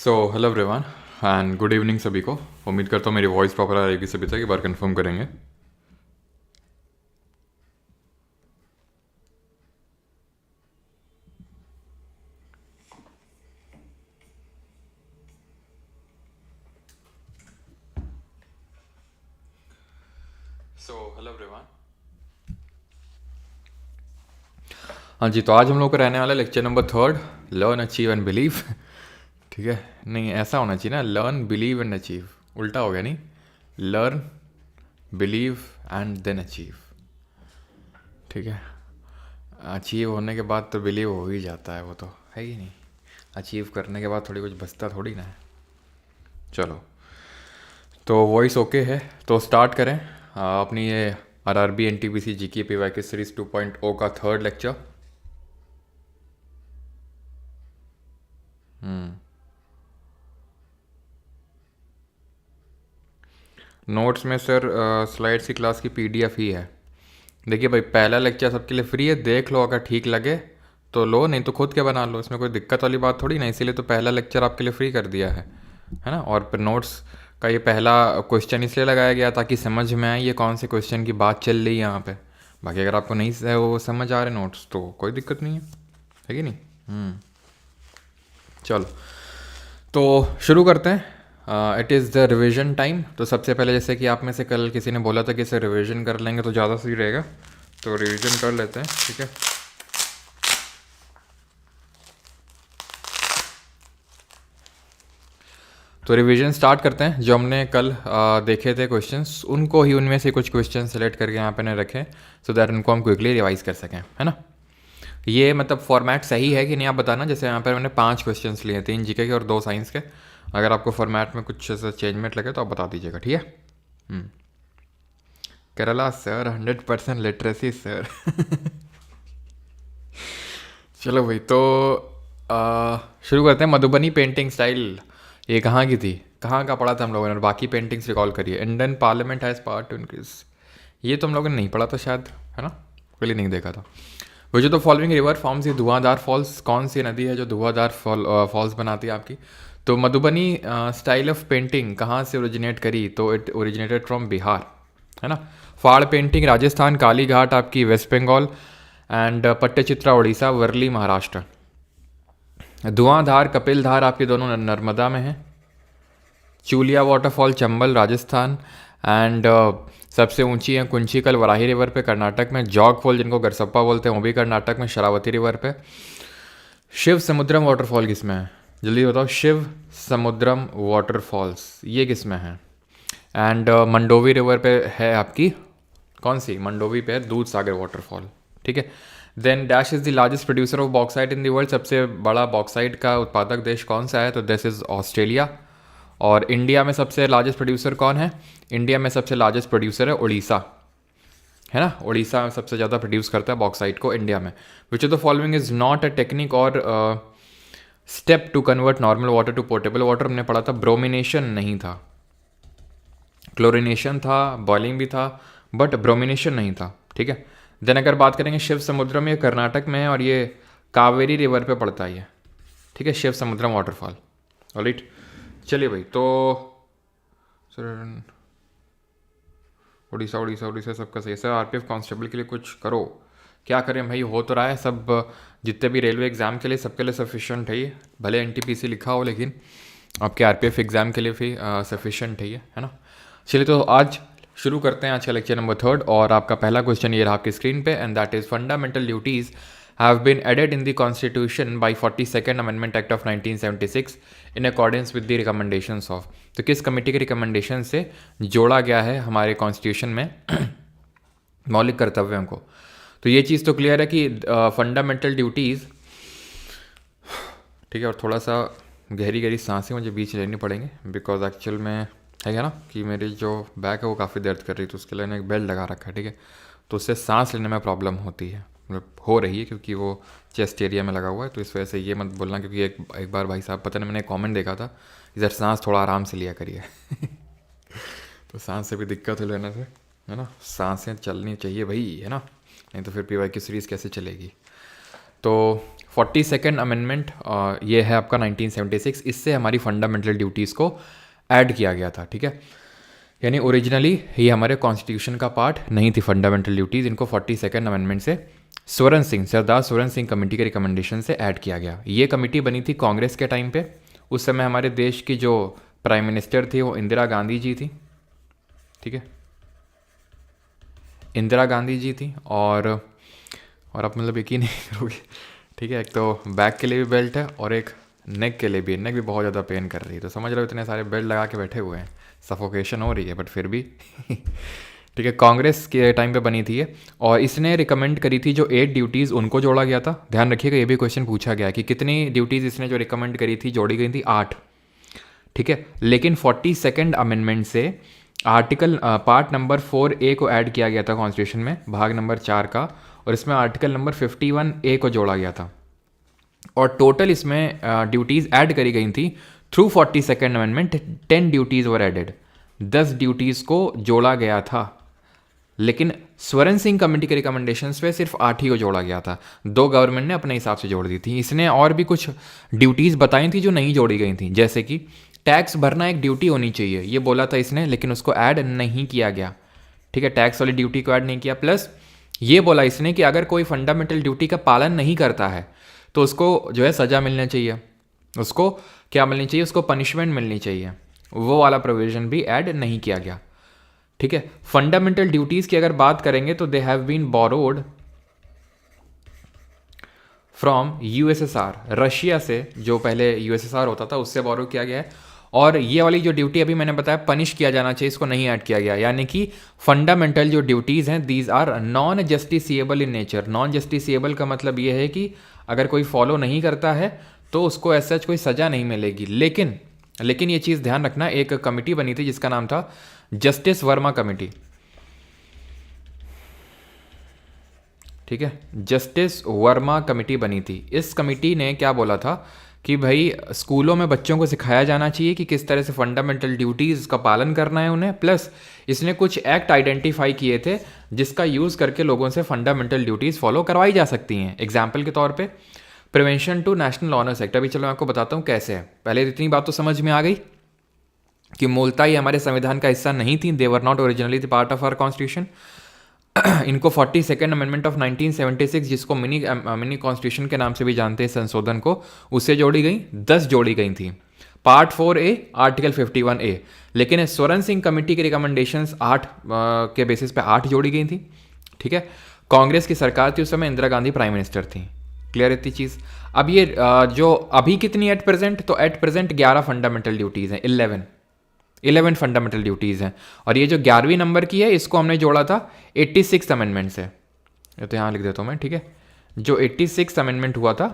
So hello everyone and good evening सभी को। उम्मीद करता हूँ मेरी वॉइस प्रॉपर आ रहेगी सभी तक। एक बार कंफर्म करेंगे। So hello everyone. हाँ जी, तो आज हम लोग का रहने वाला lecture number 3, learn achieve and believe. ठीक है, नहीं ऐसा होना चाहिए ना, लर्न बिलीव एंड अचीव। उल्टा हो गया नहीं, learn believe and then achieve. ठीक है, अचीव होने के बाद तो बिलीव हो ही जाता है, वो तो है ही नहीं। अचीव करने के बाद थोड़ी कुछ बचता थोड़ी ना है। चलो, तो वॉइस ओके है तो स्टार्ट करें अपनी ये आरआरबी एनटीपीसी जीके पीवाई की सीरीज 2.0 का थर्ड लेक्चर। नोट्स में सर स्लाइड्स की क्लास की पीडीएफ ही है। देखिए भाई, पहला लेक्चर सबके लिए फ्री है, देख लो, अगर ठीक लगे तो लो, नहीं तो खुद के बना लो, इसमें कोई दिक्कत वाली बात थोड़ी ना। इसीलिए तो पहला लेक्चर आपके लिए फ्री कर दिया है ना। और फिर नोट्स का ये पहला क्वेश्चन इसलिए लगाया गया ताकि समझ में आए ये कौन से क्वेश्चन की बात चल रही है यहाँ पे। बाकी अगर आपको नहीं वो समझ आ रहे नोट्स तो कोई दिक्कत नहीं है कि नहीं। चलो, तो शुरू करते हैं। It is the revision time. तो सबसे पहले, जैसे कि आप में से कल किसी ने बोला था कि इसे रिवीजन कर लेंगे तो ज़्यादा सही रहेगा, तो रिवीजन कर लेते हैं। ठीक है, तो रिवीजन स्टार्ट करते हैं। जो हमने कल देखे थे क्वेश्चंस, उनको ही उनमें से कुछ क्वेश्चन सेलेक्ट करके यहाँ पे ने रखे, सो दैट उनको हम क्विकली रिवाइज कर सकें, है ना। ये मतलब फॉर्मेट सही है कि नहीं आप बताना। जैसे यहाँ पर मैंने 5 क्वेश्चंस लिए, 3 जीके के और 2 साइंस के। अगर आपको फॉर्मेट में कुछ ऐसा चेंजमेंट लगे तो आप बता दीजिएगा, ठीक है। Kerala sir, 100% literacy sir. चलो भाई, तो शुरू करते हैं। मधुबनी पेंटिंग स्टाइल ये कहाँ की थी, कहाँ का पढ़ा था हम लोगों ने, और बाकी पेंटिंग्स रिकॉल करिए। Indian parliament has power to increase, ये तो हम लोगों ने नहीं पढ़ा था शायद, है ना, पहले नहीं देखा था। वो जो तो फॉलोइंग रिवर फॉर्म्स, ये धुआंधार फॉल्स, कौन सी नदी है जो धुआंधार फॉल्स बनाती है आपकी। तो मधुबनी स्टाइल ऑफ पेंटिंग कहाँ से ओरिजिनेट करी, तो इट ओरिजिनेटेड फ्रॉम बिहार, है ना। फाड़ पेंटिंग राजस्थान, काली घाट आपकी वेस्ट बंगाल, एंड पट्टचित्रा उड़ीसा, वर्ली महाराष्ट्र। धुआंधार कपिलधार आपके दोनों नर्मदा में हैं। चूलिया वाटरफॉल चंबल राजस्थान, एंड सबसे ऊंची है कुंचिकल वराही रिवर पे कर्नाटक में। जॉग फॉल जिनको गरसप्पा बोलते हैं वो भी कर्नाटक में, शरावती रिवर पे। शिव समुद्रम वाटरफॉल किस में है, जल्दी बताओ। शिव समुद्रम वाटरफॉल्स ये किस में है। एंड मंडोवी रिवर पे है आपकी, कौन सी, मंडोवी पे है दूध सागर वाटरफॉल, ठीक है। Then dash is the largest producer of bauxite in the world, सबसे बड़ा बॉक्साइट का उत्पादक देश कौन सा है, तो दिस इज ऑस्ट्रेलिया। और इंडिया में सबसे लार्जेस्ट प्रोड्यूसर कौन है, इंडिया में सबसे लार्जेस्ट प्रोड्यूसर है उड़ीसा, है ना। उड़ीसा सबसे ज़्यादा प्रोड्यूस करता है बॉक्साइट को इंडिया में। Which of the following is not a technique और step to convert normal water to portable water, हमने पढ़ा था। ब्रोमिनेशन नहीं था, क्लोरिनेशन था, बॉइलिंग भी था, बट ब्रोमिनेशन नहीं था, ठीक है। देन अगर बात करेंगे शिव समुद्रम, ये कर्नाटक में है और ये कावेरी रिवर पे पड़ता है ये, ठीक है, शिव समुद्रम वाटरफॉल। ऑलराइट, चलिए भाई, तो सर उड़ीसा उड़ीसा उड़ीसा सबका सही है सर। आरपीएफ कांस्टेबल के लिए कुछ करो, क्या करें भाई, हो तो रहा है सब, जितने भी रेलवे एग्ज़ाम के लिए सबके लिए सफिशेंट है ये। भले एनटीपीसी लिखा हो लेकिन आपके आरपीएफ एग्ज़ाम के लिए भी सफिशेंट है ये, है ना। चलिए, तो आज शुरू करते हैं आज का लेक्चर नंबर 3, और आपका पहला क्वेश्चन ये रहा आपकी स्क्रीन पे, and that is fundamental duties have been added in the constitution by 42nd amendment act of 1976 in accordance with the recommendations of. तो किस कमेटी के रिकमेंडेशन से जोड़ा गया है हमारे कॉन्स्टिट्यूशन में मौलिक कर्तव्यों को। तो ये चीज़ तो क्लियर है कि फंडामेंटल ड्यूटीज़, ठीक है। और थोड़ा सा गहरी गहरी सांसें मुझे बीच लेनी पड़ेंगे, बिकॉज एक्चुअल में है क्या ना कि मेरी जो बैक है वो काफ़ी दर्द कर रही है, तो उसके लिए मैंने एक बेल्ट लगा रखा है, ठीक है। तो उससे सांस लेने में प्रॉब्लम होती है, मतलब हो रही है, क्योंकि वो चेस्ट एरिया में लगा हुआ है। तो इस वजह से ये मत बोलना, क्योंकि एक बार भाई साहब, पता नहीं, मैंने कमेंट देखा था, इधर सांस थोड़ा आराम से लिया करिए। तो सांस से भी दिक्कत हो लेने से, है ना, सांसें चलनी चाहिए भाई, है ना, नहीं तो फिर पीवाई की सीरीज़ कैसे चलेगी। तो 42nd अमेंडमेंट ये है आपका 1976, इससे हमारी फंडामेंटल ड्यूटीज़ को ऐड किया गया था, ठीक है। यानी ओरिजिनली ये हमारे कॉन्स्टिट्यूशन का पार्ट नहीं थी फंडामेंटल ड्यूटीज़, इनको 42nd अमेंडमेंट से सरदार स्वरण सिंह कमेटी के रिकमेंडेशन से ऐड किया गया। ये कमेटी बनी थी कांग्रेस के टाइम पे। उस समय हमारे देश की जो प्राइम मिनिस्टर थी वो इंदिरा गांधी जी थी, ठीक है, इंदिरा गांधी जी थी। और आप मतलब यकीन नहीं करोगे, ठीक है, एक तो बैक के लिए भी बेल्ट है और एक नेक के लिए भी। नेक भी बहुत ज़्यादा पेन कर रही है, तो समझ रहे हो इतने सारे बेल्ट लगा के बैठे हुए हैं, सफोकेशन हो रही है, बट फिर भी ठीक है। कांग्रेस के टाइम पे बनी थी ये, और इसने रिकमेंड करी थी जो 8 ड्यूटीज़ उनको जोड़ा गया था। ध्यान रखिएगा, ये भी क्वेश्चन पूछा गया कि कितनी ड्यूटीज़ इसने जो रिकमेंड करी थी जोड़ी गई थी, 8, ठीक है। लेकिन 42nd अमेंडमेंट से आर्टिकल पार्ट नंबर 4A को ऐड किया गया था कॉन्स्टिट्यूशन में, भाग नंबर 4 का, और इसमें आर्टिकल नंबर 51A को जोड़ा गया था। और टोटल इसमें ड्यूटीज़ ऐड करी गई थी थ्रू 42nd अमेंडमेंट। 10 ड्यूटीज़ वर एडेड, 10 ड्यूटीज़ को जोड़ा गया था। लेकिन स्वरण सिंह कमेटी के रिकमेंडेशंस पे सिर्फ 8 ही को जोड़ा गया था, 2 गवर्नमेंट ने अपने हिसाब से जोड़ दी थी। इसने और भी कुछ ड्यूटीज़ बताई थी जो नहीं जोड़ी गई थी, जैसे कि टैक्स भरना एक ड्यूटी होनी चाहिए, ये बोला था इसने, लेकिन उसको ऐड नहीं किया गया, ठीक है, टैक्स वाली ड्यूटी को ऐड नहीं किया। प्लस ये बोला इसने कि अगर कोई फंडामेंटल ड्यूटी का पालन नहीं करता है तो उसको जो है सज़ा मिलनी चाहिए, उसको क्या मिलनी चाहिए, उसको पनिशमेंट मिलनी चाहिए, वो वाला प्रोविजन भी ऐड नहीं किया गया, ठीक है। फंडामेंटल ड्यूटीज़ की अगर बात करेंगे तो they have been borrowed from USSR, Russia से, जो पहले यूएसएसआर होता था उससे बोरो किया गया है। और ये वाली जो ड्यूटी अभी मैंने बताया पनिश किया जाना चाहिए, इसको नहीं ऐड किया गया। यानी कि फंडामेंटल जो ड्यूटीज़ हैं these are non justiciable in nature. Non justiciable का मतलब ये है कि अगर कोई फॉलो नहीं करता है तो उसको ऐसा कोई सज़ा नहीं मिलेगी। लेकिन ये चीज़ ध्यान रखना, एक कमेटी बनी थी जिसका नाम था जस्टिस वर्मा कमेटी, ठीक है, जस्टिस वर्मा कमेटी बनी थी। इस कमेटी ने क्या बोला था कि भाई स्कूलों में बच्चों को सिखाया जाना चाहिए कि किस तरह से फंडामेंटल ड्यूटीज़ का पालन करना है उन्हें। प्लस इसने कुछ एक्ट आइडेंटिफाई किए थे जिसका यूज़ करके लोगों से फंडामेंटल ड्यूटीज़ फॉलो करवाई जा सकती हैं। एग्जाम्पल के तौर पे prevention to national honours act. अभी चलो मैं आपको बताता हूँ कैसे है। पहले इतनी बात तो समझ में आ गई कि मूलतः ये हमारे संविधान का हिस्सा नहीं थी, they were not originally the part of our constitution. इनको 42nd अमेंडमेंट ऑफ 1976, जिसको मिनी कॉन्स्टिट्यूशन के नाम से भी जानते हैं संशोधन को, उससे जोड़ी गई, 10 जोड़ी गई थी। Part 4A article 51A। लेकिन स्वरण सिंह कमेटी के रिकमेंडेशंस 8 के बेसिस पे 8 जोड़ी गई थी, ठीक है। कांग्रेस की सरकार थी उस समय, इंदिरा गांधी प्राइम मिनिस्टर थी। क्लियर इतनी चीज़। अब ये जो अभी कितनी एट प्रेजेंट, तो एट प्रेजेंट 11 फंडामेंटल ड्यूटीज़ हैं, 11 फंडामेंटल ड्यूटीज़ हैं। और ये जो 11वीं नंबर की है इसको हमने जोड़ा था 86 अमेंडमेंट से, ये तो यहाँ लिख देता हूँ मैं, ठीक है। जो 86 अमेंडमेंट हुआ था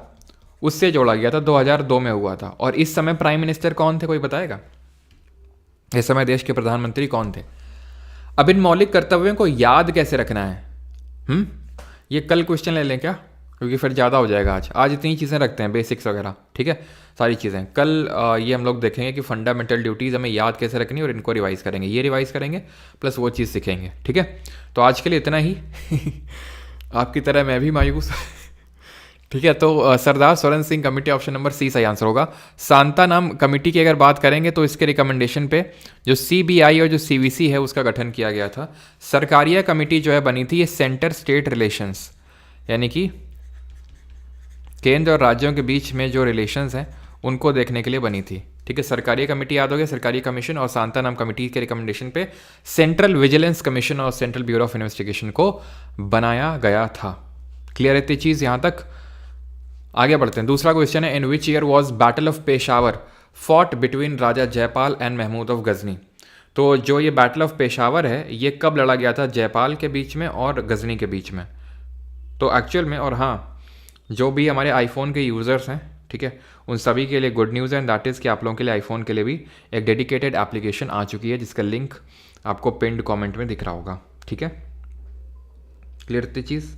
उससे जोड़ा गया था, 2002 में हुआ था। और इस समय प्राइम मिनिस्टर कौन थे, कोई बताएगा? इस समय देश के प्रधानमंत्री कौन थे? अब इन मौलिक कर्तव्यों को याद कैसे रखना है, ये कल क्वेश्चन ले लें क्या, क्योंकि फिर ज़्यादा हो जाएगा। आज इतनी चीज़ें रखते हैं, बेसिक्स वगैरह, ठीक है, सारी चीज़ें। कल ये हम लोग देखेंगे कि फंडामेंटल ड्यूटीज़ हमें याद कैसे रखनी है और इनको रिवाइज करेंगे, ये रिवाइज करेंगे प्लस वो चीज़ सीखेंगे, ठीक है। तो आज के लिए इतना ही। आपकी तरह मैं भी मायूस। ठीक है, तो Sardar Swaran Singh committee, option number C सही आंसर होगा। सांता नाम कमेटी की अगर बात करेंगे तो इसके रिकमेंडेशन पे जो CBI और जो CVC है उसका गठन किया गया था। सरकारिया कमेटी जो है बनी थी, ये सेंटर स्टेट रिलेशंस, यानी कि केंद्र और राज्यों के बीच में जो रिलेशंस हैं उनको देखने के लिए बनी थी, ठीक है। सरकारी कमेटी याद हो गया, सरकारी कमीशन। और सांता नाम कमेटी के रिकमेंडेशन पे सेंट्रल विजिलेंस कमीशन और सेंट्रल ब्यूरो ऑफ इन्वेस्टिगेशन को बनाया गया था। क्लियर है चीज़ यहाँ तक? आगे बढ़ते हैं। दूसरा क्वेश्चन है, in which year was battle of Peshawar fought between Raja Jaipal and Mahmud of Ghazni. तो जो ये बैटल ऑफ पेशावर है ये कब लड़ा गया था? जयपाल के बीच में और गजनी के बीच में। तो एक्चुअल में, और हाँ, जो भी हमारे आईफोन के यूज़र्स हैं, ठीक है, उन सभी के लिए गुड न्यूज़ है, एंड दैट इज़ कि आप लोगों के लिए आईफोन के लिए भी एक डेडिकेटेड एप्लीकेशन आ चुकी है जिसका लिंक आपको पिंड कमेंट में दिख रहा होगा, ठीक है। क्लियर थी चीज़?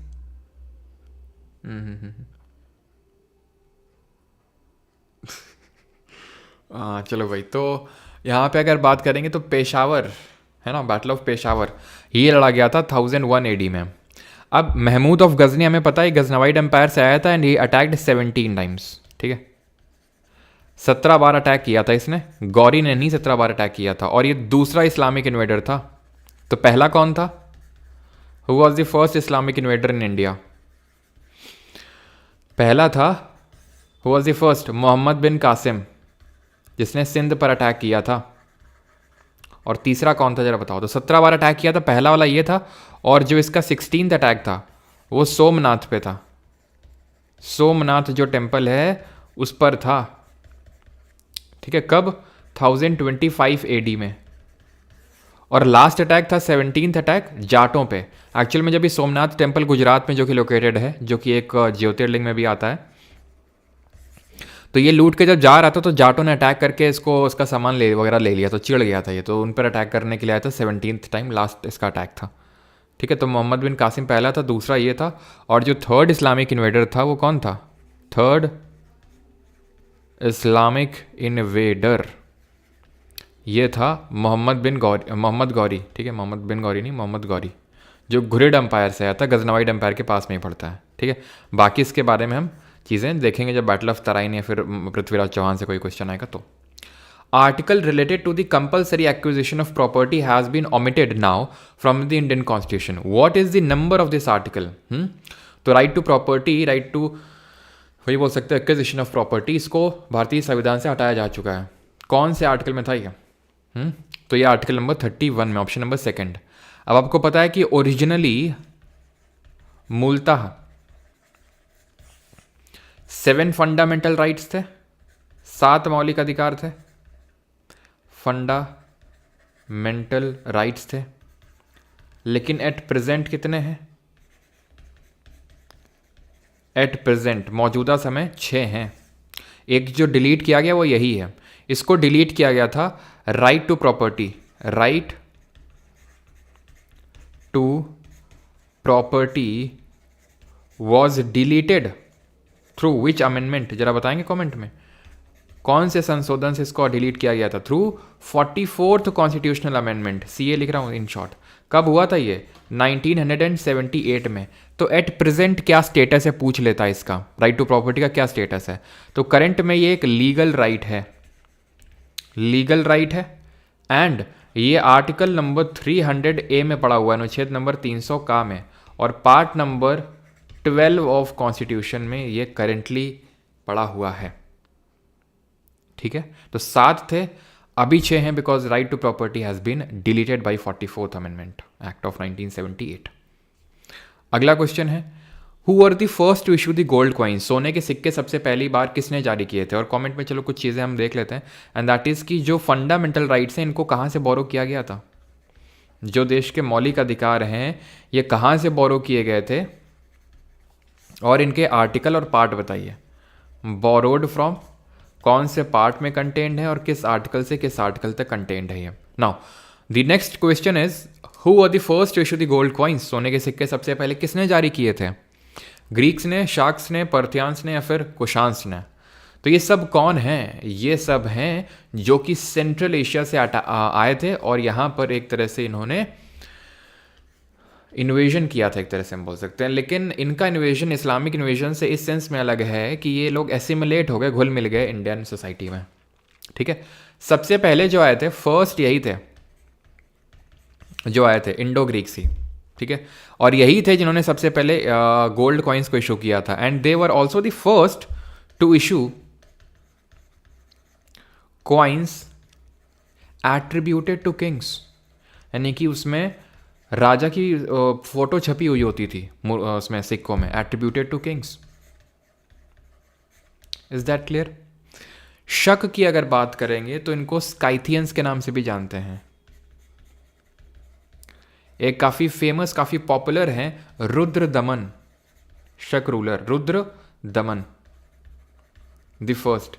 हाँ चलो भाई, तो यहाँ पे अगर बात करेंगे तो पेशावर है ना, बैटल ऑफ पेशावर ये लड़ा गया था 1001 AD में। अब महमूद ऑफ गजनी हमें पता है गजनवाइड एम्पायर से आया था एंड ही अटैक्ड 17 टाइम्स, ठीक है, 17 बार अटैक किया था इसने, गौरी ने नहीं 17 बार अटैक किया था, और ये दूसरा इस्लामिक इन्वेडर था। तो पहला कौन था? Who was the first Islamic invader in India? पहला था, who was the first? Mohammed bin Qasim, जिसने सिंध पर अटैक किया था। और तीसरा कौन था जरा बताओ? तो 17 बार अटैक किया था, पहला वाला ये था, और जो इसका 16th अटैक था वो सोमनाथ पे था। सोमनाथ जो टेम्पल है उस पर था, ठीक है, कब? 1025 AD में। और लास्ट अटैक था 17th अटैक जाटों पे। एक्चुअल में जब ये सोमनाथ टेम्पल गुजरात में जो कि लोकेटेड है, जो कि एक ज्योतिर्लिंग में भी आता है, तो ये लूट के जब जा रहा था तो जाटों ने अटैक करके इसको उसका सामान वगैरह ले लिया, तो चिढ़ गया था ये, तो उन पर अटैक करने के लिए आया था 17th टाइम, लास्ट इसका अटैक था, ठीक है। तो मोहम्मद बिन कासिम पहला था, दूसरा ये था, और जो थर्ड इस्लामिक इन्वेडर था वो कौन था? थर्ड इस्लामिक इन्वेडर ये था मोहम्मद गौरी, ठीक है, मोहम्मद बिन गौरी नहीं, मोहम्मद गौरी, जो घुरिड एम्पायर से आया था, गजनवाइड एम्पायर के पास में ही पड़ता है, ठीक है। बाकी इसके बारे में हम चीज़ें देखेंगे जब बैटल ऑफ तराइन या फिर पृथ्वीराज चौहान से कोई क्वेश्चन आएगा तो। Article related to the compulsory acquisition of property has been omitted now from the Indian constitution. What is the number of this article? तो right to property, right to, वही बोल सकते हैं एक्विजिशन ऑफ प्रॉपर्टी, इसको भारतीय संविधान से हटाया जा चुका है। कौन से आर्टिकल में था ये? तो ये आर्टिकल नंबर 31 में, ऑप्शन नंबर सेकंड। अब आपको पता है कि ओरिजिनली मूलतः 7 फंडामेंटल राइट्स थे, 7 मौलिक अधिकार थे, फंडामेंटल राइट्स थे, लेकिन एट प्रेजेंट कितने हैं? एट प्रेजेंट मौजूदा समय 6 हैं। एक जो डिलीट किया गया वो यही है, इसको डिलीट किया गया था। Right to property, right to property was deleted through which amendment? जरा बताएंगे कमेंट में, कौन से संशोधन से इसको डिलीट किया गया था? Through 44th constitutional amendment, CA लिख रहा हूँ इन शॉर्ट। कब हुआ था ये? 1978 में। तो एट प्रेजेंट क्या स्टेटस है पूछ लेता है इसका, राइट टू प्रॉपर्टी का क्या स्टेटस है? तो करंट में ये एक लीगल राइट है, लीगल राइट है, एंड ये आर्टिकल नंबर 300A में पड़ा हुआ है, अनुच्छेद नंबर 300 का में, और पार्ट नंबर 12 ऑफ कॉन्स्टिट्यूशन में ये करेंटली पड़ा हुआ है, ठीक है। तो 7 थे, अभी 6 हैं, because right to property has been deleted by 44th amendment act of 1978। अगला क्वेश्चन है, who were the first to issue the gold coin? सोने के सिक्के सबसे पहली बार किसने जारी किए थे? और कमेंट में चलो कुछ चीज़ें हम देख लेते हैं, एंड दैट इज़ कि जो फंडामेंटल राइट्स हैं इनको कहाँ से बोरो किया गया था? जो देश के मौलिक अधिकार हैं ये कहाँ से बोरो किए गए थे, और इनके आर्टिकल और पार्ट बताइए। बोरोड फ्रॉम, कौन से पार्ट में कंटेंट है, और किस आर्टिकल से किस आर्टिकल तक कंटेंट है ये। Now the next question is, who were the first to issue the gold coins? सोने के सिक्के सबसे पहले किसने जारी किए थे? ग्रीक्स ने, शाक्स ने, पर्थियान्स ने, या फिर कुशांस ने? तो ये सब कौन हैं? ये सब हैं जो कि सेंट्रल एशिया से आए थे, और यहाँ पर एक तरह से इन्होंने इन्वेजन किया था, एक तरह से हम बोल सकते हैं। लेकिन इनका इन्वेजन इस्लामिक इन्वेजन से इस सेंस में अलग है कि ये लोग एसिमुलेट हो गए, घुल मिल गए इंडियन सोसाइटी में, ठीक है। सबसे पहले जो आए थे, फर्स्ट यही थे जो आए थे, इंडो ग्रीक्स ही, ठीक है, और यही थे जिन्होंने सबसे पहले गोल्ड कॉइन्स को इशू किया था, and they were also the first to issue coins attributed to kings, यानी कि उसमें राजा की फोटो छपी हुई होती थी उसमें सिक्कों में, attributed to kings. Is that clear? Shaka की अगर बात करेंगे तो इनको स्काइथियंस के नाम से भी जानते हैं। एक काफी फेमस, काफी पॉपुलर हैं रुद्र दमन, शक ruler Rudra Daman the first.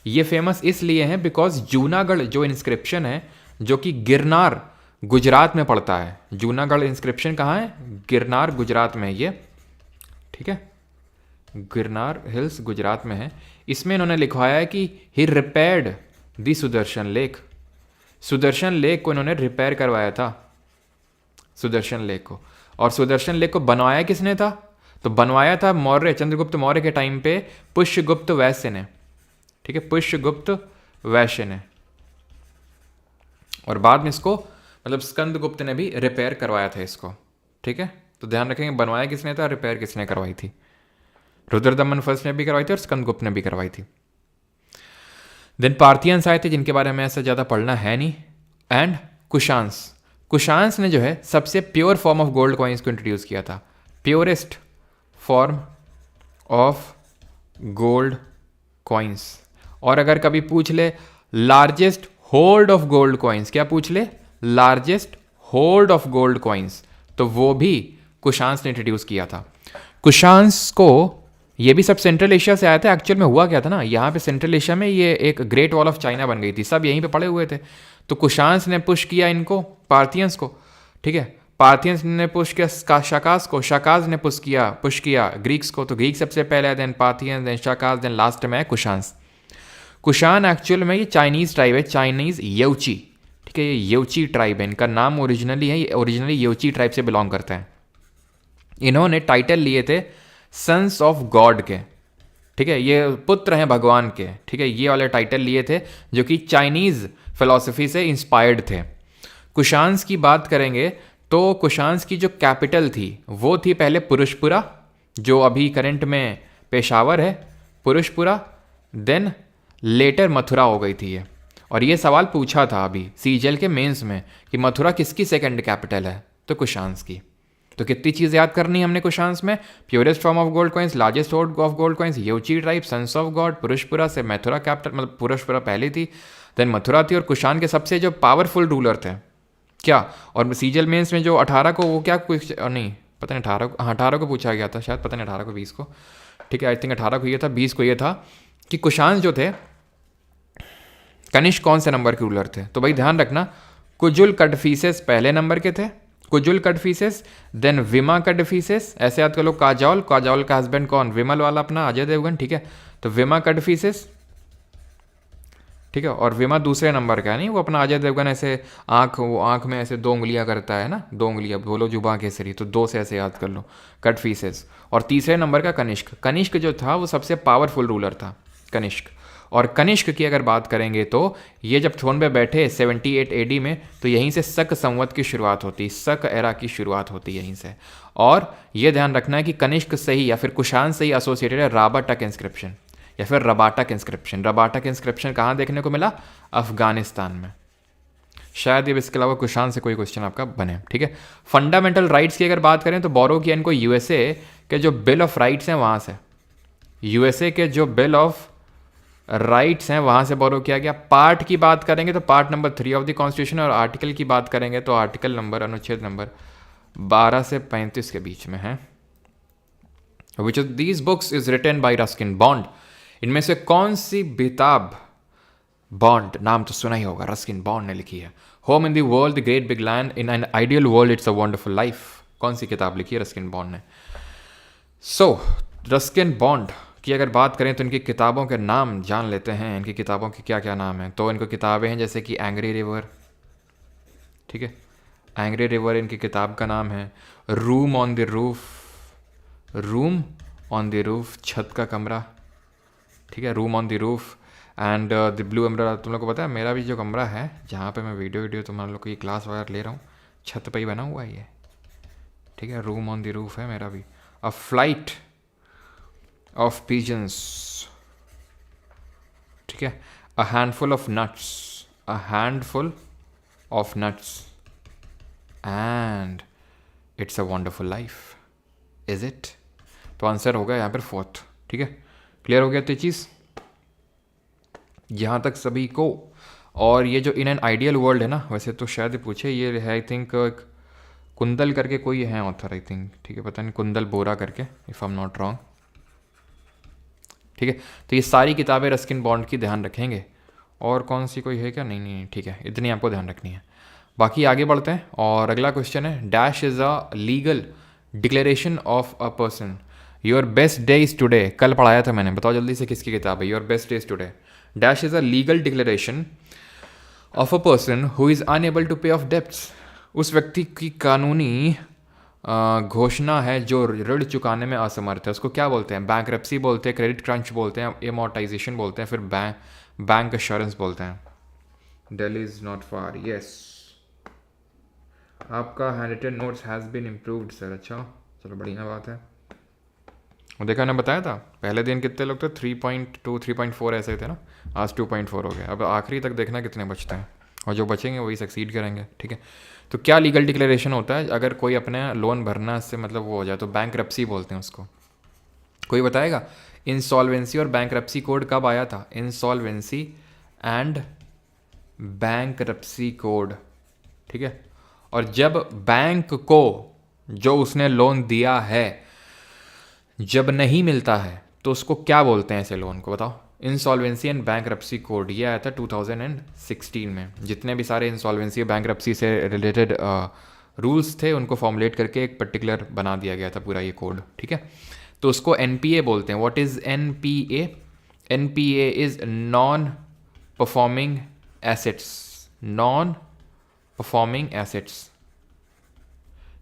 ये फेमस इसलिए हैं बिकॉज जूनागढ़ जो इंस्क्रिप्शन है, जो कि गिरनार गुजरात में पड़ता है। जूनागढ़ इंस्क्रिप्शन कहाँ है? गिरनार गुजरात में है ये, ठीक है, गिरनार हिल्स गुजरात में है। इसमें इन्होंने लिखवाया है कि he repaired the Sudarshan lake, Sudarshan lake को इन्होंने रिपेयर करवाया था। सुदर्शन लेक को। और सुदर्शन लेक को बनवाया किसने था? तो बनवाया था मौर्य, चंद्रगुप्त मौर्य के टाइम पे पुष्यगुप्त वैश्य ने। ठीक है, पुष्यगुप्त वैश्य ने। और बाद में इसको मतलब स्कंदगुप्त ने भी रिपेयर करवाया था इसको। ठीक है, तो ध्यान रखेंगे बनवाया किसने था, रिपेयर किसने करवाई थी। रुद्रदमन फर्स्ट ने भी करवाई थी और स्कंदगुप्त ने भी करवाई थी। देन पार्थियंस आए थे जिनके बारे में ऐसा ज़्यादा पढ़ना है नहीं। एंड कुशांस, कुशांस ने जो है सबसे pure form of gold coins को इंट्रोड्यूस किया था। Purest form of gold coins. और अगर कभी पूछ ले largest hoard of gold coins, क्या पूछ ले? Largest hoard of gold coins, तो वो भी कुशांस ने इंट्रोड्यूस किया था। कुशांस को ये भी सब सेंट्रल एशिया से आया था। एक्चुअल में हुआ क्या था ना, यहाँ पे सेंट्रल एशिया में ये एक ग्रेट वॉल ऑफ चाइना बन गई थी, सब यहीं पे पड़े हुए थे। तो कुशांस ने पुश किया इनको, पार्थियंस को। ठीक है, पार्थियंस ने पुश किया शाकास को, शाकास ने पुश किया ग्रीक्स को। तो ग्रीक सबसे पहले, then Parthians, then Shakas, then last में है कुशांस। कुशान एक्चुअल में ये चाइनीज ट्राइब है, चाइनीज येउची। ठीक है, ये येउची ट्राइब है, इनका नाम ओरिजिनली है, ओरिजिनली येउची ट्राइब से बिलोंग करते हैं। इन्होंने टाइटल लिए थे सन्स ऑफ गॉड के। ठीक है, ये पुत्र हैं भगवान के। ठीक है, ये वाले टाइटल लिए थे जो कि चाइनीज फिलॉसफी से इंस्पायर्ड थे। कुशांस की बात करेंगे तो कुशांस की जो कैपिटल थी वो थी पहले पुरुषपुरा, जो अभी करंट में पेशावर है, पुरुषपुरा। देन लेटर मथुरा हो गई थी ये। और ये सवाल पूछा था अभी सीजीएल के मेंस में कि मथुरा किसकी सेकंड कैपिटल है, तो कुशांस की। तो कितनी चीज़ याद करनी है हमने कुशांस में? Purest form of gold coins, largest hoard of gold coins, Yuezhi tribe, sons of god, Purushapura से मथुरा कैपिटल, मतलब पुरुषपुरा पहली थी, देन मथुरा थी। और कुशान के सबसे जो पावरफुल रूलर थे क्या, और सीजीएल मेंस में जो 18 को वो क्या कुछ नहीं पता नहीं, 18 को, हाँ 18 को पूछा गया था शायद, पता नहीं 18 को 20 को। ठीक है, आई थिंक 18 को ये था, 20 को ये था कि कुशान जो थे कनिष्क कौन से नंबर के रूलर थे। तो भाई ध्यान रखना, कुजुल कडफीसेस पहले नंबर के थे, कुजुल कडफीसेस, देन विमा कडफीसेस, ऐसे याद कर लो। काजौल, काजौल का हस्बैंड कौन? विमल वाला अपना अजय देवगन। ठीक है, तो विमा कडफीसेस। ठीक है, और विमा दूसरे नंबर का है, नहीं वो अपना अजय देवगन ऐसे आंख में ऐसे 2 उंगलियां करता है ना, 2 उंगलियां, बोलो जुबां केसरी, तो 2 से ऐसे याद कर लो, कडफीसेस। और तीसरे नंबर का कनिष्क। कनिष्क जो था वो सबसे पावरफुल रूलर था, कनिष्क। और कनिष्क की अगर बात करेंगे तो ये जब थ्रोन पे बैठे 78 एडी में, तो यहीं से शक संवत की शुरुआत होती, शक एरा की शुरुआत होती यहीं से। और ये ध्यान रखना है कि कनिष्क से ही या फिर कुशान से ही एसोसिएटेड है राबाटक इंस्क्रिप्शन या फिर रबाटक इंस्क्रिप्शन। रबाटक इंस्क्रिप्शन कहाँ देखने को मिला? अफगानिस्तान में। शायद ये इसके अलावा कुशान से कोई क्वेश्चन आपका बने। ठीक है, फंडामेंटल राइट्स की अगर बात करें तो बोरो किया इनको यूएसए के जो बिल ऑफ राइट्स हैं वहाँ से, यूएसए के जो बिल ऑफ राइट्स हैं वहाँ से बोरो किया गया। पार्ट की बात करेंगे तो part number 3 of the constitution, और आर्टिकल की बात करेंगे तो आर्टिकल नंबर, अनुच्छेद नंबर 12 से 35 के बीच में है। Which of these books is written by Ruskin Bond? इनमें से कौन सी किताब, बॉन्ड नाम तो सुना ही होगा, रस्किन बॉन्ड ने लिखी है। Home in the world, the great big land, in an ideal world, it's a wonderful life. कौन सी किताब लिखी है रस्किन बॉन्ड ने? सो रस्किन बॉन्ड की अगर बात करें तो इनकी किताबों के नाम जान लेते हैं। इनकी किताबों के क्या क्या नाम हैं? तो इनको किताबें हैं जैसे कि एंग्री रिवर। ठीक है, एंग्री रिवर इनकी किताब का नाम है। Room on the roof, room on the roof, छत का कमरा। ठीक है, room on the roof. And the blue umbrella. तुम लोग को पता है मेरा भी जो कमरा है जहाँ पे मैं वीडियो तुम लोग को ये क्लास वगैरह ले रहा हूँ, छत पे ही बना हुआ है ये। ठीक है, रूम ऑन द रूफ है मेरा भी। A flight of pigeons. ठीक है, a handful of nuts, a handful of nuts, and it's a wonderful life, is it? तो आंसर होगा यहाँ पर 4th। ठीक है, क्लियर हो गया तो चीज़ यहाँ तक सभी को। और ये जो इन एन आइडियल वर्ल्ड है ना, वैसे तो शायद पूछे, ये है आई थिंक कुंदल करके कोई है ऑथर आई थिंक। ठीक है, पता नहीं, कुंदल बोरा करके, if I am not wrong. ठीक है, तो ये सारी किताबें रस्किन बॉन्ड की ध्यान रखेंगे। और कौन सी कोई है क्या? नहीं नहीं, ठीक है, इतनी आपको ध्यान रखनी है। बाकी आगे बढ़ते हैं और अगला क्वेश्चन है, dash is a legal declaration of a person. Your best day is today. कल पढ़ाया था मैंने, बताओ जल्दी से किसकी किताब है? Your best day is today. Dash is a legal declaration of a person who is unable to pay off debts. उस व्यक्ति की कानूनी घोषणा है जो ऋण चुकाने में असमर्थ है, उसको क्या बोलते हैं? बैंकरप्सी बोलते हैं, क्रेडिट क्रंच बोलते हैं, एमोर्टाइजेशन बोलते हैं, फिर बैंक एश्योरेंस बोलते हैं। Delhi is not far, yes. आपका handwritten notes has been improved sir. अच्छा, चलो बढ़िया बात है। वो देखा, मैंने बताया था पहले दिन कितने लोग थे, 3.2 3.4 ऐसे थे ना, आज 2.4 हो गए। अब आखिरी तक देखना कितने बचते हैं, और जो बचेंगे वही सक्सीड करेंगे, ठीक है। तो क्या लीगल डिक्लेरेशन होता है अगर कोई अपने लोन भरना से मतलब वो हो जाए, तो बैंकरप्सी बोलते हैं उसको। कोई बताएगा इंसॉल्वेंसी और बैंकरप्सी कोड कब आया था? इंसॉल्वेंसी एंड बैंकरप्सी कोड, ठीक है। और जब बैंक को जो उसने लोन दिया है जब नहीं मिलता है तो उसको क्या बोलते हैं ऐसे लोन को, बताओ? इंसॉल्वेंसी एंड बैंकरप्सी कोड, ये आया था 2016 में। जितने भी सारे इंसॉल्वेंसी और बैंकरप्सी से रिलेटेड रूल्स थे उनको फॉर्मुलेट करके एक पर्टिकुलर बना दिया गया था पूरा ये कोड, ठीक है। तो उसको एनपीए बोलते हैं। What is NPA? NPA is non performing assets, non performing assets,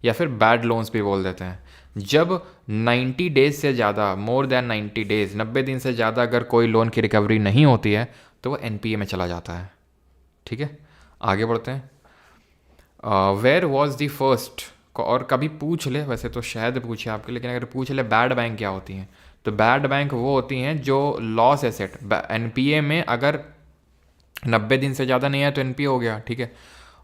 या फिर बैड लोन्स भी बोल देते हैं। जब 90 डेज से ज़्यादा, मोर देन 90 डेज, 90 दिन से ज़्यादा अगर कोई लोन की रिकवरी नहीं होती है तो वो एनपीए में चला जाता है, ठीक है। आगे बढ़ते हैं। वेयर वॉज द फर्स्ट, और कभी पूछ ले, वैसे तो शायद पूछे आपके, लेकिन अगर पूछ ले बैड बैंक क्या होती हैं, तो बैड बैंक वो होती हैं जो लॉस एसेट, एनपीए में अगर 90 दिन से ज़्यादा नहीं आया तो एनपीए हो गया, ठीक है।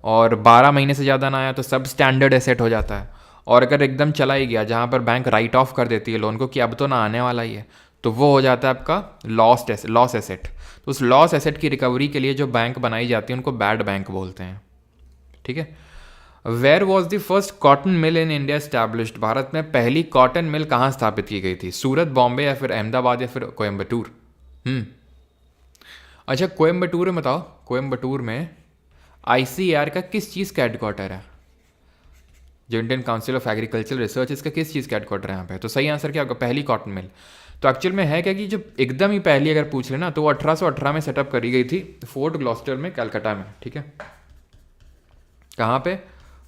और 12 महीने से ज़्यादा ना आया तो सब स्टैंडर्ड एसेट हो जाता है। और अगर एकदम चला ही गया, जहाँ पर बैंक राइट ऑफ कर देती है लोन को कि अब तो ना आने वाला ही है, तो वो हो जाता है आपका लॉस एसेट। तो उस लॉस एसेट की रिकवरी के लिए जो बैंक बनाई जाती है उनको बैड बैंक बोलते हैं, ठीक है। Where was the first cotton mill in India established? भारत में पहली कॉटन मिल कहाँ स्थापित की गई थी? सूरत, बॉम्बे, या फिर अहमदाबाद, या फिर कोयम्बटूर? अच्छा, कोयम्बटूर में बताओ, कोयम्बटूर में आईसीएआर का किस चीज़ का हेडक्वार्टर है? जो Indian council of agriculture research, इसका किस चीज़ का हेडक्वार्टर है यहाँ पे? तो सही आंसर क्या होगा? पहली कॉटन मिल। तो एक्चुअल में है क्या कि जो एकदम ही पहली अगर पूछ लेना तो वो 1818 में सेटअप करी गई थी फोर्ट ग्लॉस्टर में, कलकत्ता में, ठीक है। कहाँ पे?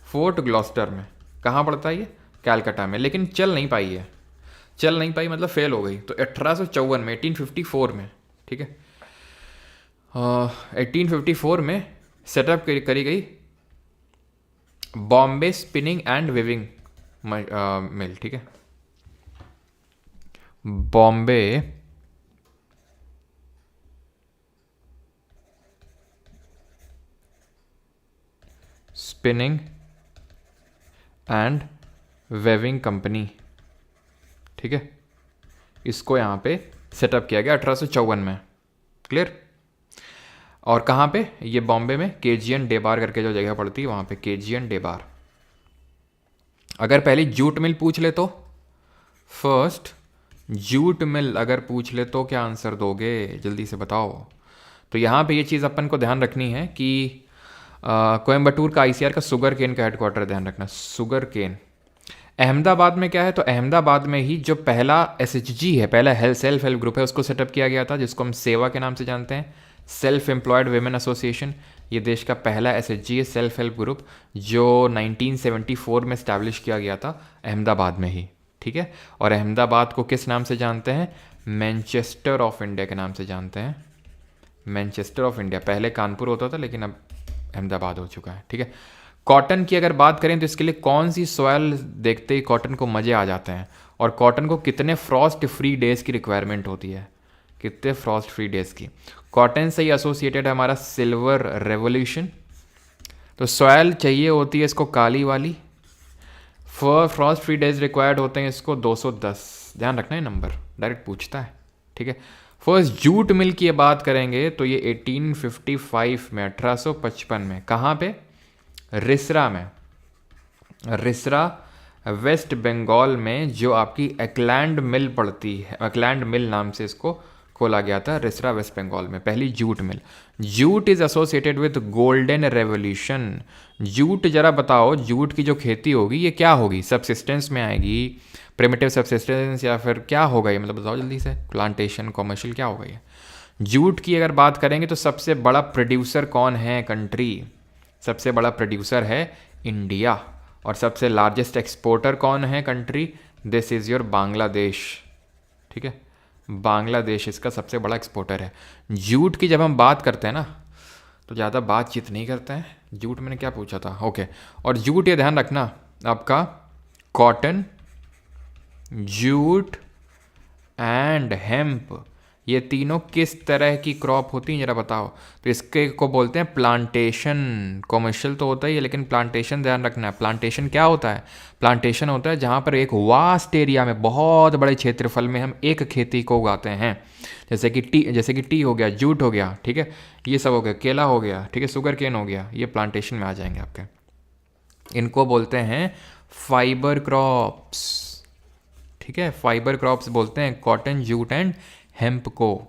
फोर्ट ग्लॉस्टर में। कहाँ पड़ता है ये? कलकत्ता में। लेकिन चल नहीं पाई है, चल नहीं पाई मतलब फेल हो गई। तो 1854 में, 1854 में, ठीक है, 1854 में सेटअप करी गई Bombay spinning and weaving mill, ठीक है। Bombay spinning and weaving company, ठीक है। इसको यहाँ पे सेटअप किया गया 1854 में, क्लियर। और कहाँ पे? ये बॉम्बे में केजीएन डेबार करके जो जगह पड़ती है वहाँ पे, केजीएन डेबार। अगर पहली जूट मिल पूछ ले तो, फर्स्ट जूट मिल अगर पूछ ले तो क्या आंसर दोगे? जल्दी से बताओ। तो यहाँ पे ये चीज़ अपन को ध्यान रखनी है कि कोयम्बटूर का आईसीआर का शुगर केन का हेडक्वार्टर ध्यान रखना, शुगर केन। अहमदाबाद में क्या है? तो अहमदाबाद में ही जो पहला एसएचजी है, पहला सेल्फ हेल्प ग्रुप है, उसको सेटअप किया गया था, जिसको हम सेवा के नाम से जानते हैं, सेल्फ एम्प्लॉयड वेमेन एसोसिएशन। ये देश का पहला एसएचजी है, सेल्फ हेल्प ग्रुप, जो 1974 में स्टैब्लिश किया गया था अहमदाबाद में ही, ठीक है। और अहमदाबाद को किस नाम से जानते हैं? मैनचेस्टर ऑफ इंडिया के नाम से जानते हैं, मैनचेस्टर ऑफ इंडिया। पहले कानपुर होता था लेकिन अब अहमदाबाद हो चुका है, ठीक है। कॉटन की अगर बात करें तो इसके लिए कौन सी सॉयल देखते ही कॉटन को मज़े आ जाते हैं? और कॉटन को कितने फ्रॉस्ट फ्री डेज़ की रिक्वायरमेंट होती है? कितने फ्रॉस्ट फ्री डेज़ की? कॉटन से ही एसोसिएटेड है हमारा सिल्वर रेवोल्यूशन। तो सॉयल चाहिए होती है इसको काली वाली। फ्रॉस्ट फ्री डेज रिक्वायर्ड होते हैं इसको 210। ध्यान रखना है, नंबर डायरेक्ट पूछता है, ठीक है। फर्स्ट जूट मिल की बात करेंगे तो ये 1855 में, 1855 में। कहाँ पे? रिसरा में। रिसरा वेस्ट बंगाल में जो आपकी एकलैंड मिल पड़ती है, एकलैंड मिल नाम से इसको खोला गया था, रिसरा वेस्ट बंगाल में, पहली jute mill. Jute is associated with golden revolution. Jute जरा बताओ, जूट की जो खेती होगी ये क्या होगी? सबसिस्टेंस में आएगी, प्रिमिटिव सबसिस्टेंस, या फिर क्या होगा ये? मतलब बताओ जल्दी से, प्लांटेशन, कॉमर्शियल, क्या होगा ये? जूट की अगर बात करेंगे तो सबसे बड़ा प्रोड्यूसर कौन है कंट्री? सबसे बड़ा प्रोड्यूसर है इंडिया। और सबसे लार्जेस्ट एक्सपोर्टर कौन है country? This is your Bangladesh. ठीक है, बांग्लादेश इसका सबसे बड़ा एक्सपोर्टर है। जूट की जब हम बात करते हैं ना तो ज़्यादा बातचीत नहीं करते हैं। जूट मैंने क्या पूछा था, ओके। और जूट ये ध्यान रखना आपका कॉटन, जूट एंड हेम्प, ये तीनों किस तरह की क्रॉप होती हैं जरा बताओ। तो इसके को बोलते हैं प्लांटेशन। कॉमर्शियल तो होता ही है लेकिन प्लांटेशन ध्यान रखना है। प्लांटेशन क्या होता है? प्लांटेशन होता है जहाँ पर एक वास्ट एरिया में, बहुत बड़े क्षेत्रफल में हम एक खेती को उगाते हैं। जैसे कि टी हो गया, जूट हो गया, ठीक है, ये सब हो गया, केला हो गया, ठीक है, शुगर केन हो गया, ये प्लांटेशन में आ जाएंगे आपके। इनको बोलते हैं फाइबर क्रॉप्स। ठीक है, फाइबर क्रॉप्स बोलते हैं कॉटन, जूट एंड हेम्प को।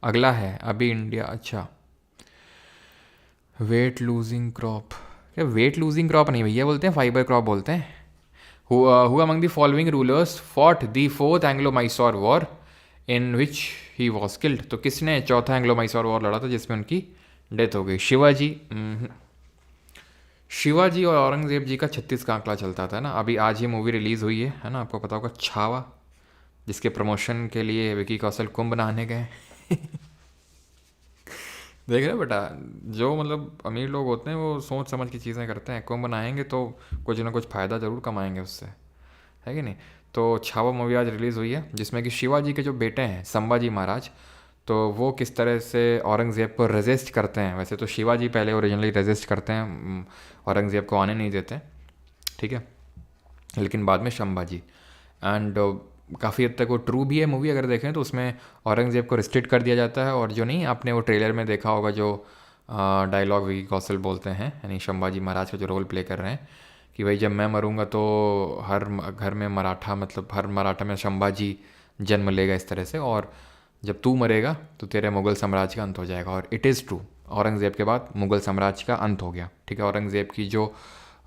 अगला है अभी इंडिया, अच्छा, वेट लूजिंग क्रॉप। क्या वेट लूजिंग क्रॉप नहीं भैया, बोलते हैं फाइबर क्रॉप बोलते हैं। Who among the following rulers fought the fourth Anglo Mysore war in which he was killed. तो किसने चौथा एंग्लो मैसूर वॉर लड़ा था जिसमें उनकी डेथ हो गई? शिवाजी। शिवाजी और औरंगजेब जी का 36 का आंकड़ा चलता था ना। अभी आज ही मूवी रिलीज़ हुई है ना, आपको पता होगा, छावा, जिसके प्रमोशन के लिए विकी कौशल कुंभ नहाने गए। देख रहे हो बेटा, जो मतलब अमीर लोग होते हैं वो सोच समझ की चीज़ें करते हैं। कुंभ नहाएंगे तो कुछ ना कुछ फ़ायदा ज़रूर कमाएंगे उससे, है कि नहीं। तो छावा मूवी आज रिलीज़ हुई है जिसमें कि शिवाजी के जो बेटे हैं संभाजी महाराज, तो वो किस तरह से औरंगज़ेब को रेजिस्ट करते हैं। वैसे तो शिवाजी पहले ओरिजिनली रेजिस्ट करते हैं, औरंगज़ेब को आने नहीं देते, ठीक है, लेकिन बाद में संभाजी। एंड काफ़ी हद तक वो ट्रू भी है मूवी अगर देखें तो। उसमें औरंगज़ेब को रिस्ट्रिक्ट कर दिया जाता है, और जो नहीं, आपने वो ट्रेलर में देखा होगा जो डायलॉग विकी कौशल बोलते हैं, यानी संभाजी महाराज का जो रोल प्ले कर रहे हैं कि भाई जब मैं मरूंगा तो हर घर में मराठा, मतलब हर मराठा में संभाजी जन्म लेगा इस तरह से, और जब तू मरेगा तो तेरे मुग़ल साम्राज्य का अंत हो जाएगा। और इट इज़ ट्रू, औरंगज़ेब के बाद मुग़ल साम्राज्य का अंत हो गया। ठीक है, औरंगज़ेब की जो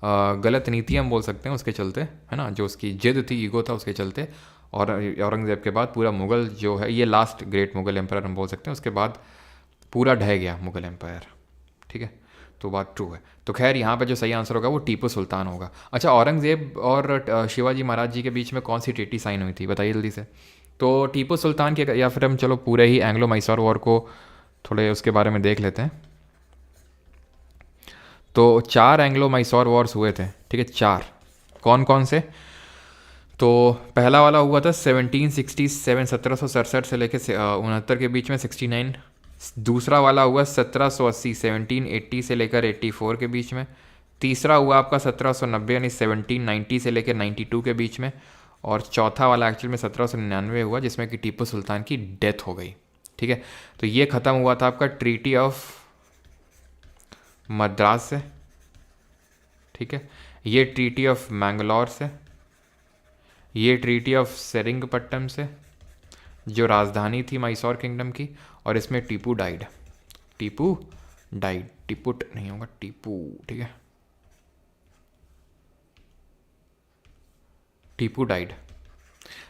गलत नीति हम बोल सकते हैं उसके चलते, है ना, जो उसकी जिद थी, ईगो था, उसके चलते, और औरंगज़ेब के बाद पूरा मुग़ल जो है, ये लास्ट ग्रेट मुग़ल एम्पायर हम बोल सकते हैं, उसके बाद पूरा ढह गया मुग़ल एम्पायर। ठीक है, तो बात ट्रू है। तो खैर यहाँ पे जो सही आंसर होगा वो टीपू सुल्तान होगा। अच्छा, औरंगज़ेब और शिवाजी महाराज जी के बीच में कौन सी ट्रीटी साइन हुई थी बताइए जल्दी से। तो टीपू सुल्तान के, या फिर हम चलो पूरे ही एंग्लो मैसूर वॉर को थोड़े उसके बारे में देख लेते हैं। तो 4 एंग्लो मैसूर वॉर्स हुए थे, ठीक है, 4। कौन कौन से? तो पहला वाला हुआ था 1767, 1767 से लेकर 69 के बीच में, 69। दूसरा वाला हुआ 1780, 1780 से लेकर 84 के बीच में। तीसरा हुआ आपका 1790 यानी 1790 से लेकर 92 के बीच में। और चौथा वाला एक्चुअल में 1799 हुआ जिसमें कि टीपू सुल्तान की डेथ हो गई। ठीक है, तो ये ख़त्म हुआ था आपका ट्रीटी ऑफ मद्रास से, ठीक है, ये ट्रीटी ऑफ मैंगलोर से, ये ट्रीटी ऑफ सेरिंगपट्टम से जो राजधानी थी मैसूर किंगडम की, और इसमें टीपू डाइड। टीपू डाइड, टिपुट नहीं होगा, टीपू, ठीक है, टीपू डाइड।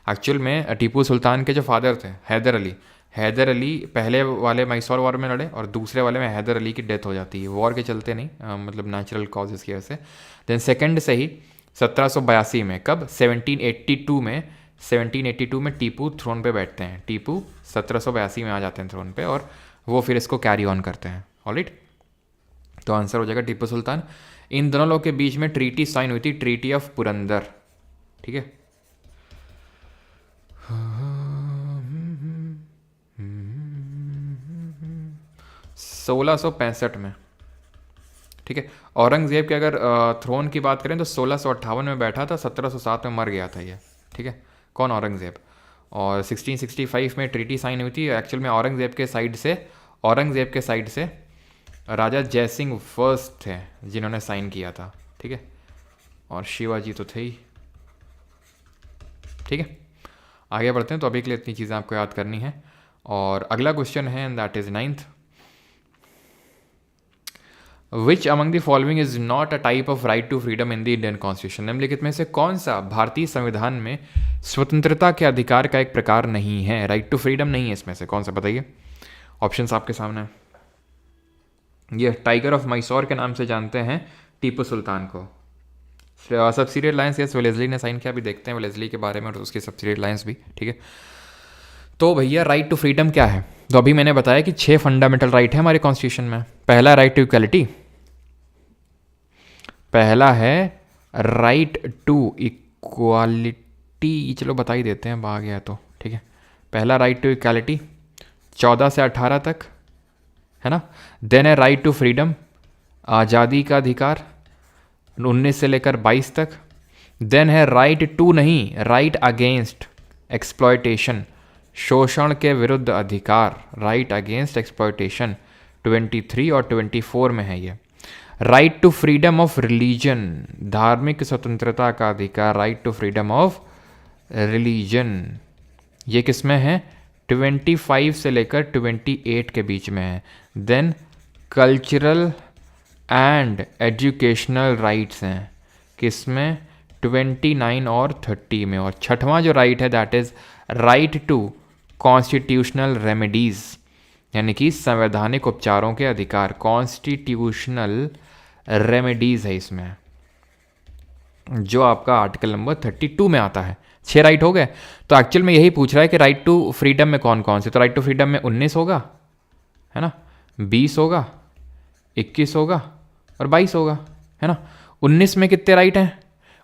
एक्चुअल में टीपू सुल्तान के जो फादर थे हैदर अली, हैदर अली पहले वाले मैसूर वॉर में लड़े और दूसरे वाले में हैदर अली की डेथ हो जाती है, वॉर के चलते नहीं, मतलब नेचुरल कॉजेज़ की वजह से। देन सेकंड से ही 1782 में, कब, 1782 में टीपू थ्रोन पे बैठते हैं। टीपू 1782 में आ जाते हैं थ्रोन पे, और वो फिर इसको कैरी ऑन करते हैं। ऑलराइट, तो आंसर हो जाएगा टीपू सुल्तान। इन दोनों लोग के बीच में ट्रीटी साइन हुई थी, ट्रीटी ऑफ पुरंदर। ठीक है, 1665 में। ठीक है, औरंगज़ेब के अगर थ्रोन की बात करें तो 1658 में बैठा था, 1707 में मर गया था ये। ठीक है, कौन, औरंगज़ेब। और 1665 में ट्रीटी साइन हुई थी। एक्चुअल में औरंगज़ेब के साइड से राजा जयसिंह फर्स्ट थे जिन्होंने साइन किया था। ठीक है, और शिवाजी तो थे ही। ठीक है, आगे बढ़ते हैं। तो अभी के लिए इतनी चीज़ें आपको याद करनी है। और अगला क्वेश्चन है, and that is 9th। Which among the following is not a type of right to freedom in the Indian constitution. निम्नलिखित में से कौन सा भारतीय संविधान में स्वतंत्रता के अधिकार का एक प्रकार नहीं है? राइट टू फ्रीडम नहीं है इसमें से, कौन सा बताइए। ऑप्शंस आपके सामने हैं। ये टाइगर ऑफ मैसूर के नाम से जानते हैं टीपू सुल्तान को। सब्सिडियरी लाइन्स यस वेलेस्ली ने साइन किया, अभी देखते हैं वेलेस्ली के बारे में और उसकी सब्सिडियरी लाइन्स भी, ठीक है। तो भैया राइट टू फ्रीडम क्या है? तो अभी मैंने बताया कि 6 फंडामेंटल राइट है हमारे कॉन्स्टिट्यूशन में। पहला राइट टू इक्वलिटी, पहला है राइट टू इक्वालिटी, चलो बता ही देते हैं, आ गया तो ठीक है। पहला राइट टू इक्वालिटी 14 से 18 तक है ना। देन है राइट टू फ्रीडम, आज़ादी का अधिकार 19 से लेकर 22 तक। देन है राइट टू नहीं, राइट अगेंस्ट एक्सप्लॉयटेशन, शोषण के विरुद्ध अधिकार, राइट अगेंस्ट एक्सप्लॉयटेशन 23 और 24 में है ये। Right to freedom of religion, धार्मिक स्वतंत्रता का अधिकार, right to freedom of religion, ये किस में है? 25 से लेकर 28 के बीच में है। Then cultural and educational rights हैं किस में? 29 और 30 में। और छठवां जो राइट है that is right to constitutional remedies, यानी कि संवैधानिक उपचारों के अधिकार, कॉन्स्टिट्यूशनल रेमेडीज है इसमें, जो आपका आर्टिकल नंबर 32 में आता है। 6 राइट हो गए। तो एक्चुअल में यही पूछ रहा है कि राइट टू फ्रीडम में कौन कौन से। तो राइट टू फ्रीडम में 19 होगा, है ना, 20 होगा, 21 होगा और 22 होगा, है ना। 19 में कितने राइट हैं?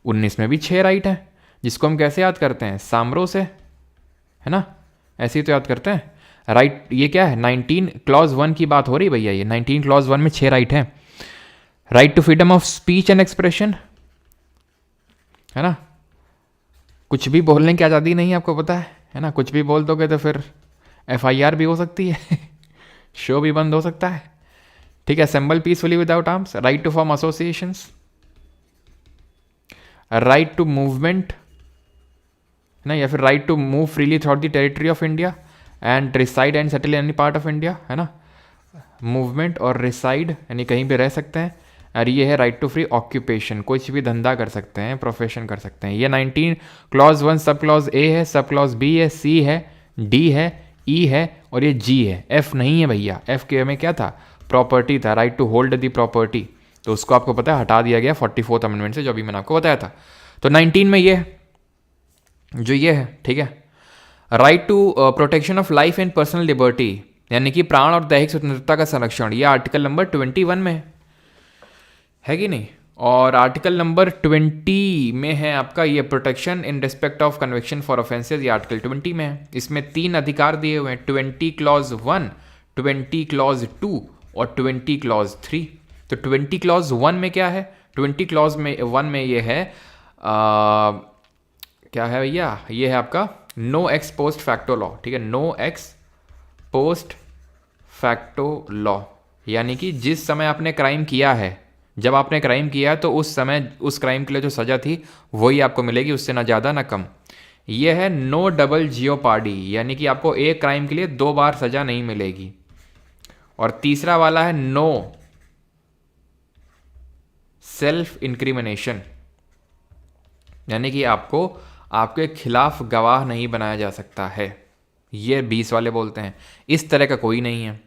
19 में भी 6 राइट हैं, जिसको हम कैसे याद करते हैं? सामरो से, है ना, ऐसे ही तो याद करते हैं। राइट ये क्या है? 19 क्लॉज 1 की बात हो रही भैया, ये 19 क्लॉज 1 में 6 राइट हैं। Right to freedom of speech and expression, है ना, कुछ भी बोलने की आज़ादी नहीं है, आपको पता है ना। कुछ भी बोल दोगे तो फिर FIR भी हो सकती है शो भी बंद हो सकता है, ठीक है। Assemble peacefully without arms, right to form associations, right to movement ना, या फिर right to move freely throughout the territory of India and reside and settle in any part of India, है ना। मूवमेंट और reside यानी कहीं भी रह सकते हैं। और ये है राइट टू फ्री ऑक्यूपेशन, कुछ भी धंधा कर सकते हैं, प्रोफेशन कर सकते हैं। ये 19 क्लॉज 1 सब क्लॉज A है, सब क्लॉज B है, C है, D है, E है और ये G है। F नहीं है भैया, F के में क्या था? प्रॉपर्टी था, right to hold the property, तो उसको आपको पता है हटा दिया गया 44th अमेंडमेंट से, जो अभी मैंने आपको बताया था। तो 19 में ये जो ये है, ठीक है। Right to protection of life and personal liberty, यानी कि प्राण और दैहिक स्वतंत्रता का संरक्षण, ये आर्टिकल नंबर 21 में है कि नहीं। और आर्टिकल नंबर 20 में है आपका ये protection in respect of conviction for offences, ये आर्टिकल 20 में है। इसमें 3 अधिकार दिए हुए हैं, 20 क्लॉज 1, 20 क्लॉज 2 और 20 क्लॉज 3। तो 20 क्लॉज 1 में क्या है? 20 क्लॉज में 1 में ये है क्या है भैया? ये है आपका no ex post facto law, ठीक है। No ex post facto law, यानी कि जिस समय आपने क्राइम किया है, जब आपने क्राइम किया तो उस समय उस क्राइम के लिए जो सज़ा थी वही आपको मिलेगी, उससे ना ज़्यादा ना कम। यह है नो डबल जियोपार्डी, यानी कि आपको एक क्राइम के लिए 2 बार सज़ा नहीं मिलेगी। और तीसरा वाला है नो सेल्फ इंक्रिमिनेशन, यानी कि आपको आपके खिलाफ गवाह नहीं बनाया जा सकता है। ये 20 वाले बोलते हैं, इस तरह का कोई नहीं है,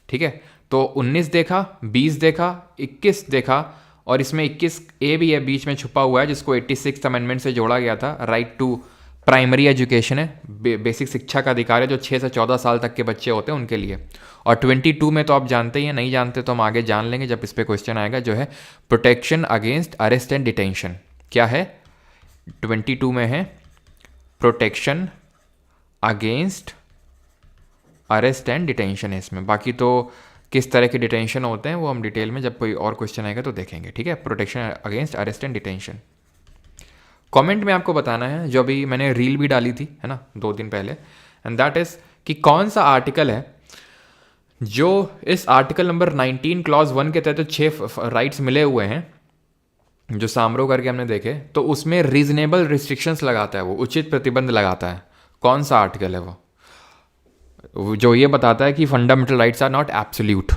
ठीक है। तो 19 देखा, 20 देखा, 21 देखा और इसमें 21A भी है बीच में छुपा हुआ है, जिसको 86th अमेंडमेंट से जोड़ा गया था। राइट टू प्राइमरी एजुकेशन है, बेसिक शिक्षा का अधिकार है, जो 6 से 14 साल तक के बच्चे होते हैं उनके लिए। और 22 में तो आप जानते ही हैं, नहीं जानते तो हम आगे जान लेंगे जब इस पर क्वेश्चन आएगा, जो है protection against arrest and detention. क्या है? 22 में है protection against arrest and detention है इसमें। बाकी तो किस तरह के डिटेंशन होते हैं वो हम डिटेल में जब कोई और क्वेश्चन आएगा तो देखेंगे, ठीक है। Protection against arrest and detention comment में आपको बताना है, जो अभी मैंने रील भी डाली थी, है ना, 2 दिन पहले, एंड दैट इज कि कौन सा आर्टिकल है जो इस आर्टिकल नंबर 19 क्लॉज 1 के तहत 6 राइट्स मिले हुए हैं, जो सामरो करके हमने देखे, तो उसमें रीजनेबल रिस्ट्रिक्शंस लगाता है, वो उचित प्रतिबंध लगाता है। कौन सा आर्टिकल है वो? जो ये बताता है कि fundamental rights are not absolute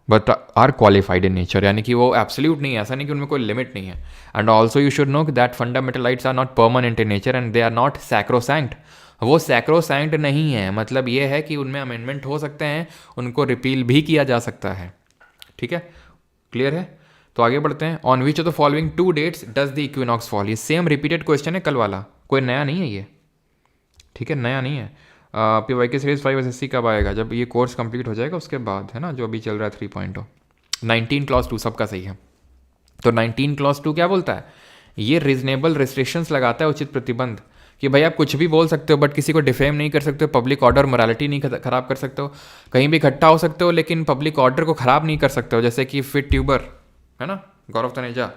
but are qualified in nature, यानी कि वो एब्सोल्यूट नहीं है, ऐसा नहीं कि उनमें कोई लिमिट नहीं है। And also you should know that fundamental rights are not permanent in nature and they are not sacrosanct. वो सैक्रोसैंक्ट नहीं है, मतलब ये है कि उनमें अमेंडमेंट हो सकते हैं, उनको रिपील भी किया जा सकता है, ठीक है, क्लियर है। तो आगे बढ़ते हैं। On which of the following 2 dates does the equinox fall. ये सेम रिपीटेड क्वेश्चन है कल वाला, कोई नया नहीं है ये, ठीक है, नया नहीं है। PY के सीरीज 5 SSC कब आएगा? जब ये कोर्स कंप्लीट हो जाएगा उसके बाद, है ना, जो अभी चल रहा है 3.0। 19 क्लॉज 2 सबका सही है। तो 19 क्लॉज 2 क्या बोलता है? ये रीजनेबल रिस्ट्रिक्शंस लगाता है, उचित प्रतिबंध, कि भाई आप कुछ भी बोल सकते हो बट किसी को डिफेम नहीं कर सकते हो, पब्लिक ऑर्डर मोरालिटी नहीं खराब कर सकते हो, कहीं भी इकट्ठा हो सकते हो लेकिन पब्लिक ऑर्डर को खराब नहीं कर सकते हो। जैसे कि फिट ट्यूबर है ना, गौरव तनेजा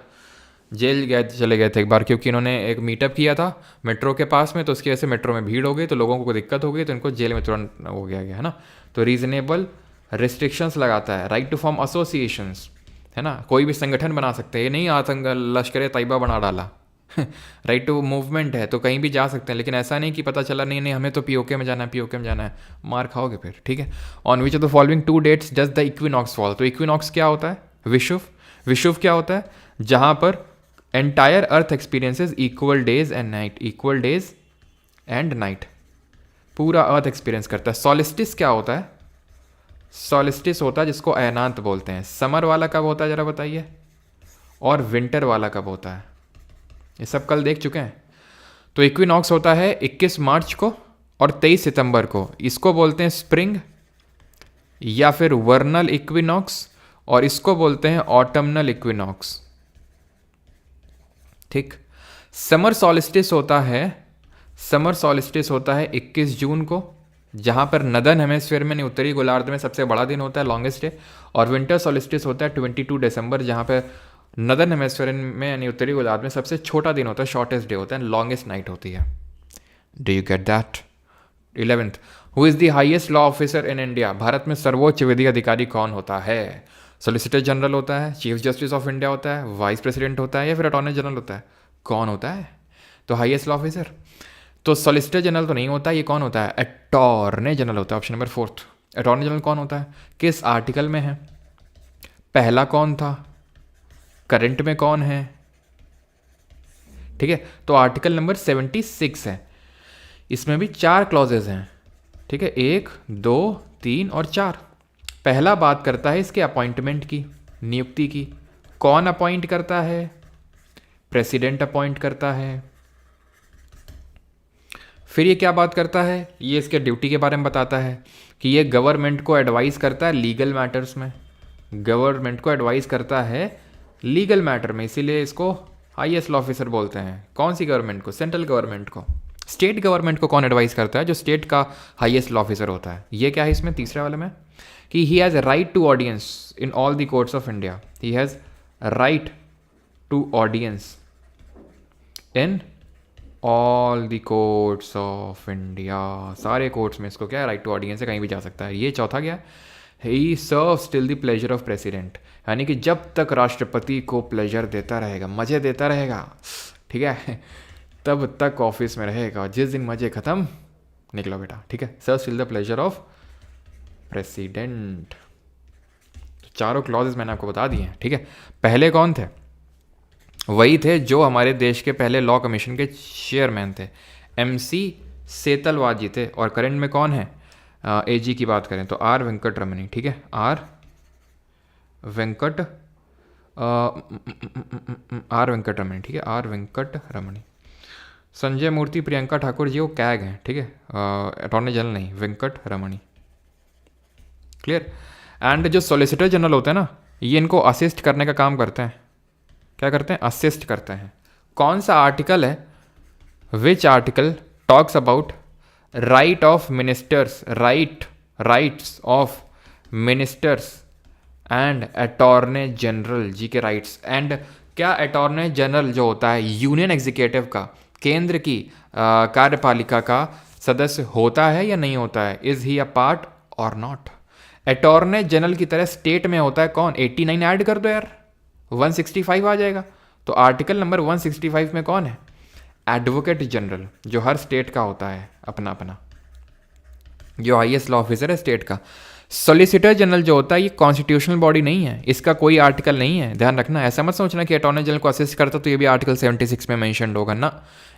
जेल चले गए थे एक बार क्योंकि इन्होंने एक मीटअप किया था मेट्रो के पास में, तो उसकी वजह से मेट्रो में भीड़ हो गई तो लोगों को दिक्कत हो गई तो इनको जेल में तुरंत हो गया है ना। तो रीजनेबल रिस्ट्रिक्शंस लगाता है। राइट टू फॉर्म एसोसिएशंस, है ना, कोई भी संगठन बना सकते हैं, ये नहीं आतंक लश्कर तैयबा बना डाला। राइट टू मूवमेंट है तो कहीं भी जा सकते हैं, लेकिन ऐसा नहीं कि पता चला नहीं हमें तो POK में जाना है, POK में जाना है, मार खाओगे फिर, ठीक है। On which of the following 2 dates does the equinox fall. तो इक्विनॉक्स क्या होता है? विषुव। विषुव क्या होता है? जहां पर entire earth experiences equal days and night, equal days and night, पूरा अर्थ एक्सपीरियंस करता है। सॉलिस्टिस क्या होता है? सॉलिस्टिस होता है जिसको अयनांत बोलते हैं। समर वाला कब होता है जरा बताइए, और विंटर वाला कब होता है? ये सब कल देख चुके हैं। तो इक्विनॉक्स होता है 21 मार्च को और 23 सितंबर को, इसको बोलते हैं स्प्रिंग या फिर वर्नल इक्विनॉक्स, और इसको बोलते हैं ऑटमनल इक्विनॉक्स, ठीक। समर सॉलिस्टिस होता है, समर सॉलिस्टिस होता है 21 जून को, जहां पर नदर्न हेमिस्फीयर में, उत्तरी गोलार्ध में सबसे बड़ा दिन होता है, लॉन्गेस्ट डे। और विंटर सॉलिस्टिस होता है 22 दिसंबर, जहां पर नदर्न हेमिस्फीयर में यानी उत्तरी गोलार्ध में सबसे छोटा दिन होता है, शॉर्टेस्ट डे होता है, लॉन्गेस्ट नाइट होती है। Do you get that? 11th, who is the highest law officer in India. Bharat में सर्वोच्च विधि अधिकारी कौन होता है? सॉलिसिटर जनरल होता है, चीफ जस्टिस ऑफ इंडिया होता है, वाइस प्रेसिडेंट होता है, या फिर अटॉर्नी जनरल होता है? कौन होता है? तो हाईएस्ट लॉ ऑफिसर तो सॉलिसिटर जनरल तो नहीं होता, ये कौन होता है? अटॉर्नी जनरल होता है। Option number 4। अटॉर्नी जनरल कौन होता है? किस आर्टिकल में है? पहला कौन था? करंट में कौन है? ठीक है, तो आर्टिकल नंबर 76 है। इसमें भी 4 क्लॉजेज हैं, ठीक है, 1, 2, 3 और 4। पहला बात करता है इसके अपॉइंटमेंट की, नियुक्ति की। कौन अपॉइंट करता है? प्रेसिडेंट अपॉइंट करता है। फिर ये क्या बात करता है? ये इसके ड्यूटी के बारे में बताता है कि ये गवर्नमेंट को एडवाइस करता है लीगल मैटर्स में, गवर्नमेंट को एडवाइस करता है लीगल मैटर में, इसीलिए इसको हाईएस्ट लॉ ऑफिसर बोलते हैं। कौन सी गवर्नमेंट को? सेंट्रल गवर्नमेंट को। स्टेट गवर्नमेंट को कौन एडवाइस करता है? जो स्टेट का हाईएस्ट लॉ ऑफिसर होता है। ये क्या है इसमें तीसरे वाले में कि he has right to audience in all the courts of India. He has right to audience in all the courts of India. सारे कोर्ट्स में इसको क्या है? राइट टू ऑडियंस है, कहीं भी जा सकता है। ये चौथा क्या है? He serves till the pleasure of president, यानी कि जब तक राष्ट्रपति को प्लेजर देता रहेगा, मज़े देता रहेगा, ठीक है, तब तक ऑफिस में रहेगा। जिस दिन मज़े ख़त्म, निकलो बेटा, ठीक है। Serves till the pleasure of president. चारों क्लॉजेस मैंने आपको बता दिए हैं, ठीक है। पहले कौन थे? वही थे जो हमारे देश के पहले लॉ कमीशन के चेयरमैन थे, MC सेतलवाद जी थे। और करंट में कौन है? AG की बात करें तो R वेंकट रमनी, ठीक है, R वेंकट रमनी, ठीक है, R वेंकट रमनी। संजय मूर्ति, प्रियंका ठाकुर जी वो कैग हैं, ठीक है, अटॉर्नी जनरल नहीं, वेंकट रमनी, क्लियर। एंड जो सॉलिसिटर जनरल होते हैं ना, ये इनको असिस्ट करने का काम करते हैं। क्या करते हैं? असिस्ट करते हैं। कौन सा आर्टिकल है? Which article talks about right of ministers, rights of ministers and attorney general ji के राइट्स। एंड क्या अटॉर्नी जनरल जो होता है यूनियन एग्जीक्यूटिव का, केंद्र की कार्यपालिका का सदस्य होता है या नहीं होता है? इज ही अ पार्ट और नॉट? अटॉर्नी जनरल की तरह स्टेट में होता है कौन? 89 ऐड कर दो यार, 165 आ जाएगा। तो आर्टिकल नंबर 165 में कौन है? एडवोकेट जनरल, जो हर स्टेट का होता है अपना अपना, जो हाईएस्ट लॉ ऑफिसर है स्टेट का। सॉलिसिटर जनरल जो होता है ये कॉन्स्टिट्यूशनल बॉडी नहीं है, इसका कोई आर्टिकल नहीं है, ध्यान रखना। ऐसा मत सोचना कि अटॉर्नी जनरल को असिस्ट करता तो ये भी आर्टिकल 76 में मेंशन्ड होगा ना,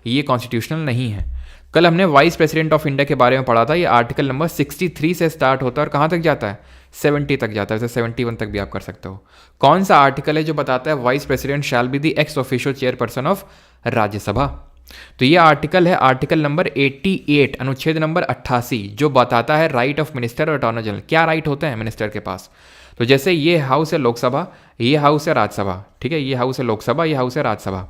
ये कॉन्स्टिट्यूशनल नहीं है। कल हमने वाइस प्रेसिडेंट ऑफ इंडिया के बारे में पढ़ा था, ये आर्टिकल नंबर 63 से स्टार्ट होता है और कहाँ तक जाता है, 70 तक जाता है, जैसे 71 तक भी आप कर सकते हो। कौन सा आर्टिकल है जो बताता है vice president shall be the ex officio chairperson of Rajya Sabha? तो ये आर्टिकल है आर्टिकल नंबर 88, अनुच्छेद नंबर 88, जो बताता है राइट ऑफ मिनिस्टर और अटॉर्नी जनरल, क्या राइट होते हैं मिनिस्टर के पास। तो जैसे ये हाउस है लोकसभा, ये हाउस है राज्यसभा, ठीक है, ये हाउस है लोकसभा, ये हाउस है राज्यसभा।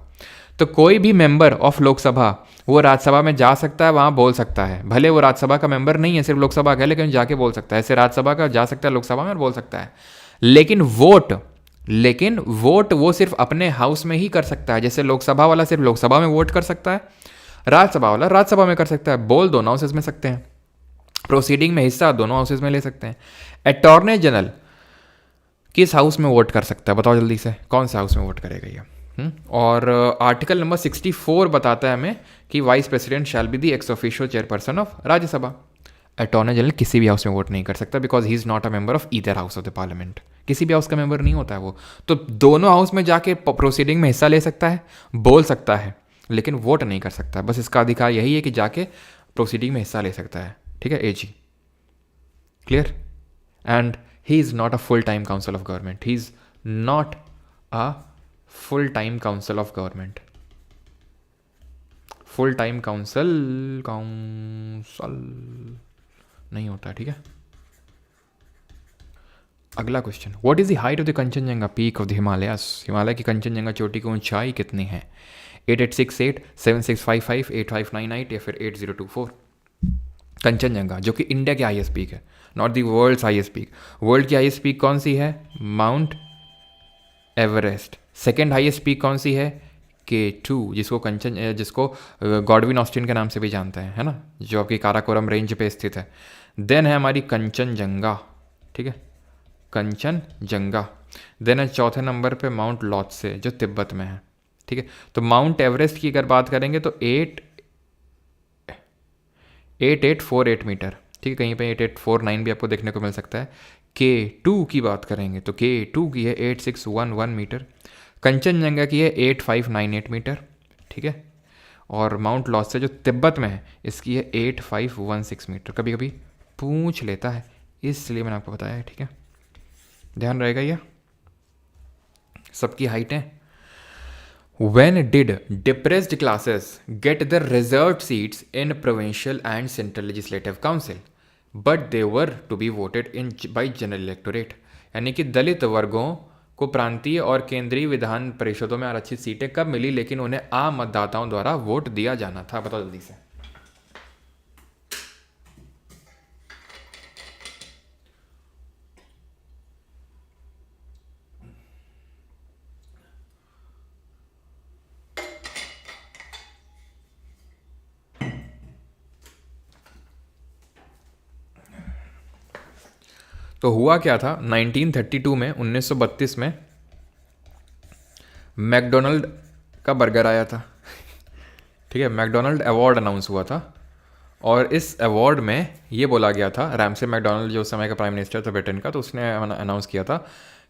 तो कोई भी मेंबर ऑफ लोकसभा वो राज्यसभा में जा सकता है, वहाँ बोल सकता है, भले वो राज्यसभा का मेंबर नहीं है, सिर्फ लोकसभा का है, लेकिन जाके बोल सकता है। ऐसे राज्यसभा का जा सकता है लोकसभा में और बोल सकता है। लेकिन वोट वो सिर्फ अपने हाउस में ही कर सकता है। जैसे लोकसभा वाला सिर्फ लोकसभा में वोट कर सकता है, राज्यसभा वाला राज्यसभा में कर सकता है। बोल दोनों हाउसेज में सकते हैं, प्रोसीडिंग में हिस्सा दोनों हाउसेज में ले सकते हैं। अटॉर्नी जनरल किस हाउस में वोट कर सकता है, बताओ जल्दी से, कौन से हाउस में वोट करेगा ये? और आर्टिकल नंबर 64 बताता है हमें कि vice president shall be the ex officio chairperson of Rajya Sabha. Attorney general किसी भी हाउस में वोट नहीं कर सकता, because he is not a member of either house of the parliament. किसी भी हाउस का मेंबर नहीं होता है वो। तो दोनों हाउस में जाके प्रोसीडिंग में हिस्सा ले सकता है, बोल सकता है, लेकिन वोट नहीं कर सकता। बस इसका अधिकार यही है कि जाके प्रोसीडिंग में हिस्सा ले सकता है, ठीक है, AG, clear. And he is not a full time counsel of government, he is not a full time counsel of government. Full time counsel नहीं होता, ठीक है। अगला question, what is the height of the Kanchenjunga peak of the Himalayas? Himalaya की कंचनजंगा चोटी की ऊंचाई कितनी है? 8868, 7655, 8598 या फिर 8024? कंचनजंगा जो कि इंडिया की हाईएस्ट पीक है, not the world's highest peak. World की हाईएस्ट पीक कौन सी है? Mount Everest. Second highest peak कौन सी है? K2, जिसको गॉडविन ऑस्टिन के नाम से भी जानते हैं, है ना, जो आपकी काराकोरम रेंज पे स्थित है। देन है हमारी कंचनजंगा, ठीक है, कंचनजंगा। देन है चौथे नंबर पे माउंट लॉत्से जो तिब्बत में है, ठीक है। तो माउंट एवरेस्ट की अगर बात करेंगे तो 8848 मीटर, ठीक है, कहीं पे 8849 भी आपको देखने को मिल सकता है। K2 की बात करेंगे तो K2 की है 8611 मीटर, कंचनजंगा की है 8598 मीटर, ठीक है। और माउंट लॉत्से जो तिब्बत में है इसकी है 8516 मीटर। कभी कभी पूछ लेता है, इसलिए मैंने आपको बताया है, ठीक है, ध्यान रहेगा ये सबकी हाइट है। When did depressed classes get the reserved seats in provincial and central legislative council, but they were to be voted in by general electorate? यानी कि दलित वर्गों को प्रांतीय और केंद्रीय विधान परिषदों में आरक्षित सीटें कब मिली, लेकिन उन्हें आम मतदाताओं द्वारा वोट दिया जाना था? बताओ जल्दी से। तो हुआ क्या था 1932 में, 1932 में मैकडोनल्ड का बर्गर आया था, ठीक है, मैकडोनल्ड अवार्ड अनाउंस हुआ था। और इस अवार्ड में ये बोला गया था, रैमसे मैकडोनल्ड जो उस समय का प्राइम मिनिस्टर था ब्रिटेन का, तो उसने अनाउंस किया था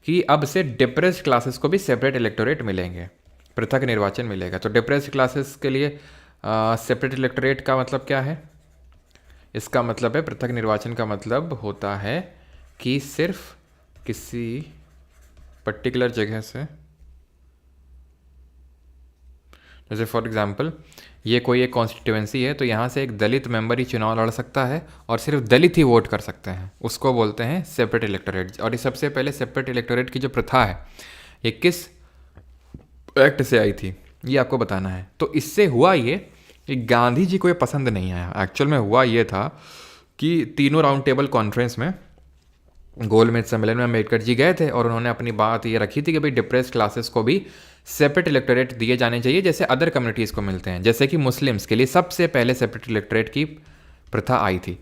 कि अब से डिप्रेस्ड क्लासेस को भी सेपरेट इलेक्टोरेट मिलेंगे, पृथक निर्वाचन मिलेगा। तो डिप्रेस्ड क्लासेस के लिए सेपरेट इलेक्टोरेट का मतलब क्या है? इसका मतलब है, पृथक निर्वाचन का मतलब होता है कि सिर्फ किसी पर्टिकुलर जगह से, जैसे फॉर एग्जांपल ये कोई एक कॉन्स्टिट्यूएंसी है, तो यहाँ से एक दलित मेंबर ही चुनाव लड़ सकता है और सिर्फ दलित ही वोट कर सकते हैं, उसको बोलते हैं सेपरेट इलेक्टोरेट। और ये सबसे पहले सेपरेट इलेक्टोरेट की जो प्रथा है ये किस एक्ट से आई थी, ये आपको बताना है। तो इससे हुआ ये कि गांधी जी को ये पसंद नहीं आया। एक्चुअल में हुआ ये था कि तीनों राउंड टेबल कॉन्फ्रेंस में, गोलमेज सम्मेलन में अम्बेडकर जी गए थे और उन्होंने अपनी बात ये रखी थी कि भाई डिप्रेस्ड क्लासेस को भी सेपरेट इलेक्टोरेट दिए जाने चाहिए जैसे अदर कम्युनिटीज़ को मिलते हैं। जैसे कि मुस्लिम्स के लिए सबसे पहले सेपरेट इलेक्टोरेट की प्रथा आई थी।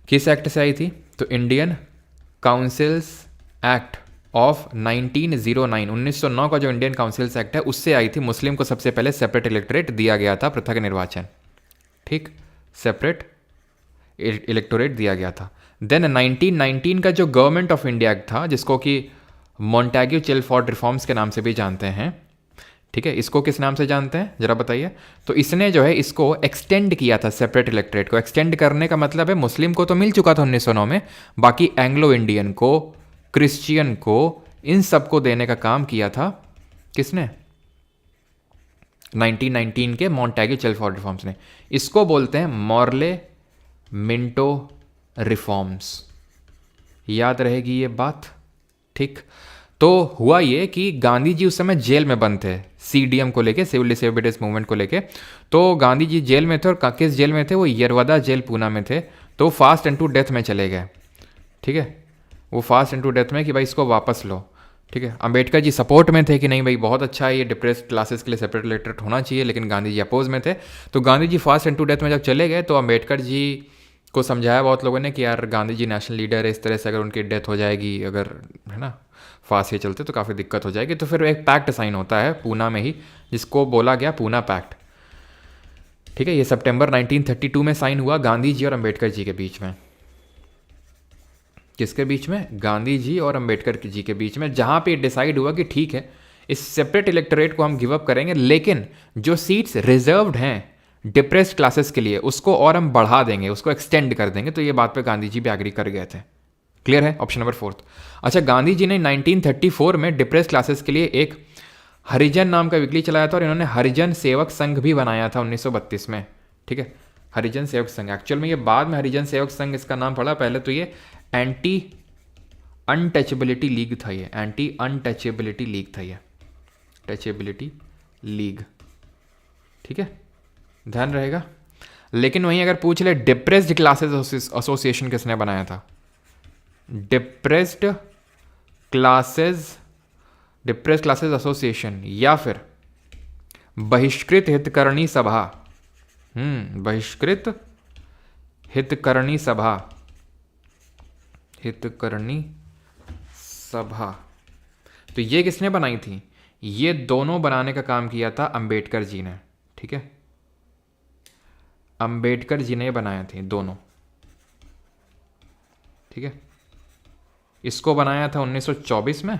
किस एक्ट से आई थी? तो इंडियन काउंसिल्स एक्ट ऑफ 1909, 1909 का जो इंडियन काउंसिल्स एक्ट है उससे आई थी। मुस्लिम को सबसे पहले सेपरेट इलेक्टोरेट दिया गया था, पृथक निर्वाचन, ठीक, सेपरेट इलेक्टोरेट दिया गया था। देन 1919 का जो गवर्नमेंट ऑफ इंडिया एक्ट था, जिसको कि मॉन्टेग्यू चिलफोर्ड रिफॉर्म्स के नाम से भी जानते हैं, ठीक है, इसको किस नाम से जानते हैं जरा बताइए। तो इसने जो है इसको एक्सटेंड किया था, सेपरेट इलेक्टोरेट को एक्सटेंड करने का मतलब है मुस्लिम को तो मिल चुका था 1909 में, बाकी एंग्लो इंडियन को, क्रिश्चियन को, इन सबको देने का काम किया था किसने, 1919 के मॉन्टेग्यू चेल्मस्फोर्ड रिफॉर्म्स ने। इसको बोलते हैं मॉर्ले मिंटो रिफॉर्म्स। याद रहेगी ये बात, ठीक। तो हुआ ये कि गांधी जी उस समय जेल में बंद थे, सीडीएम को लेके, सिविल डिसोबीडियंस मूवमेंट को लेके। तो गांधी जी जेल में थे, और किस जेल में थे, वो यरवदा जेल पूना में थे। तो फास्ट एंड टू डेथ में चले गए, ठीक है, वो फास्ट एंड टू डेथ में कि भाई इसको वापस लो, ठीक है। अंबेडकर जी सपोर्ट में थे कि नहीं भाई बहुत अच्छा है, ये डिप्रेस्ड क्लासेस के लिए सेपरेट इलेक्टोरेट होना चाहिए, लेकिन गांधी जी अपोज में थे। तो Gandhi ji fast and to death में जब चले गए तो अंबेडकर जी को समझाया बहुत लोगों ने कि यार गांधी जी नेशनल लीडर है, इस तरह से अगर उनकी डेथ हो जाएगी, अगर है ना फास्ट ये चलते तो काफ़ी दिक्कत हो जाएगी। तो फिर एक पैक्ट साइन होता है पूना में ही, जिसको बोला गया पूना पैक्ट, ठीक है। ये सितंबर 1932 में साइन हुआ गांधी जी और अंबेडकर जी के बीच में। किसके बीच में, गांधी जी और अंबेडकर जी के बीच में, जहां पे डिसाइड हुआ कि ठीक है इस सेपरेट इलेक्टोरेट को हम गिव अप करेंगे, लेकिन जो सीट्स रिजर्व्ड हैं डिप्रेस्ड क्लासेस के लिए उसको और हम बढ़ा देंगे, उसको एक्सटेंड कर देंगे। तो ये बात पे गांधी जी भी एग्री कर गए थे। क्लियर है, ऑप्शन नंबर 4। अच्छा, गांधी जी ने 1934 में डिप्रेस्ड क्लासेस के लिए एक हरिजन नाम का वीकली चलाया था, और इन्होंने हरिजन सेवक संघ भी बनाया था 1932 में, ठीक है। हरिजन सेवक संघ, एक्चुअल में ये बाद में हरिजन सेवक संघ इसका नाम पड़ा, पहले तो ये एंटी अनटचेबिलिटी लीग था, ये एंटी अनटचेबिलिटी लीग था, ये टचेबिलिटी लीग, ठीक है, ध्यान रहेगा। लेकिन वहीं अगर पूछ ले डिप्रेस्ड क्लासेस एसोसिएशन किसने बनाया था, डिप्रेस्ड क्लासेस एसोसिएशन, या फिर बहिष्कृत हितकरणी सभा, बहिष्कृत हितकरणी सभा, हितकरणी सभा, तो ये किसने बनाई थी, ये दोनों बनाने का काम किया था अंबेडकर जी ने, ठीक है। अंबेडकर जी ने बनाया थी दोनों, ठीक है। इसको बनाया था 1924 में,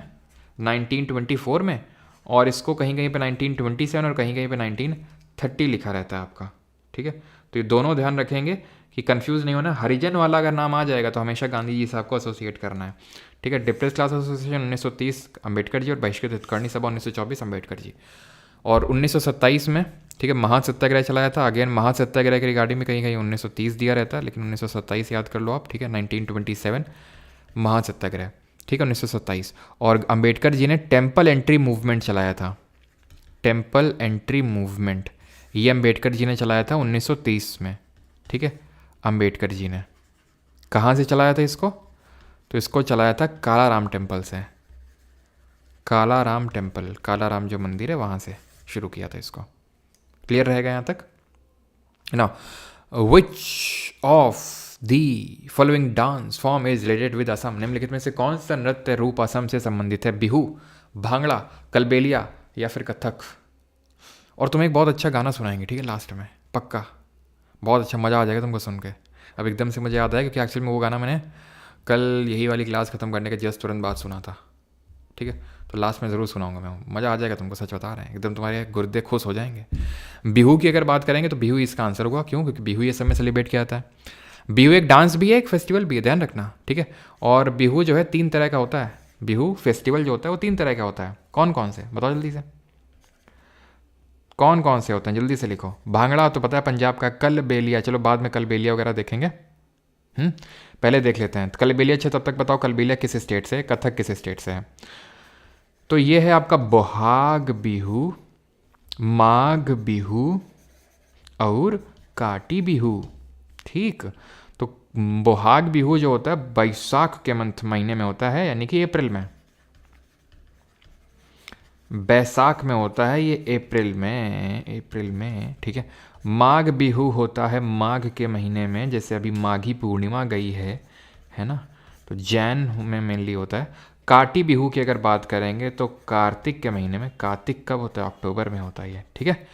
1924 में, और इसको कहीं कहीं पे 1927 और कहीं कहीं पे 1930 लिखा रहता है आपका, ठीक है। तो ये दोनों ध्यान रखेंगे कि कंफ्यूज नहीं होना। हरिजन वाला अगर नाम आ जाएगा तो हमेशा गांधी जी साहब को एसोसिएट करना है, ठीक है। Depress class association 1930 Ambedkar ji, और बहिष्कृत हितकरणी सभा 1924 अंबेडकर जी। और 1927 में, ठीक है, महासत्याग्रह चलाया था। अगेन महासत्याग्रह के रिगार्डिंग में कहीं कहीं 1930 दिया रहता है, लेकिन 1927 याद कर लो आप, ठीक है। 1927 महासत्याग्रह, ठीक है, 1927। और अंबेडकर जी ने टेम्पल एंट्री मूवमेंट चलाया था, टेम्पल एंट्री मूवमेंट, ये अंबेडकर जी ने चलाया था 1930 में, ठीक है। अंबेडकर जी ने कहाँ से चलाया था इसको, तो इसको चलाया था कालाराम टेम्पल से, कालाराम टेम्पल, कालाराम जो मंदिर है वहाँ से शुरू किया था इसको। क्लियर रहेगा यहाँ तक ना। Which of the following dance form is related with Assam, निम्नलिखित में से कौन सा नृत्य रूप असम से संबंधित है, बिहू, भांगड़ा, कलबेलिया या फिर कथक। और तुम्हें एक बहुत अच्छा गाना सुनाएंगे, ठीक है, लास्ट में पक्का, बहुत अच्छा मज़ा आ जाएगा तुमको सुन के। अब एकदम से मुझे याद आया क्योंकि एक्चुअली में वो गाना मैंने कल यही वाली क्लास खत्म करने के जस्ट तुरंत बाद सुना था, ठीक है। तो लास्ट में ज़रूर सुनाऊंगा मैं, मज़ा आ जाएगा तुमको, सच बता रहे हैं, एकदम तुम्हारे गुर्दे खुश हो जाएंगे। बिहू की अगर बात करेंगे तो बिहू इसका आंसर होगा, क्यों, क्योंकि बिहू ये समय सेलिब्रेट किया जाता है। बिहू एक डांस भी है, एक फेस्टिवल भी है, ध्यान रखना, ठीक है। और बिहू जो है 3 तरह का होता है, बिहू फेस्टिवल जो होता है वो 3 तरह का होता है। कौन कौन से बताओ जल्दी से, कौन कौन से होते हैं जल्दी से लिखो। भांगड़ा तो पता है पंजाब का, कलबेलिया चलो बाद में कलबेलिया वगैरह देखेंगे, पहले देख लेते हैं कलबेलिया। अच्छा तब तक बताओ कलबेलिया किस स्टेट से है, कथक किस स्टेट से है। तो ये है आपका बोहाग बिहू, माघ बिहू और काटी बिहू, ठीक। तो बोहाग बिहू जो होता है बैसाख के महीने में होता है, यानी कि अप्रैल में, बैसाख में होता है ये, अप्रैल में, ठीक है। माघ बिहू होता है माघ के महीने में, जैसे अभी माघी पूर्णिमा गई है ना, तो जैन में मेनली होता है। काटी बिहू की अगर बात करेंगे तो कार्तिक के महीने में, कार्तिक कब होता है, अक्टूबर में होता है ये, ठीक है।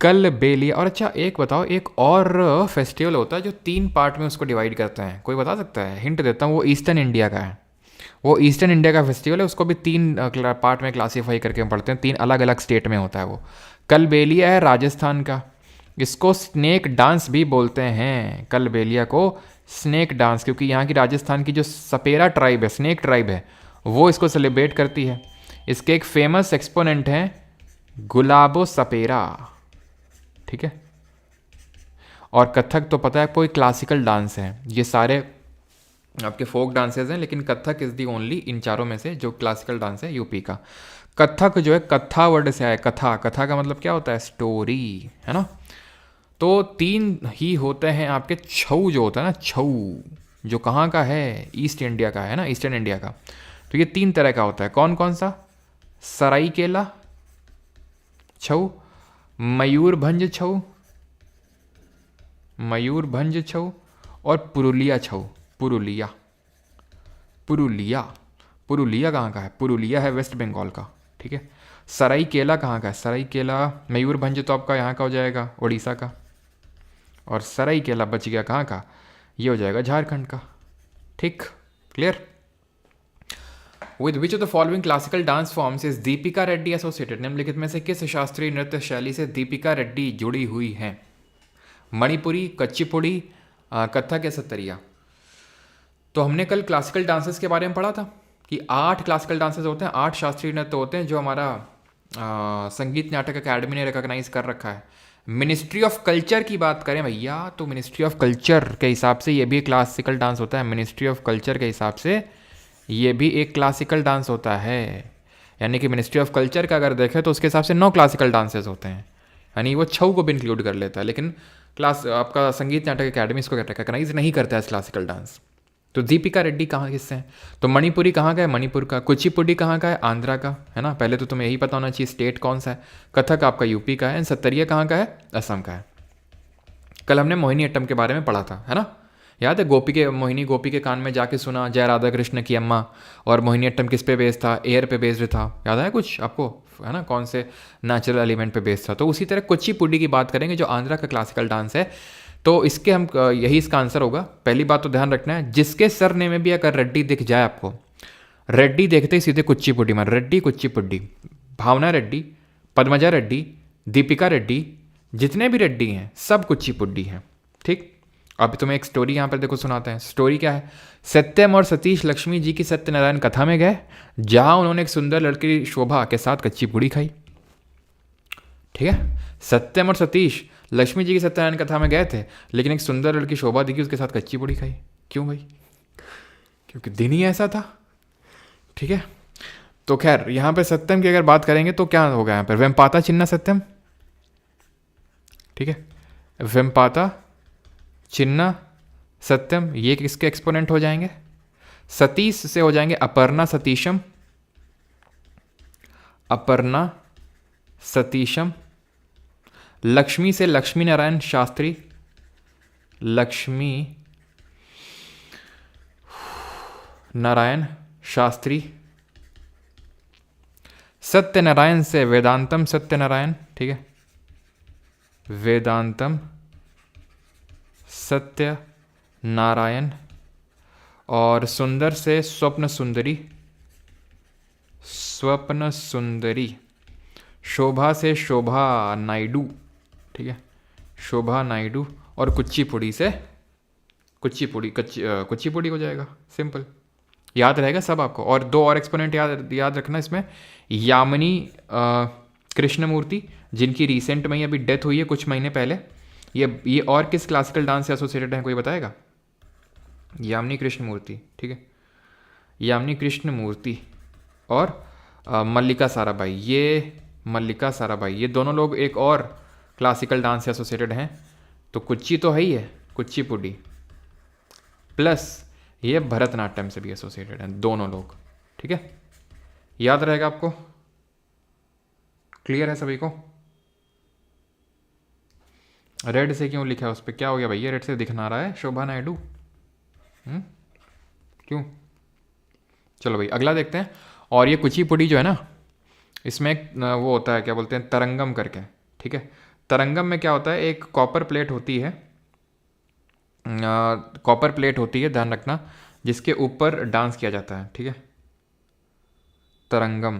कलबेलिया। और अच्छा एक बताओ, एक और फेस्टिवल होता है जो 3 पार्ट में उसको डिवाइड करते हैं, कोई बता सकता है, हिंट देता हूँ, वो ईस्टर्न इंडिया का है, वो ईस्टर्न इंडिया का फेस्टिवल है, उसको भी 3 पार्ट में क्लासीफाई करके हम पढ़ते हैं, 3 अलग अलग स्टेट में होता है वो। कलबेलिया है राजस्थान का, इसको स्नेक डांस भी बोलते हैं, कलबेलिया को स्नेक डांस, क्योंकि यहाँ की राजस्थान की जो सपेरा ट्राइब है, स्नेक ट्राइब है, वो इसको सेलिब्रेट करती है। इसके एक फेमस एक्सपोनेंट हैं गुलाबो सपेरा, ठीक है। और कथक तो पता है कोई क्लासिकल डांस है, ये सारे आपके फोक डांसेस हैं, लेकिन Kathak is the only in चारों में से जो क्लासिकल डांस है यूपी का। कथक जो है कथा वर्ड से आया, कथा, कथा का मतलब क्या होता है, स्टोरी, है ना। तो 3 ही होते हैं आपके। छऊ जो होता है ना, छऊ जो कहाँ का है, ईस्ट इंडिया का है ना, ईस्टर्न इंडिया का। तो ये 3 तरह का होता है, कौन कौन सा, सराइकेला छऊ, मयूरभंज छऊ, मयूरभंज छऊ, और पुरुलिया छऊ, पुरुलिया, पुरुलिया, पुरुलिया कहाँ का है, पुरुलिया है वेस्ट बंगाल का, ठीक है। सराइकेला कहाँ का है, सराइकेला, मयूरभंज तो आपका यहाँ का हो जाएगा उड़ीसा का, और सराइकेला बच गया कहाँ का, ये हो जाएगा झारखंड का, ठीक, clear. With which of the following classical dance forms is Deepika Reddy associated, निम्नलिखित में से किस शास्त्रीय नृत्य शैली से दीपिका रेड्डी जुड़ी हुई हैं, मणिपुरी, कच्चीपुड़ी, कथक या सत्तरिया। तो हमने कल क्लासिकल डांसेस के बारे में पढ़ा था कि 8 क्लासिकल डांसेस होते हैं, 8 शास्त्रीय नृत्य होते हैं जो हमारा संगीत नाटक अकेडमी ने रिकॉग्नाइज कर रखा है। मिनिस्ट्री ऑफ कल्चर की बात करें भैया, तो मिनिस्ट्री ऑफ कल्चर के हिसाब से ये भी क्लासिकल डांस होता है, मिनिस्ट्री ऑफ कल्चर के हिसाब से ये भी एक क्लासिकल डांस होता है। यानी कि मिनिस्ट्री ऑफ कल्चर का अगर देखें तो उसके हिसाब से 9 क्लासिकल डांसेस होते हैं, यानी वो छऊ को भी इंक्लूड कर लेता है, लेकिन क्लास आपका संगीत नाटक अकेडमी इसको रिकॉग्नाइज नहीं करता है क्लासिकल डांस। तो दीपिका रेड्डी कहाँ किससे हैं, तो मणिपुरी कहाँ का है, मणिपुर का। कुचिपुड़ी कहाँ का है, आंध्रा का, है ना, पहले तो तुम्हें यही पता होना चाहिए स्टेट कौन सा है। कथक आपका यूपी का है, एंड सत्तरिया कहाँ का है, असम का है। कल हमने मोहिनी अट्टम के बारे में पढ़ा था, है ना, याद है, गोपी के, मोहिनी गोपी के कान में जाके सुना जय राधा कृष्ण की अम्मा, और मोहिनी अट्टम किस पे बेस्ड था, एयर पे बेस्ड था, याद है कुछ आपको, है ना, कौन से नेचुरल एलिमेंट पे बेस्ड था। तो उसी तरह कुचिपुड़ी की बात करेंगे जो आंध्रा का क्लासिकल डांस है, तो इसके हम यही इसका आंसर होगा। पहली बात तो ध्यान रखना है, जिसके सरने में भी अगर रेड्डी दिख जाए आपको, रेड्डी देखते ही सीधे कुचिपुड़ी में, रेड्डी कुचिपुड़ी, भावना रेड्डी, पद्मजा रेड्डी, दीपिका रेड्डी, जितने भी रेड्डी हैं सब कुचिपुड़ी हैं, ठीक। अब तुम्हें एक स्टोरी यहाँ पर देखो सुनाते हैं। स्टोरी क्या है, सत्यम और सतीश लक्ष्मी जी की सत्यनारायण कथा में गए, जहाँ उन्होंने एक सुंदर लड़की शोभा के साथ कच्ची पूड़ी खाई, ठीक है। सत्यम और सतीश लक्ष्मी जी की सत्यनारायण कथा में गए थे, लेकिन एक सुंदर लड़की शोभा दिखी, उसके साथ कच्ची पूड़ी खाई। क्यों भाई, क्योंकि दिन ही ऐसा था, ठीक है। तो खैर यहाँ पे सत्यम की अगर बात करेंगे तो क्या होगा यहाँ पर, वेम्पाता चिन्ना सत्यम, ठीक है, वेम्पाता चिन्ना सत्यम, ये किसके एक्सपोनेंट हो जाएंगे, सतीश से हो जाएंगे अपर्णा सतीशम, अपर्णा सतीशम। लक्ष्मी से लक्ष्मी नारायण शास्त्री, लक्ष्मी नारायण शास्त्री। सत्यनारायण से वेदांतम सत्यनारायण, ठीक है, वेदांतम सत्य नारायण। और सुंदर से स्वप्न सुंदरी, स्वप्न सुंदरी। शोभा से शोभा नायडू, ठीक है, शोभा नायडू। और कुचिपुड़ी से कुचिपुड़ी, कुचिपुड़ी हो जाएगा, सिंपल, याद रहेगा सब आपको। और 2 और एक्सपोनेंट याद रखना इसमें, यामिनी कृष्णमूर्ति, जिनकी रिसेंट में ही अभी डेथ हुई है कुछ महीने पहले। ये और किस क्लासिकल डांस से एसोसिएटेड है, कोई बताएगा, यामिनी कृष्णमूर्ति, ठीक है, यामिनी कृष्णमूर्ति। और मल्लिका साराभाई, ये मल्लिका साराभाई, ये दोनों लोग एक और क्लासिकल डांस से एसोसिएटेड हैं। तो कुच्ची तो है ही है, कुचिपुड़ी, प्लस ये भरतनाट्यम से भी एसोसिएटेड हैं दोनों लोग, ठीक है, याद रहेगा आपको, क्लियर है सभी को। रेड से क्यों लिखा है उस पर, क्या हो गया भैया, रेड से दिखना रहा है शोभा नायडू, क्यों। चलो भाई अगला देखते हैं। और ये कुचिपुड़ी जो है ना, इसमें एक वो होता है, क्या बोलते हैं, तरंगम करके, ठीक है। तरंगम में क्या होता है, एक कॉपर प्लेट होती है, कॉपर प्लेट होती है, ध्यान रखना, जिसके ऊपर डांस किया जाता है, ठीक है। तरंगम,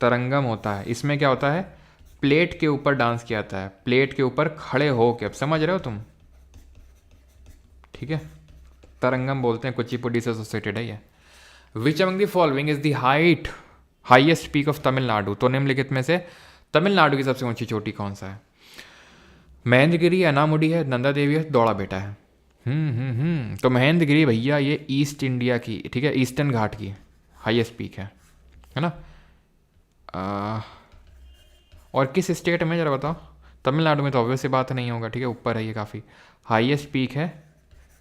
तरंगम होता है। इसमें क्या होता है, प्लेट के ऊपर डांस किया जाता है, प्लेट के ऊपर खड़े हो के, अब समझ रहे हो तुम, ठीक है। तरंगम बोलते हैं, कुचिपुड़ी से एसोसिएटेड है ये। विच among the following is the highest peak of Tamil Nadu, तो निम्नलिखित में से तमिलनाडु की सबसे ऊंची चोटी कौन सा है? महेंद्रगिरी, अनामुडी है, नंदा देवी है, दौड़ा बेटा है। तो महेंद्रगिरी भैया ये ईस्ट इंडिया की, ठीक है, ईस्टर्न घाट की हाईएस्ट पीक है ना। और किस स्टेट में जरा बताओ? तमिलनाडु में तो ऑब्वियस बात नहीं होगा, ठीक है, ऊपर है ये काफ़ी। हाईएस्ट पीक है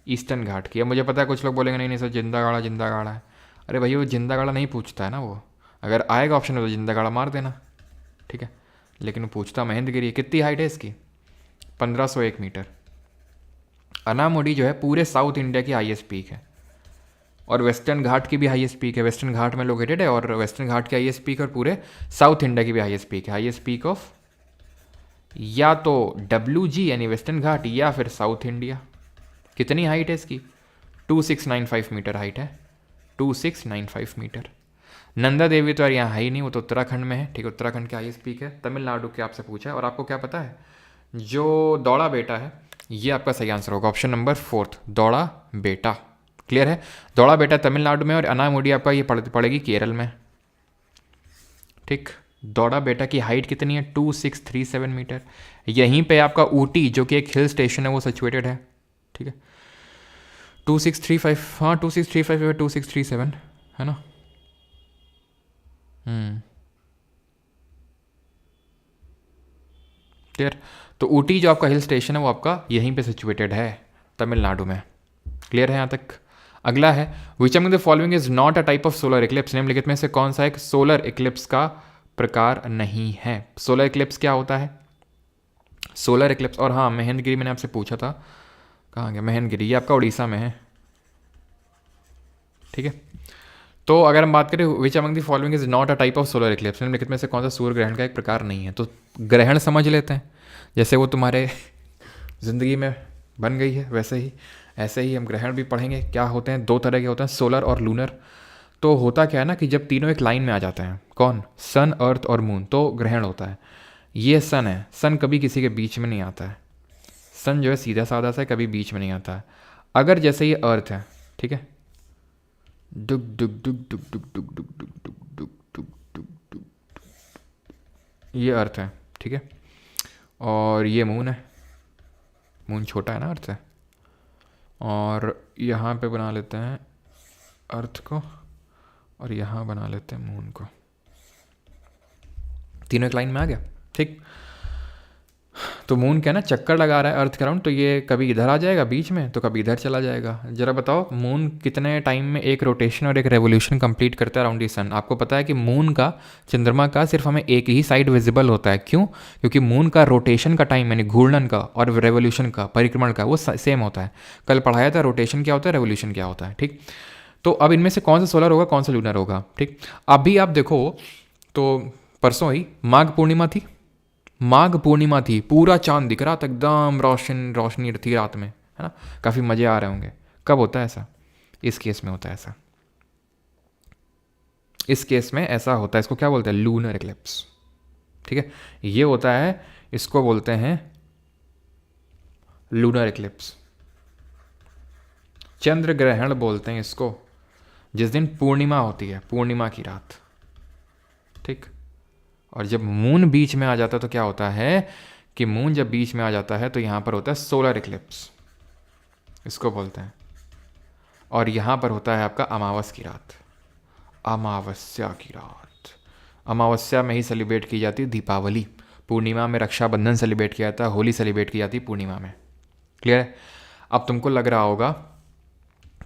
ईस्टर्न घाट की। अब मुझे पता है कुछ लोग बोलेंगे नहीं नहीं सर जिंदागाड़ा जिंदागाड़ा है। अरे भैया वो जिंदागाड़ा नहीं पूछता है ना, वो अगर आएगा ऑप्शन में तो जिंदागाड़ा मार देना, ठीक है, लेकिन वो पूछता महेंद्रगिरी। कितनी हाइट है इसकी? 1501 मीटर। अनामुडी जो है पूरे साउथ इंडिया की हाईएस्ट पीक है, और वेस्टर्न घाट की भी हाईएस्ट पीक है, वेस्टर्न घाट में लोकेटेड है, और वेस्टर्न घाट की हाईएस्ट पीक और पूरे साउथ इंडिया की भी हाईएस्ट पीक है। हाईएस्ट पीक ऑफ या तो WG यानी वेस्टर्न घाट या फिर साउथ इंडिया। कितनी हाइट है इसकी? 2695 मीटर हाइट है, 2695 मीटर। नंदा देवी तो यार यहाँ है ही नहीं, वो तो उत्तराखंड में है, ठीक है, उत्तराखंड की हाईएस्ट पीक है। तमिलनाडु के आपसे पूछा है। और आपको क्या पता है, जो दौड़ा बेटा है ये आपका सही आंसर होगा, ऑप्शन नंबर 4, दौड़ा बेटा। क्लियर है? दौड़ा बेटा तमिलनाडु में, और अनामुडी आपका ये पड़ेगी केरल में, ठीक। दौड़ा बेटा की हाइट कितनी है? 2637 मीटर। यहीं पे आपका ऊटी जो कि एक हिल स्टेशन है वो सिचुएटेड है, ठीक है। 2635, हाँ 2635 है, 2637 है ना। क्लियर? तो ऊटी जो आपका हिल स्टेशन है वो आपका यहीं पे सिचुएटेड है तमिलनाडु में। क्लियर है यहाँ तक? अगला है विच among the following is not a type of solar Eclipse, निम्नलिखित में से कौन सा एक सोलर इक्लिप्स का प्रकार नहीं है? सोलर इक्लिप्स क्या होता है? सोलर इक्लिप्स, और हाँ महेंद्रगिरी मैंने आपसे पूछा था, कहाँ गया महेंद्रगिरी? ये आपका उड़ीसा में है, ठीक है। तो अगर हम बात करें विच among the following is not a type of solar Eclipse, निम्नलिखित में से कौन सा सूर्य ग्रहण का एक प्रकार नहीं है? तो ग्रहण समझ लेते हैं, जैसे वो तुम्हारे ज़िंदगी में बन गई है वैसे ही, ऐसे ही हम ग्रहण भी पढ़ेंगे। क्या होते हैं? 2 तरह के होते हैं, सोलर और लूनर। तो होता क्या है ना कि जब तीनों एक लाइन में आ जाते हैं, कौन? सन, अर्थ और मून, तो ग्रहण होता है। ये सन है, सन कभी किसी के बीच में नहीं आता है। सन जो है सीधा साधा सा, कभी बीच में नहीं आता है। अगर जैसे ये अर्थ है, ठीक है, डुग डुग डुग डुग डुग डुग डुग डुग डुग डुग डुग डुग डुग, ये अर्थ है, ठीक है, और ये मून है। मून छोटा है ना अर्थ से, और यहाँ पे बना लेते हैं अर्थ को, और यहाँ बना लेते हैं मून को। तीनों एक लाइन में आ गया, ठीक। तो मून क्या ना चक्कर लगा रहा है अर्थ के राउंड, तो ये कभी इधर आ जाएगा बीच में, तो कभी इधर चला जाएगा। जरा बताओ मून कितने टाइम में एक रोटेशन और एक रेवोल्यूशन कंप्लीट करता है अराउंड दी सन? आपको पता है कि मून का, चंद्रमा का सिर्फ हमें एक ही साइड विजिबल होता है। क्यों? क्योंकि मून का रोटेशन का टाइम यानी घूर्णन का और रेवोल्यूशन का, परिक्रमण का, वो सेम होता है। कल पढ़ाया था रोटेशन क्या होता है, रेवोल्यूशन क्या होता है, ठीक। तो अब इनमें से कौन सा सोलर होगा, कौन सा लूनर होगा, ठीक। अभी आप देखो तो परसों ही माघ पूर्णिमा थी, माघ पूर्णिमा थी, पूरा चांद दिख रहा था, एकदम रोशनी थी रात में, है ना, काफ़ी मज़े आ रहे होंगे। कब होता है ऐसा? इस केस में होता है ऐसा, इस केस में ऐसा होता है। इसको क्या बोलते हैं? लूनर इक्लिप्स, ठीक है, ये होता है, इसको बोलते हैं लूनर इक्लिप्स। चंद्र ग्रहण बोलते हैं इसको, जिस दिन पूर्णिमा होती है, पूर्णिमा की रात, ठीक। और जब मून बीच में आ जाता है तो क्या होता है कि मून जब बीच में आ जाता है तो यहाँ पर होता है सोलर इक्लिप्स, इसको बोलते हैं। और यहाँ पर होता है आपका अमावस की रात, अमावस्या की रात। अमावस्या में ही सेलिब्रेट की जाती है दीपावली, पूर्णिमा में रक्षाबंधन सेलिब्रेट किया जाता है, होली सेलिब्रेट की जाती है पूर्णिमा में। क्लियर है? अब तुमको लग रहा होगा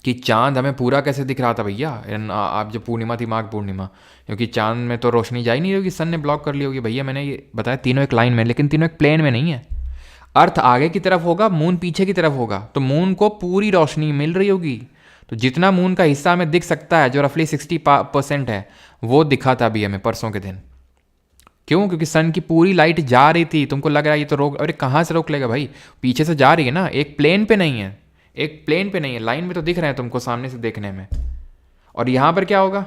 कि चांद हमें पूरा कैसे दिख रहा था भैया, आप जब पूर्णिमा थी, माघ पूर्णिमा, क्योंकि चांद में तो रोशनी जा ही नहीं होगी, सन ने ब्लॉक कर ली होगी। भैया मैंने ये बताया तीनों एक लाइन में, लेकिन तीनों एक प्लेन में नहीं है। अर्थ आगे की तरफ होगा, मून पीछे की तरफ होगा, तो मून को पूरी रोशनी मिल रही होगी। तो जितना मून का हिस्सा हमें दिख सकता है, जो रफली 60% है, वो दिखा था अभी हमें परसों के दिन। क्यों? क्योंकि सन की पूरी लाइट जा रही थी। तुमको लग रहा है ये तो रोक, अरे कहाँ से रोक लेगा भाई, पीछे से जा रही है ना, एक प्लेन पे नहीं है, एक प्लेन पे नहीं है, लाइन में तो दिख रहे हैं तुमको सामने से देखने में। और यहाँ पर क्या होगा,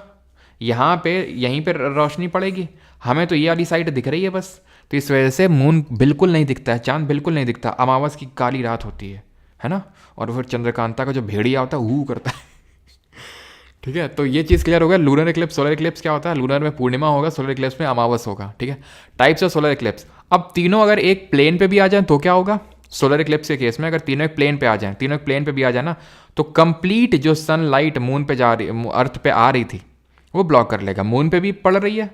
यहाँ पे यहीं पर रोशनी पड़ेगी, हमें तो ये वाली साइड दिख रही है बस, तो इस वजह से मून बिल्कुल नहीं दिखता है, चांद बिल्कुल नहीं दिखता, अमावस की काली रात होती है ना। और फिर चंद्रकांता का जो भेड़िया होता है वो करता है। ठीक है, तो ये चीज़ क्लियर हो गया। लूनर इक्लिप्स, सोलर इक्लिप्स क्या होता है, लूनर में पूर्णिमा होगा, सोलर इक्लिप्स में अमावस होगा। ठीक है, टाइप्स ऑफ सोलर इक्लिप्स। अब तीनों अगर एक प्लेन पे भी आ जाए तो क्या होगा, सोलर इक्लिप्स के केस में अगर तीनों एक प्लेन पे आ जाए, तीनों एक प्लेन पे भी आ जाए ना, तो कंप्लीट जो सनलाइट मून पे जा रही, अर्थ पे आ रही थी, वो ब्लॉक कर लेगा। मून पे भी पड़ रही है,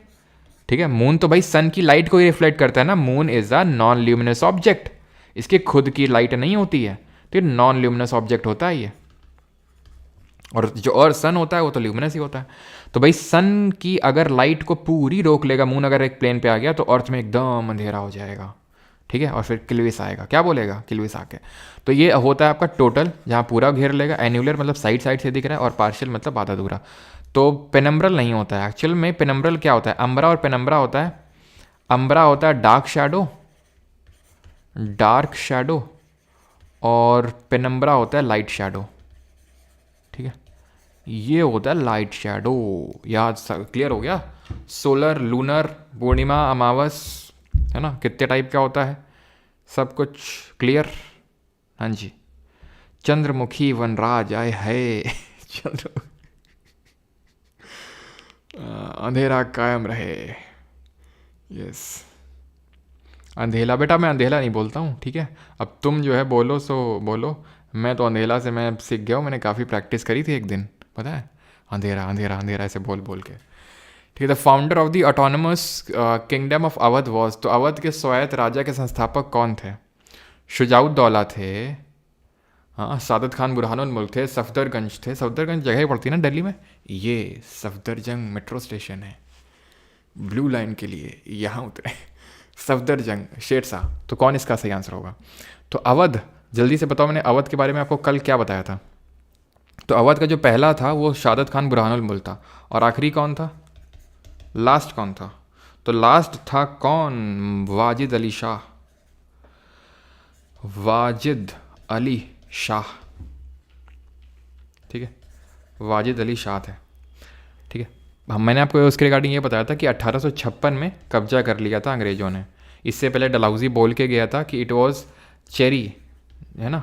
ठीक है, मून तो भाई सन की लाइट को ही रिफ्लेक्ट करता है ना, moon is a non luminous object, इसके खुद की लाइट नहीं होती है, तो नॉन ल्यूमिनस ऑब्जेक्ट होता है ये। और सन होता है वो तो ल्यूमिनस ही होता है। तो भाई सन की अगर लाइट को पूरी रोक लेगा मून, अगर एक प्लेन पे आ गया तो अर्थ में एकदम अंधेरा हो जाएगा। ठीक है, और फिर किल्विस आएगा, क्या बोलेगा किल्विस आके। तो ये होता है आपका टोटल, जहाँ पूरा घेर लेगा। एन्यूलर मतलब साइड साइड से दिख रहा है, और पार्शियल मतलब आधा अधूरा। तो पेनम्ब्रल नहीं होता है एक्चुअल में। पेनम्ब्रल क्या होता है, अम्ब्रा और पेनम्ब्रा होता है। अम्ब्रा होता है डार्क शैडो, और पेनम्ब्रा होता है लाइट शैडो। ठीक है, ये होता है लाइट शैडो। याद क्लियर हो गया। सोलर, लूनर, पूर्णिमा, अमावस, है ना, कितने टाइप का होता है, सब कुछ क्लियर। हाँ जी, चंद्रमुखी वनराज आए है। चंद्र अंधेरा कायम रहे। यस, अंधेला बेटा, मैं अंधेला नहीं बोलता हूँ। ठीक है, अब तुम जो है बोलो सो बोलो, मैं तो अंधेला से मैं सीख गया हूँ, मैंने काफ़ी प्रैक्टिस करी थी एक दिन, पता है, अंधेरा अंधेरा अंधेरा ऐसे बोल बोल के। ठीक है, the founder of the autonomous kingdom of Awadh was, तो अवध के स्वायत्त राजा के संस्थापक कौन थे, शुजाउद्दौला थे, हाँ, सादत खान बुरहानुल मुल्क थे, सफदरगंज थे। सफदरगंज जगह ही पड़ती है ना दिल्ली में, ये सफदरजंग मेट्रो स्टेशन है, ब्लू लाइन के लिए यहाँ उतरे। सफदरजंग, शेरशाह। तो कौन इसका सही आंसर होगा, तो अवध। जल्दी से बताओ, मैंने अवध के बारे में आपको कल क्या बताया था। तो अवध का जो पहला था वो शादत खान बुरहानुल मुल्क था, और आखिरी कौन था, लास्ट कौन था, तो लास्ट था कौन, वाजिद अली शाह। वाजिद अली शाह, ठीक है, वाजिद अली शाह थे। ठीक है, मैंने आपको उसके रिगार्डिंग ये बताया था कि 1856 में कब्जा कर लिया था अंग्रेज़ों ने। इससे पहले डलहौजी बोल के गया था कि इट वाज चेरी, है ना,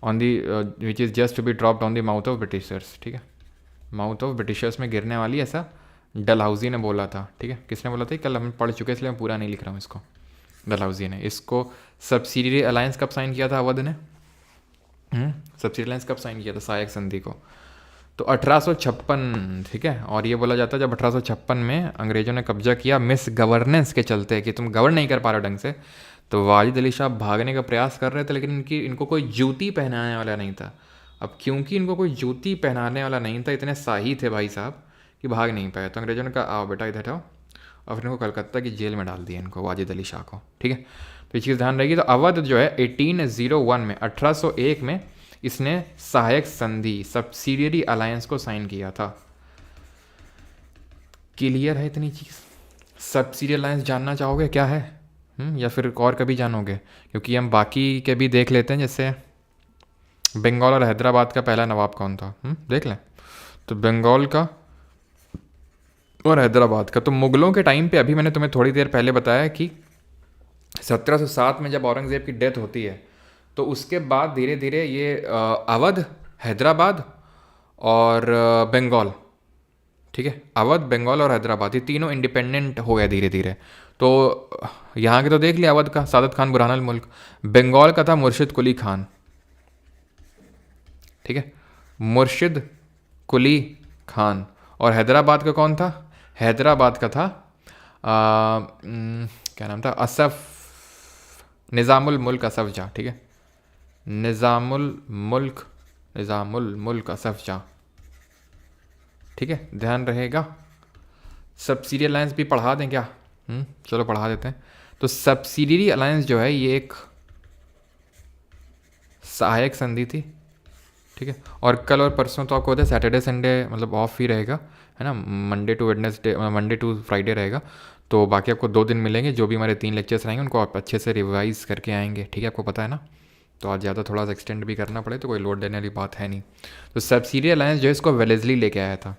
on the which is just to be dropped on the mouth of Britishers. ठीक है, माउथ ऑफ ब्रिटिशर्स में गिरने वाली, ऐसा डलहौजी ने बोला था। ठीक है, किसने बोला था, कल हम पढ़ चुके, इसलिए मैं पूरा नहीं लिख रहा हूँ इसको। डलहौजी ने इसको सब्सिडियरी अलायंस कब साइन किया था अवध ने, सब्सिडी अलायंस कब साइन किया था, सहायक संधि को, तो 1856। ठीक है, और ये बोला जाता है जब 1856 में अंग्रेज़ों ने कब्जा किया मिस गवर्नेंस के चलते, कि तुम गवर्न नहीं कर पा रहे ढंग से, तो वाजिद अली शाह भागने का प्रयास कर रहे थे, लेकिन इनको कोई जूती पहनाने वाला नहीं था। अब क्योंकि इनको कोई जूती पहनाने वाला नहीं था, इतने शाही थे भाई साहब कि भाग नहीं पाए, तो अंग्रेज़ों ने कहा आओ बेटा इधर आओ, और फिर इनको कलकत्ता की जेल में डाल दिया इनको, वाजिद अली शाह को। ठीक है, तो ये चीज़ ध्यान रहेगी। तो अवध जो है 1801 में, 1801 में इसने सहायक संधि, सब्सिडियरी अलायंस को साइन किया था। क्लियर है इतनी चीज़। सब्सिडियरी अलायंस जानना चाहोगे क्या है, या फिर और कभी जानोगे, क्योंकि हम बाकी के भी देख लेते हैं। जैसे बंगाल और हैदराबाद का पहला नवाब कौन था, देख लें। तो बंगाल का और हैदराबाद का, तो मुगलों के टाइम पे, अभी मैंने तुम्हें थोड़ी देर पहले बताया कि 1707 में जब औरंगज़ेब की डेथ होती है, तो उसके बाद धीरे धीरे ये अवध, हैदराबाद और बंगाल, ठीक है, अवध, बंगाल और हैदराबाद, ये तीनों इंडिपेंडेंट हो गए धीरे धीरे। तो यहाँ के तो देख लिया, अवध का सादत खान बुरहानुल मुल्क, बंगाल का था मुर्शिद कुली खान। ठीक है, मुर्शिद कुली खान। और हैदराबाद का कौन था, हैदराबाद का था क्या नाम था, असफ, निज़ामुल मुल्क असफ जा। ठीक है, निज़ामुल मुल्क असफ जा। ठीक है, ध्यान रहेगा। सब्सिडी अलायंस भी पढ़ा दें क्या, चलो पढ़ा देते हैं। तो सब्सिडियरी अलायंस जो है ये एक सहायक संधि थी। ठीक है, और कल और परसों तो आपको होता है सैटरडे संडे मतलब ऑफ ही रहेगा, है ना, Monday to Wednesday, Monday to Friday रहेगा। तो बाकी आपको 2 दिन मिलेंगे, जो भी हमारे 3 लेक्चर्स रहेंगे उनको आप अच्छे से रिवाइज़ करके आएंगे। ठीक है, आपको पता है ना, तो आज ज़्यादा थोड़ा सा एक्सटेंड भी करना पड़े तो कोई लोड देने वाली बात है नहीं। तो सब्सिडी अलायंस जो है इसको वेलेस्ली लेके आया था।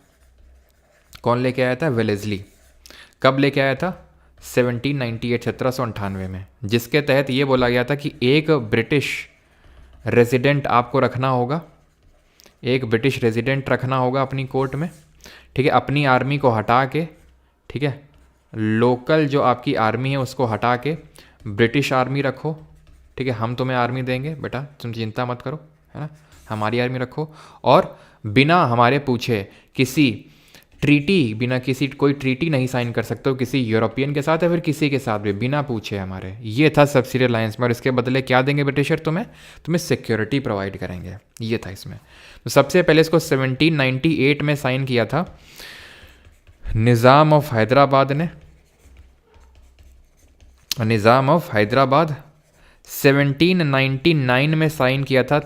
कौन लेके आया था? वेलेस्ली। कब लेके आया था? 1798, 1798 में, जिसके तहत ये बोला गया था कि एक ब्रिटिश रेजिडेंट आपको रखना होगा, एक ब्रिटिश रेजिडेंट रखना होगा अपनी कोर्ट में, ठीक है। अपनी आर्मी को हटा के, ठीक है, लोकल जो आपकी आर्मी है उसको हटा के ब्रिटिश आर्मी रखो, ठीक है। हम तुम्हें आर्मी देंगे बेटा, तुम चिंता मत करो, है ना, हमारी आर्मी रखो। और बिना हमारे पूछे किसी ट्रीटी, बिना किसी कोई ट्रीटी नहीं साइन कर सकते हो किसी यूरोपियन के साथ या फिर किसी के साथ भी, बिना पूछे हमारे। ये था सबसिडी अलायंस में। और इसके बदले क्या देंगे ब्रिटिशर? तुम्हें सिक्योरिटी प्रोवाइड करेंगे, ये था इसमें। तो सबसे पहले इसको 1798 में साइन किया था निज़ाम ऑफ हैदराबाद ने, निज़ाम ऑफ हैदराबाद। 1799 में साइन किया था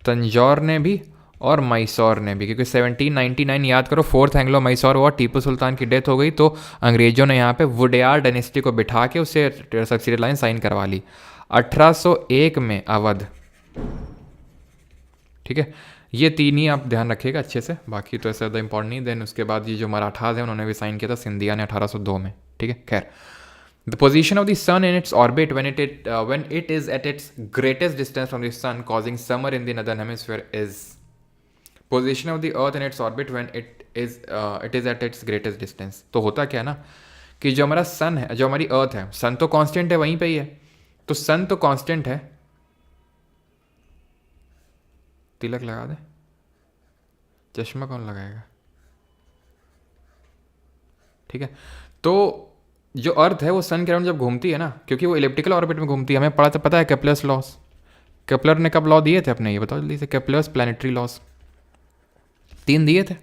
तंजौर ने भी और मैसूर ने भी, क्योंकि 1799 याद करो, fourth Anglo Mysore war, Tipu Sultan की डेथ हो गई तो अंग्रेजों ने यहाँ पे वुडेयार डायनेस्टी को बिठा के उससे सबसिडी लाइन साइन करवा ली। 1801 में अवध, ठीक है। ये तीन ही आप ध्यान रखिएगा अच्छे से, बाकी तो ऐसा ज़्यादा इंपॉर्टेंट नहीं। देन उसके बाद ये जो मराठाज हैं उन्होंने भी साइन किया था, सिंधिया ने 1802 में, ठीक है। खैर, the position of the sun in its orbit when it is at its greatest distance from the sun, causing summer in the northern hemisphere, is position of the earth in its orbit when it is at its greatest distance। तो होता क्या है ना कि जो हमारा सन है, जो हमारी अर्थ है, सन तो कांस्टेंट है, वहीं पे ही है, तो सन तो कांस्टेंट है। तिलक लगा दे, चश्मा कौन लगाएगा, ठीक है। तो जो अर्थ है वो सन के अराउंड जब घूमती है ना, क्योंकि वो इलिप्टिकल ऑर्बिट में घूमती है, हमें पता है केपलर्स लॉस। केपलर ने कब लॉ दिए थे अपने, ये बताओ जल्दी से। केपलर्स प्लानिटरी लॉस 3 दिए थे,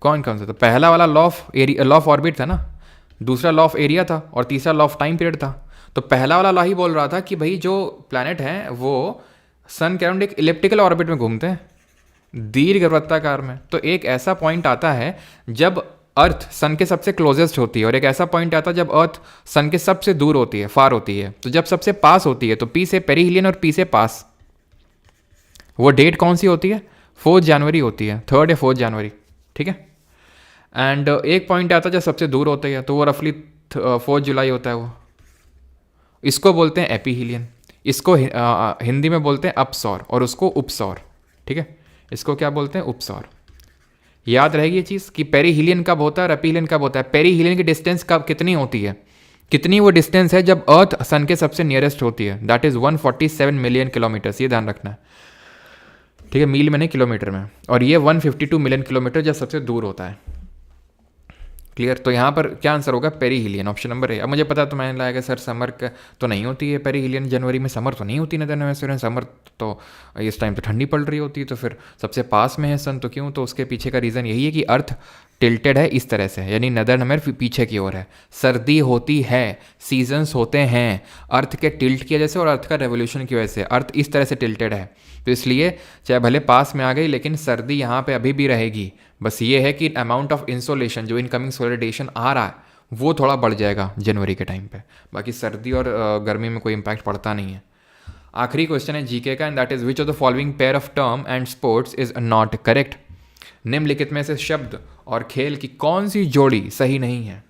कौन कौन से? तो पहला वाला लॉ ऑफ ऑर्बिट था ना, दूसरा लॉ ऑफ एरिया था और तीसरा लॉ ऑफ टाइम पीरियड था। तो पहला वाला लॉ ही बोल रहा था कि भाई जो प्लैनेट हैं वो सन के अराउंड एक इलिप्टिकल ऑर्बिट में घूमते हैं, दीर्घवृत्ताकार में। तो एक ऐसा पॉइंट आता है जब अर्थ सन के सबसे क्लोजेस्ट होती है, और एक ऐसा पॉइंट आता है जब अर्थ सन के सबसे दूर होती है, फार होती है। तो जब सबसे पास होती है तो पी से पेरीहिलियन और पी से पास, वो डेट कौन सी होती है? 4 जनवरी होती है, 3 या 4 जनवरी, ठीक है। एंड एक पॉइंट आता है जब सबसे दूर होती है, तो वो रफली 4 जुलाई होता है वो। इसको बोलते हैं एपीहिलियन, इसको हिंदी में बोलते हैं अपसौर, और उसको उपसौर, ठीक है। इसको क्या बोलते हैं? उपसौर। याद रहेगी ये चीज़ कि पेरीहिलियन कब होता है और एपीहिलियन कब होता है। पेरीहिलियन की डिस्टेंस कब कितनी होती है, कितनी वो डिस्टेंस है जब अर्थ सन के सबसे नियरेस्ट होती है, दैट इज़ 147 मिलियन किलोमीटर्स, ये ध्यान रखना है, ठीक है, मील में नहीं किलोमीटर में। और ये 152 मिलियन किलोमीटर जब सबसे दूर होता है, क्लियर। तो यहाँ पर क्या आंसर होगा? Perihelion, option number A. अब मुझे पता, तो मैंने लगाया सर समर का तो नहीं होती है पेरीहिलियन, जनवरी में समर तो नहीं होती नदर हेमिस्फीयर में, समर तो इस टाइम तो ठंडी पड़ रही होती है, तो फिर सबसे पास में है सन, तो क्यों? तो उसके पीछे का रीज़न यही है कि अर्थ टिल्टेड है इस तरह से, यानी नदर्न हेमिस्फीयर पीछे की ओर है, सर्दी होती है, सीजन्स होते हैं अर्थ के टिल्ट की वजह से और अर्थ का रेवोल्यूशन की वजह से, अर्थ इस तरह से टिल्टेड है। तो इसलिए चाहे भले पास में आ गई लेकिन सर्दी यहाँ पे अभी भी रहेगी। बस ये है कि अमाउंट ऑफ इंसोलेशन, जो इनकमिंग सोलर रेडिएशन आ रहा है, वो थोड़ा बढ़ जाएगा जनवरी के टाइम पे, बाकी सर्दी और गर्मी में कोई इम्पैक्ट पड़ता नहीं है। आखिरी क्वेश्चन है जीके का, and that is which of the following pair of term and sports is not correct. निम्नलिखित में से शब्द और खेल की कौन सी जोड़ी सही नहीं है?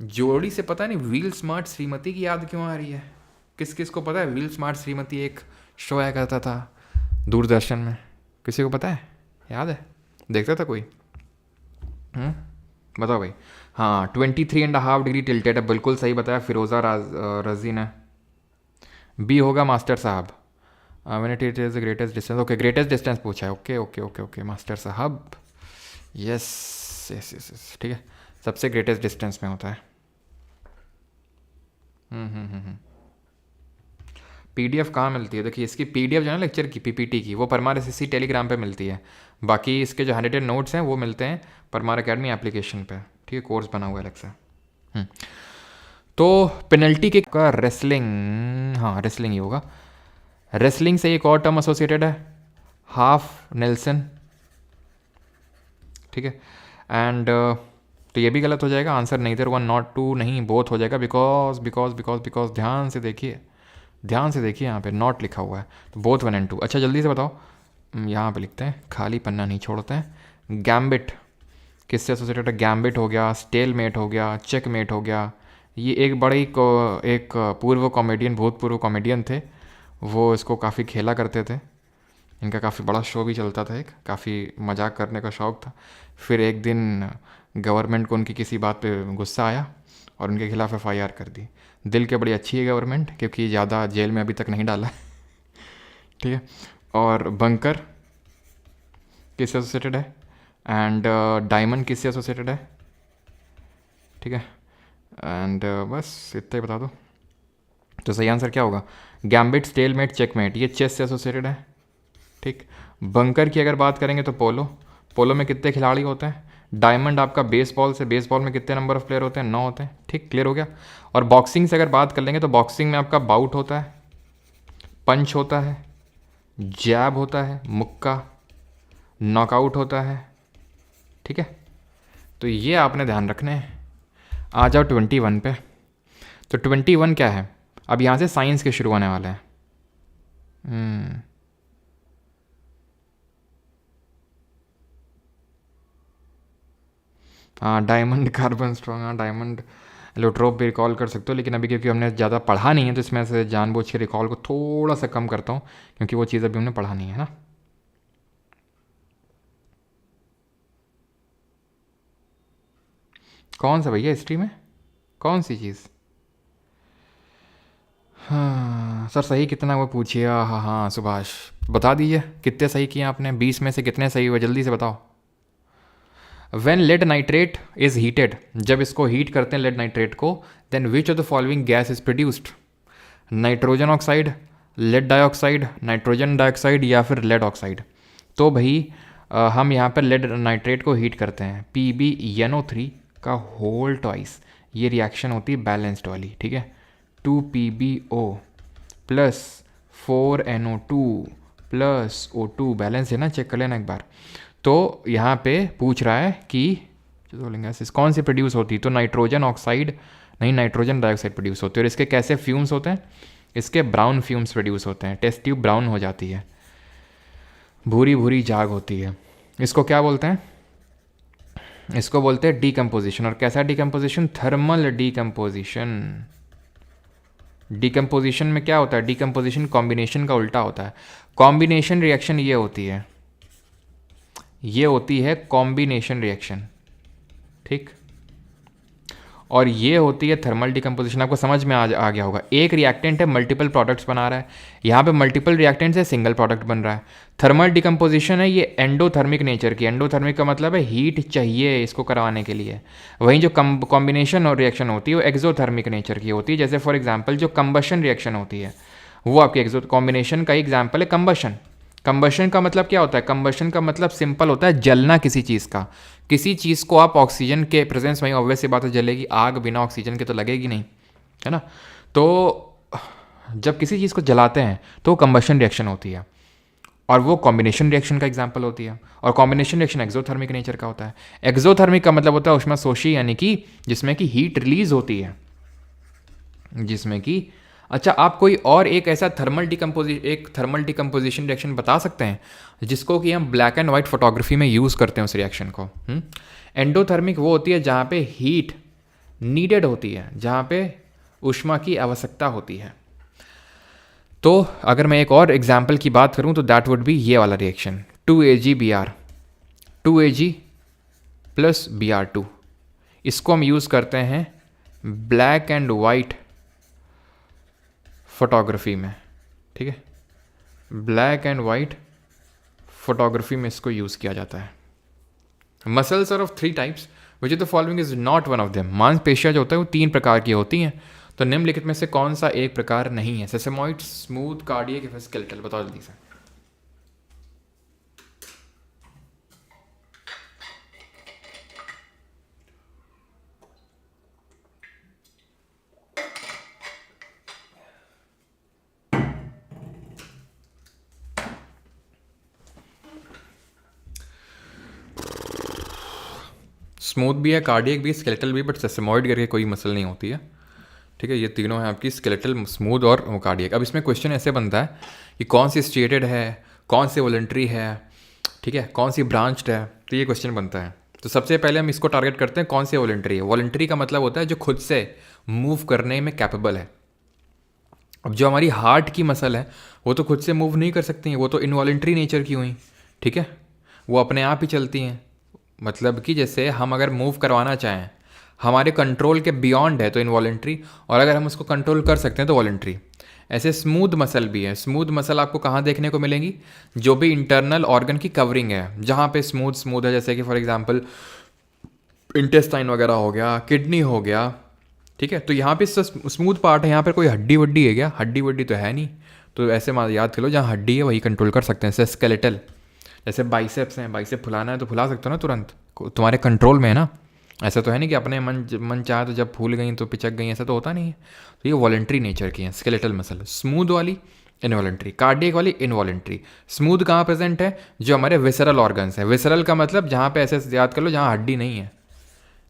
जोड़ी से पता नहीं व्हील स्मार्ट श्रीमती की याद क्यों आ रही है? किस किस को पता है व्हील स्मार्ट श्रीमती एक शो आया करता था दूरदर्शन में, किसी को पता है, याद है, देखता था कोई? बताओ भाई। हाँ, 23.5 डिग्री टिल्टेड है, बिल्कुल सही बताया फिरोज़ा रजी ने। बी होगा मास्टर साहब, when it is the greatest distance. Okay, greatest distance पूछा है, okay okay okay okay master साहब, यस यस यस यस, ठीक है, सबसे ग्रेटेस्ट डिस्टेंस में होता है। पीडीएफ कहाँ मिलती है? देखिए इसकी पीडीएफ जो है ना लेक्चर की, पीपीटी की, वो परमार एसएससी टेलीग्राम पे मिलती है। बाकी इसके जो हैंडरेटेड नोट्स हैं वो मिलते हैं परमार एकेडमी एप्लीकेशन पे, ठीक है, कोर्स बना हुआ है अलग से। तो पेनल्टी किक का रेसलिंग, हाँ रेसलिंग ही होगा। रेसलिंग से एक और टर्म एसोसिएटेड है, हाफ नेल्सन, ठीक है। एंड तो ये भी गलत हो जाएगा, आंसर neither 1 nor 2 नहीं, बोथ हो जाएगा, बिकॉज ध्यान से देखिए, ध्यान से देखिए, यहाँ पे नॉट लिखा हुआ है, तो बोथ 1 and 2। अच्छा जल्दी से बताओ, यहाँ पे लिखते हैं, खाली पन्ना नहीं छोड़ते हैं, गैम्बिट किससे एसोसिएटेड है? गैम्बिट हो गया, स्टेलमेट हो गया, चेकमेट हो गया। ये एक बड़े को एक पूर्व कॉमेडियन, भूतपूर्व कॉमेडियन थे, वो इसको काफ़ी खेला करते थे। इनका काफ़ी बड़ा शो भी चलता था, एक काफ़ी मजाक करने का शौक़ था। फिर एक दिन गवर्नमेंट को उनकी किसी बात पे गुस्सा आया और उनके खिलाफ एफआईआर कर दी। दिल के बड़ी अच्छी है गवर्नमेंट, क्योंकि ज़्यादा जेल में अभी तक नहीं डाला है। ठीक है। और बंकर किससे एसोसिएटेड है? एंड डायमंड किससे एसोसिएटेड है? ठीक है। एंड बस इतना ही बता दो। तो सही आंसर क्या होगा? गैम्बिट, स्टेलमेट, चेकमेट, ये चेस से एसोसिएटेड है। ठीक। बंकर की अगर बात करेंगे तो पोलो, पोलो में कितने खिलाड़ी होते हैं? डायमंड आपका बेसबॉल से, बेसबॉल में कितने नंबर ऑफ प्लेयर होते हैं? 9 होते हैं। ठीक, क्लियर हो गया। और बॉक्सिंग से अगर बात कर लेंगे तो बॉक्सिंग में आपका बाउट होता है, पंच होता है, जैब होता है, मुक्का, नॉकआउट होता है। ठीक है, तो ये आपने ध्यान रखने हैं। आ जाओ 21 पे। तो 21 क्या है? अब यहाँ से साइंस के शुरू होने वाले हैं। हाँ, डायमंड कार्बन स्ट्रॉन्ग, हाँ डायमंड एलोट्रोप भी रिकॉल कर सकते हो, लेकिन अभी क्योंकि हमने ज़्यादा पढ़ा नहीं है तो इसमें से जानबूझ के रिकॉल को थोड़ा सा कम करता हूँ, क्योंकि वो चीज़ अभी हमने पढ़ा नहीं है ना। कौन सा भैया हिस्ट्री में? कौन सी चीज़? हाँ सर, सही कितना वो पूछिए। हाँ हाँ सुभाष, बता दीजिए कितने सही किए आपने? 20 में से कितने सही हुए, जल्दी से बताओ। When lead nitrate is heated, जब इसको हीट करते हैं लेड नाइट्रेट को, then which of the following gas is produced? Nitrogen oxide, lead dioxide, nitrogen dioxide या फिर लेड ऑक्साइड? तो भाई हम यहाँ पर लेड नाइट्रेट को हीट करते हैं, PbNO3 का होल ट्वाइस। ये रिएक्शन होती है बैलेंस्ड वाली, ठीक है। 2PbO plus 4NO2 plus O2, balance है ना, चेक कर लेना एक बार। तो यहाँ पे पूछ रहा है कि गैसेस कौन सी प्रोड्यूस होती है, तो नाइट्रोजन ऑक्साइड नहीं, नाइट्रोजन डाइऑक्साइड प्रोड्यूस होती है। और इसके कैसे फ्यूम्स होते हैं? इसके ब्राउन फ्यूम्स प्रोड्यूस होते हैं, टेस्ट ट्यूब ब्राउन हो जाती है, भूरी भूरी जाग होती है। इसको क्या बोलते हैं? इसको बोलते हैं डीकम्पोजिशन। और कैसा डीकम्पोजिशन? Thermal decomposition. डीकम्पोजिशन में क्या होता है? डीकम्पोजिशन कॉम्बिनेशन का उल्टा होता है। कॉम्बिनेशन रिएक्शन ये होती है, ये होती है कॉम्बिनेशन रिएक्शन, ठीक। और ये होती है थर्मल डिकम्पोजिशन। आपको समझ में आ गया होगा। एक रिएक्टेंट है, मल्टीपल प्रोडक्ट्स बना रहा है, यहाँ पे मल्टीपल रिएक्टेंट से सिंगल प्रोडक्ट बन रहा है। थर्मल डिकम्पोजिशन है ये एंडोथर्मिक नेचर की। एंडोथर्मिक का मतलब है हीट चाहिए इसको करवाने के लिए। वहीं जो कॉम्बिनेशन और रिएक्शन होती है वो एक्सोथर्मिक नेचर की होती है। जैसे फॉर एग्जाम्पल जो कंबशन रिएक्शन होती है वो आपकी एक्सो, कॉम्बिनेशन का एग्जाम्पल है कंबशन। कंबशन का मतलब क्या होता है? कंबशन का मतलब सिंपल होता है जलना किसी चीज़ का। किसी चीज़ को आप ऑक्सीजन के प्रेजेंस में, ऑब्वियस सी बात है जलेगी, आग बिना ऑक्सीजन के तो लगेगी नहीं, है ना। तो जब किसी चीज़ को जलाते हैं तो कंबशन रिएक्शन होती है, और वो कॉम्बिनेशन रिएक्शन का एग्जाम्पल होती है। और कॉम्बिनेशन रिएक्शन एक्सोथर्मिक नेचर का होता है। एक्सोथर्मिक का मतलब होता है ऊष्माशोषी, यानी कि जिसमें कि हीट रिलीज होती है, जिसमें कि अच्छा, आप कोई और एक ऐसा थर्मल डिकम्पोजिशन रिएक्शन बता सकते हैं जिसको कि हम ब्लैक एंड वाइट फोटोग्राफी में यूज़ करते हैं उस रिएक्शन को? एंडोथर्मिक वो होती है जहाँ पे हीट नीडेड होती है, जहाँ पे ऊष्मा की आवश्यकता होती है। तो अगर मैं एक और एग्जाम्पल की बात करूँ तो दैट वुड बी ये वाला reaction, 2AgBr, 2Ag plus Br2। इसको हम यूज़ करते हैं ब्लैक एंड वाइट फोटोग्राफी में, ठीक है। ब्लैक एंड वाइट फोटोग्राफी में इसको यूज़ किया जाता है। Muscles are of 3 types which is the following is not one of them. मांसपेशियाँ जो होता है वो 3 प्रकार की होती हैं, तो निम्नलिखित में से कौन सा एक प्रकार नहीं है? सेसेमॉइड, स्मूथ, कार्डियक या स्केलेटल? बताओ जल्दी से। स्मूथ भी है, कार्डियक भी, स्केलेटल भी, बट सेसेमॉइड करके कोई मसल नहीं होती है, ठीक है। ये तीनों है आपकी, स्केलेटल, स्मूथ और कार्डियक। अब इसमें क्वेश्चन ऐसे बनता है कि कौन सी स्टेटेड है, कौन सी वॉलंटरी है, ठीक है, कौन सी ब्रांच्ड है। तो तो ये क्वेश्चन बनता है। तो सबसे पहले हम इसको टारगेट करते हैं कौन से वॉलंटरी है। वॉलंटरी का मतलब होता है जो खुद से मूव करने में कैपेबल है। अब जो हमारी हार्ट की मसल है वो तो खुद से मूव नहीं कर सकती हैं, वो तो इनवॉलंटरी नेचर की हुई, ठीक है, वो अपने आप ही चलती हैं। मतलब कि जैसे हम अगर मूव करवाना चाहें, हमारे कंट्रोल के बियॉन्ड है तो इनवॉलंटरी, और अगर हम उसको कंट्रोल कर सकते हैं तो वॉलंटरी। ऐसे स्मूथ मसल भी है। स्मूथ मसल आपको कहाँ देखने को मिलेंगी? जो भी इंटरनल ऑर्गन की कवरिंग है, जहाँ पे स्मूथ स्मूथ है, जैसे कि फॉर एग्जांपल इंटेस्टाइन वगैरह हो गया, किडनी हो गया, ठीक है। तो यहाँ पे स्मूथ पार्ट है, यहाँ पर कोई हड्डी वड्डी है क्या? हड्डी वड्डी तो है नहीं। तो ऐसे याद कर लो, जहाँ हड्डी है वही कंट्रोल कर सकते हैं। जैसे स्केलेटल, जैसे बाइसेप्स हैं, बाइसेप फुलाना है तो फुला सकते हो ना तुरंत, तुम्हारे कंट्रोल में है ना। ऐसा तो है नहीं कि अपने मन चाहे तो जब फूल गई तो पिचक गई, ऐसा तो होता नहीं है। तो ये वॉलंटरी नेचर की है स्केलेटल मसल। स्मूथ वाली इनवॉलंटरी, कार्डियक वाली इनवॉलंटरी। स्मूथ कहाँ प्रेजेंट है? जो हमारे विसरल ऑर्गन्स है। विसरल का मतलब जहाँ पे ऐसे याद कर लो जहाँ हड्डी नहीं है,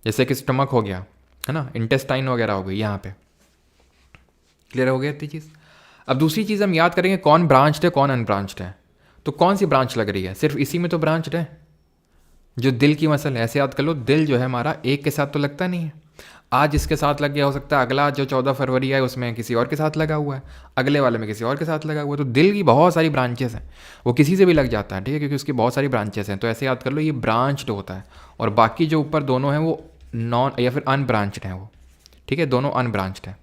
जैसे कि स्टमक हो गया, है ना, इंटेस्टाइन वगैरह हो गई, यहाँ पे। क्लियर हो गया इतनी चीज़। अब दूसरी चीज़ हम याद करेंगे कौन ब्रांच्ड है कौन अनब्रांच्ड है। तो कौन सी ब्रांच लग रही है? सिर्फ इसी में तो ब्रांच्ड है। जो दिल की मसल है, ऐसे याद कर लो, दिल जो है हमारा एक के साथ तो लगता नहीं है। आज इसके साथ लग गया, हो सकता है अगला जो 14 फरवरी है उसमें किसी और के साथ लगा हुआ है, अगले वाले में किसी और के साथ लगा हुआ है। तो दिल की बहुत सारी ब्रांचेस हैं, वो किसी से भी लग जाता है, ठीक है, क्योंकि उसकी बहुत सारी ब्रांचेस हैं। तो ऐसे याद कर लो ये ब्रांच्ड होता है, और बाकी जो ऊपर दोनों हैं वो नॉन या फिर अनब्रांच्ड हैं वो, ठीक है, दोनों अनब्रांच्ड हैं।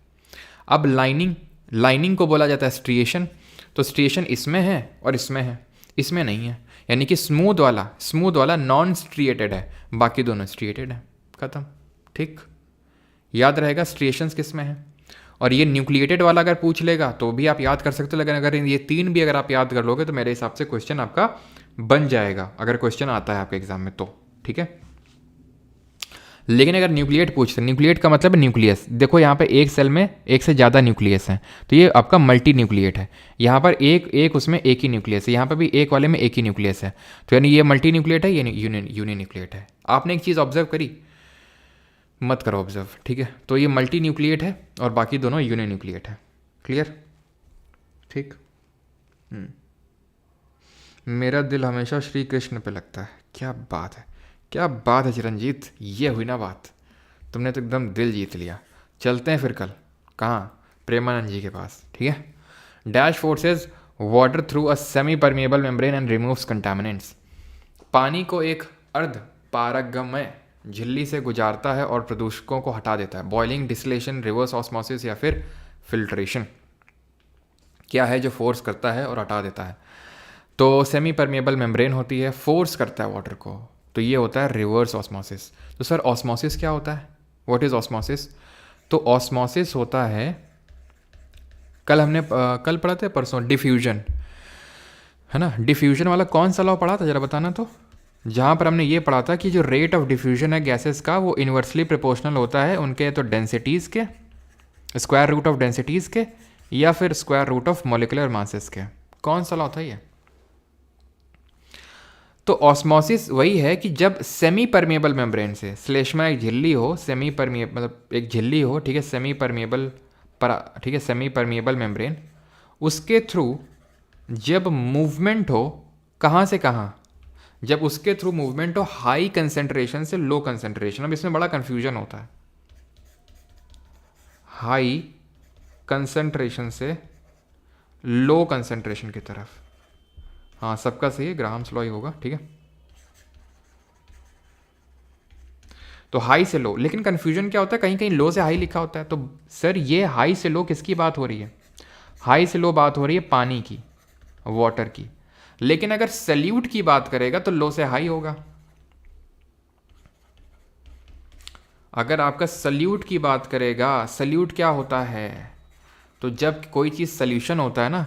अब लाइनिंग को बोला जाता है स्ट्रिएशन। तो स्ट्रिएशन इसमें है और इसमें है, इसमें नहीं है। यानी कि स्मूथ वाला नॉन स्ट्रिएटेड है, बाकी दोनों स्ट्रिएटेड है। खत्म, ठीक। याद रहेगा स्ट्रिएशंस किस में है। और ये न्यूक्लिएटेड वाला अगर पूछ लेगा तो भी आप याद कर सकते हो, लेकिन अगर ये तीन भी अगर आप याद कर लोगे तो मेरे हिसाब से क्वेश्चन आपका बन जाएगा, अगर क्वेश्चन आता है आपके एग्जाम में तो, ठीक है। लेकिन अगर न्यूक्लिएट पूछते, न्यूक्लिएट का मतलब न्यूक्लियस, देखो यहाँ पे एक सेल में एक से ज़्यादा न्यूक्लियस है, तो ये आपका मल्टी न्यूक्लिएट है। यहाँ पर एक उसमें एक ही न्यूक्लियस है, यहाँ पर भी एक वाले में एक ही न्यूक्लियस है, तो यानी ये मल्टी न्यूक्लिएट है, ये यूनि न्यूक्लिएट है। आपने एक चीज़ ऑब्जर्व करी, मत करो ऑब्जर्व, ठीक है। तो ये मल्टी न्यूक्लिएट है और बाकी दोनों यूनि न्यूक्लिएट है। क्लियर, ठीक। मेरा दिल हमेशा श्री कृष्ण पे लगता है। क्या बात है, क्या बात है चिरंजीत, ये हुई ना बात, तुमने तो एकदम दिल जीत लिया। चलते हैं फिर कल, कहाँ? प्रेमानंद जी के पास, ठीक है। Dash forces water through a semi permeable membrane and removes contaminants. पानी को एक अर्ध पारगम्य झिल्ली से गुजारता है और प्रदूषकों को हटा देता है। बॉइलिंग, डिस्टिलेशन, रिवर्स ऑस्मोसिस या फिर फिल्ट्रेशन क्या है जो फोर्स करता है और हटा देता है? तो सेमी परमिएबल मेम्ब्रेन होती है, फोर्स करता है वाटर को, तो ये होता है रिवर्स ऑस्मोसिस। तो सर ऑस्मोसिस क्या होता है? What is osmosis? तो ऑस्मोसिस होता है, कल पढ़ा था परसों, डिफ्यूजन, है ना। डिफ्यूजन वाला कौन सा लॉ पढ़ा था, जरा बताना तो। जहाँ पर हमने ये पढ़ा था कि जो रेट ऑफ डिफ्यूजन है गैसेस का वो इन्वर्सली प्रोपोर्शनल होता है उनके तो डेंसिटीज़ के, स्क्वायर रूट ऑफ डेंसिटीज़ के, या फिर square root of molecular masses के। कौन सा लॉ था ये? तो ऑस्मोसिस वही है कि जब सेमी परमिएबल मेम्ब्रेन से, श्लेष्मा एक झिल्ली हो, सेमी परमिएबल मतलब एक झिल्ली हो, ठीक है, सेमी परमिएबल ठीक है, सेमी परमिएबल मेम्ब्रेन, उसके थ्रू जब मूवमेंट हो, कहाँ से कहाँ? जब उसके थ्रू मूवमेंट हो हाई कंसेंट्रेशन से लो कंसेंट्रेशन। अब इसमें बड़ा कंफ्यूजन होता है, हाई कंसेंट्रेशन से लो कंसेंट्रेशन की तरफ। हाँ सबका सही है, ग्राहम्स लॉ ही होगा, ठीक है। तो हाई से लो, लेकिन कंफ्यूजन क्या होता है, कहीं कहीं लो से हाई लिखा होता है। तो सर ये हाई से लो किसकी बात हो रही है? हाई से लो बात हो रही है पानी की, वाटर की। लेकिन अगर सल्यूट की बात करेगा तो लो से हाई होगा। अगर आपका सल्यूट की बात करेगा, सल्यूट क्या होता है? तो जब कोई चीज़ सल्यूशन होता है ना,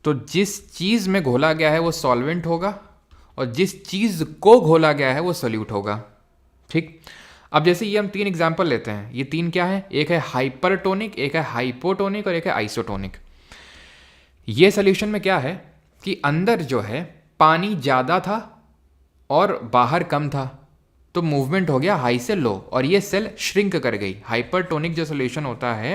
तो जिस चीज़ में घोला गया है वो सॉल्वेंट होगा, और जिस चीज़ को घोला गया है वो सल्यूट होगा, ठीक। अब जैसे ये हम तीन एग्जाम्पल लेते हैं, ये तीन क्या है? एक है हाइपरटोनिक, एक है हाइपोटोनिक और एक है आइसोटोनिक। ये सॉल्यूशन में क्या है कि अंदर जो है पानी ज़्यादा था और बाहर कम था, तो मूवमेंट हो गया हाई से लो और ये सेल श्रिंक कर गई। हाइपरटोनिक जो सॉल्यूशन होता है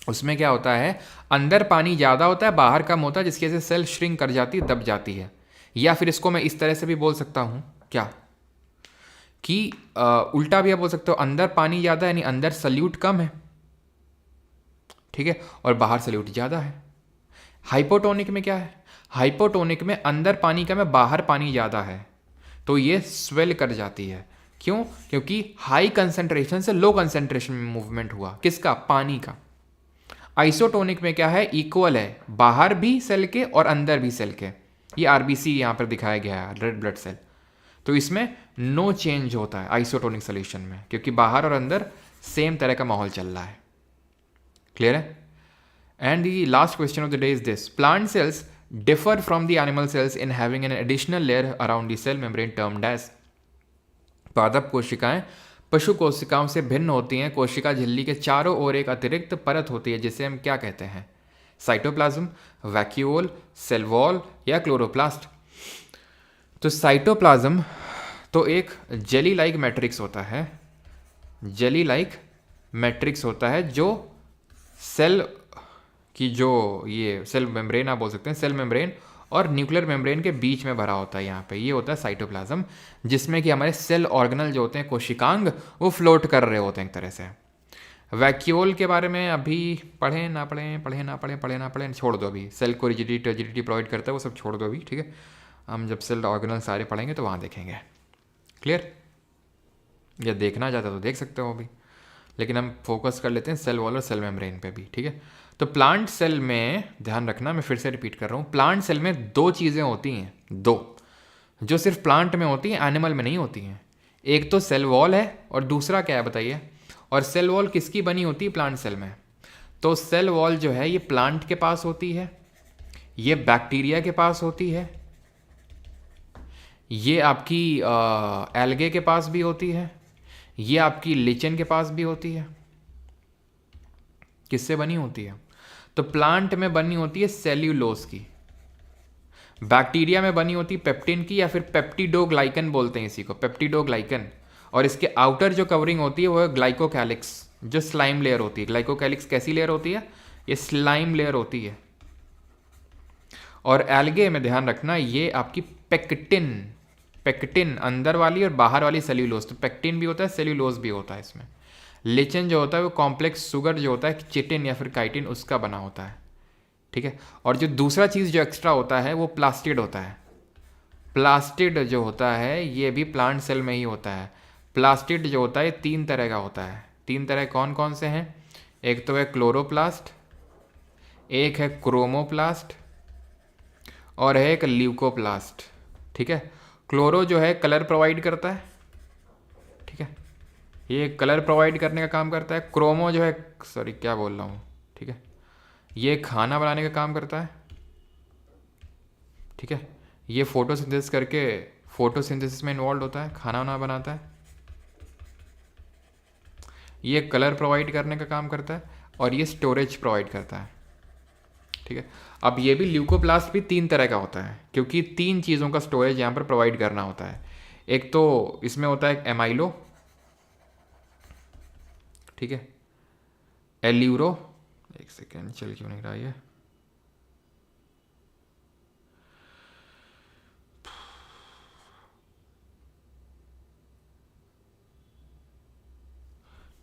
उसमें क्या होता है, अंदर पानी ज़्यादा होता है बाहर कम होता है, जिसकी वजह से सेल श्रिंक कर जाती है, दब जाती है। या फिर इसको मैं इस तरह से भी बोल सकता हूँ क्या कि उल्टा भी आप बोल सकते हो, अंदर पानी ज़्यादा है, यानी अंदर सल्यूट कम है, ठीक है, और बाहर सल्यूट ज़्यादा है। हाइपोटोनिक में क्या है, हाइपोटोनिक में अंदर पानी कम है, बाहर पानी ज़्यादा है, तो ये स्वेल कर जाती है। क्यों? क्योंकि हाई कंसंट्रेशन से लो कंसंट्रेशन में मूवमेंट हुआ, किसका? पानी का। आइसोटोनिक में क्या है, इक्वल है, बाहर भी सेल के और अंदर भी सेल के। ये आरबीसी यहाँ पर दिखाया गया है, रेड ब्लड सेल। तो इसमें नो चेंज होता है आइसोटोनिक सोल्यूशन में, क्योंकि बाहर और अंदर सेम तरह का माहौल चल रहा है। क्लियर है? And the last question of the day is this: plant cells differ from the animal cells in having an additional layer around the cell membrane termed as. पादप कोशिकाएं पशु कोशिकाओं से भिन्न होती हैं। कोशिका झिल्ली के चारों ओर एक अतिरिक्त परत होती है, जिसे हम क्या कहते हैं? साइटोप्लाज्म, वैक्यूओल, सेल वॉल या क्लोरोप्लास्ट। तो साइटोप्लाज्म तो एक जेली लाइक मैट्रिक्स होता है, जेली लाइक मैट्रिक्स होता है, जो सेल की जो ये सेल मेम्ब्रेन आप बोल सकते हैं, सेल मेम्ब्रेन और न्यूक्लियर मेम्ब्रेन के बीच में भरा होता है। यहाँ पे ये होता है साइटोप्लाज्म, जिसमें कि हमारे सेल ऑर्गेनल जो होते हैं, कोशिकांग, वो फ्लोट कर रहे होते हैं एक तरह से। वैक्यूल के बारे में अभी पढ़ें ना पढ़ें छोड़ दो अभी। सेल को रिजिडिटी प्रोवाइड करता है, वो सब छोड़ दो अभी, ठीक है। हम जब सेल ऑर्गेनल सारे पढ़ेंगे तो वहाँ देखेंगे। क्लियर? या देखना चाहते हो तो देख सकते हो अभी, लेकिन हम फोकस कर लेते हैं सेल वॉल और सेल मेम्ब्रेन पे भी, ठीक है। तो प्लांट सेल में ध्यान रखना, मैं फिर से रिपीट कर रहा हूँ, प्लांट सेल में दो चीज़ें होती हैं, दो, जो सिर्फ प्लांट में होती हैं, एनिमल में नहीं होती हैं। एक तो सेल वॉल है और दूसरा क्या है बताइए? और सेल वॉल किसकी बनी होती है प्लांट सेल में? तो सेल वॉल जो है ये प्लांट के पास होती है, ये बैक्टीरिया के पास होती है, ये आपकी एल्गे के पास भी होती है, ये आपकी लिचन के पास भी होती है। किससे बनी होती है? तो प्लांट में बनी होती है सेल्यूलोज की, बैक्टीरिया में बनी होती है पेप्टिन की, या फिर पेप्टिडोग्लाइकन बोलते हैं इसी को, पेप्टिडोग्लाइकन। और इसके आउटर जो कवरिंग होती है वो है ग्लाइकोकैलिक्स, जो स्लाइम लेयर होती है। ग्लाइकोकैलिक्स कैसी लेयर होती है? ये स्लाइम लेयर होती है। और एल्गे में ध्यान रखना, ये आपकी पेक्टिन, पेक्टिन अंदर वाली और बाहर वाली सेल्यूलोज, तो पेक्टिन भी होता है, सेल्यूलोज भी होता है इसमें। लिचन जो होता है वो कॉम्प्लेक्स शुगर जो होता है, चिटिन या फिर काइटिन, उसका बना होता है, ठीक है। और जो दूसरा चीज़ जो एक्स्ट्रा होता है वो प्लास्टिड होता है। प्लास्टिड जो होता है ये भी प्लांट सेल में ही होता है। प्लास्टिड जो होता है तीन तरह का होता है। तीन तरह कौन कौन से हैं? एक तो है क्लोरोप्लास्ट, एक है क्रोमोप्लास्ट, और है एक ल्यूकोप्लास्ट, ठीक है। क्लोरो जो है कलर प्रोवाइड करता है, ठीक है, ये कलर प्रोवाइड करने का काम करता है। क्रोमो जो है, सॉरी क्या बोल रहा हूँ, ठीक है, ये खाना बनाने का काम करता है, ठीक है। ये फोटोसिंथेसिस करके, फोटोसिंथेसिस में इन्वॉल्व होता है, खाना वाना बनाता है। ये कलर प्रोवाइड करने का काम करता है, और ये स्टोरेज प्रोवाइड करता है, ठीक है। अब ये भी ल्यूकोप्लास्ट भी तीन तरह का होता है, क्योंकि तीन चीज़ों का स्टोरेज यहाँ पर प्रोवाइड करना होता है। एक तो इसमें होता है एमाइलो, ठीक है, एल्यूरो, एक सेकेंड चल क्यों नहीं रहा ये,